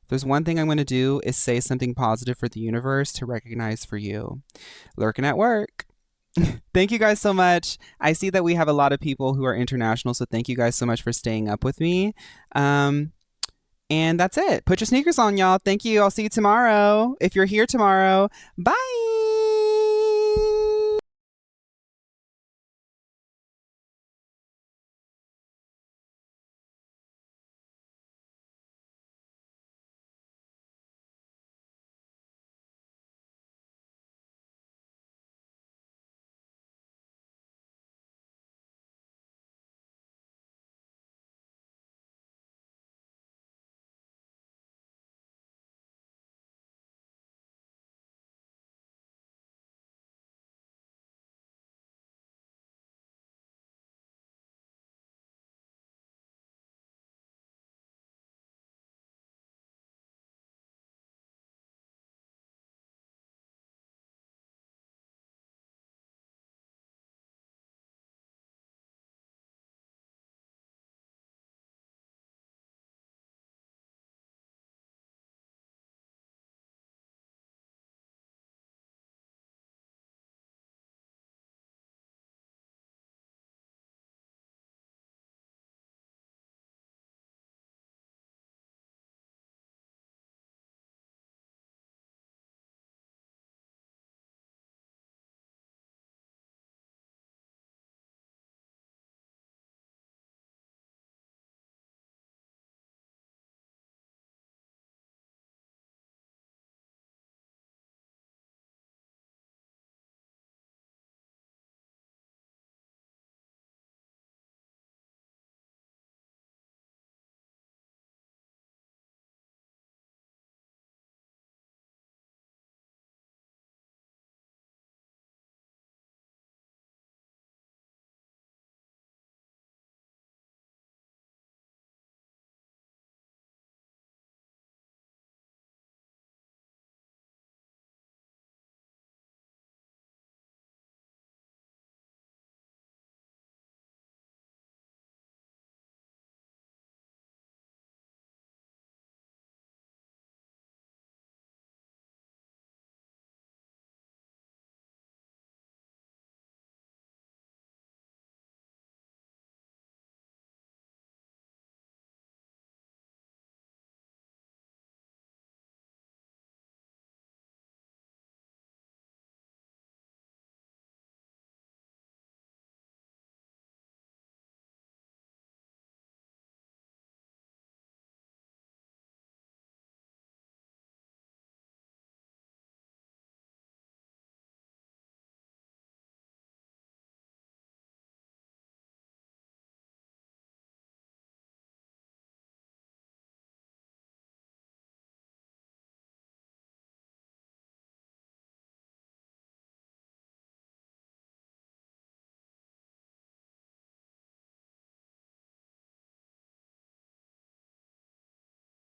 There's one thing I'm going to do is say something positive for the universe to recognize for you. Lurking at work, Thank you guys so much. I see that we have a lot of people who are international, so thank you guys so much for staying up with me. And that's it. Put your sneakers on, y'all. Thank you. I'll see you tomorrow. If you're here tomorrow, bye.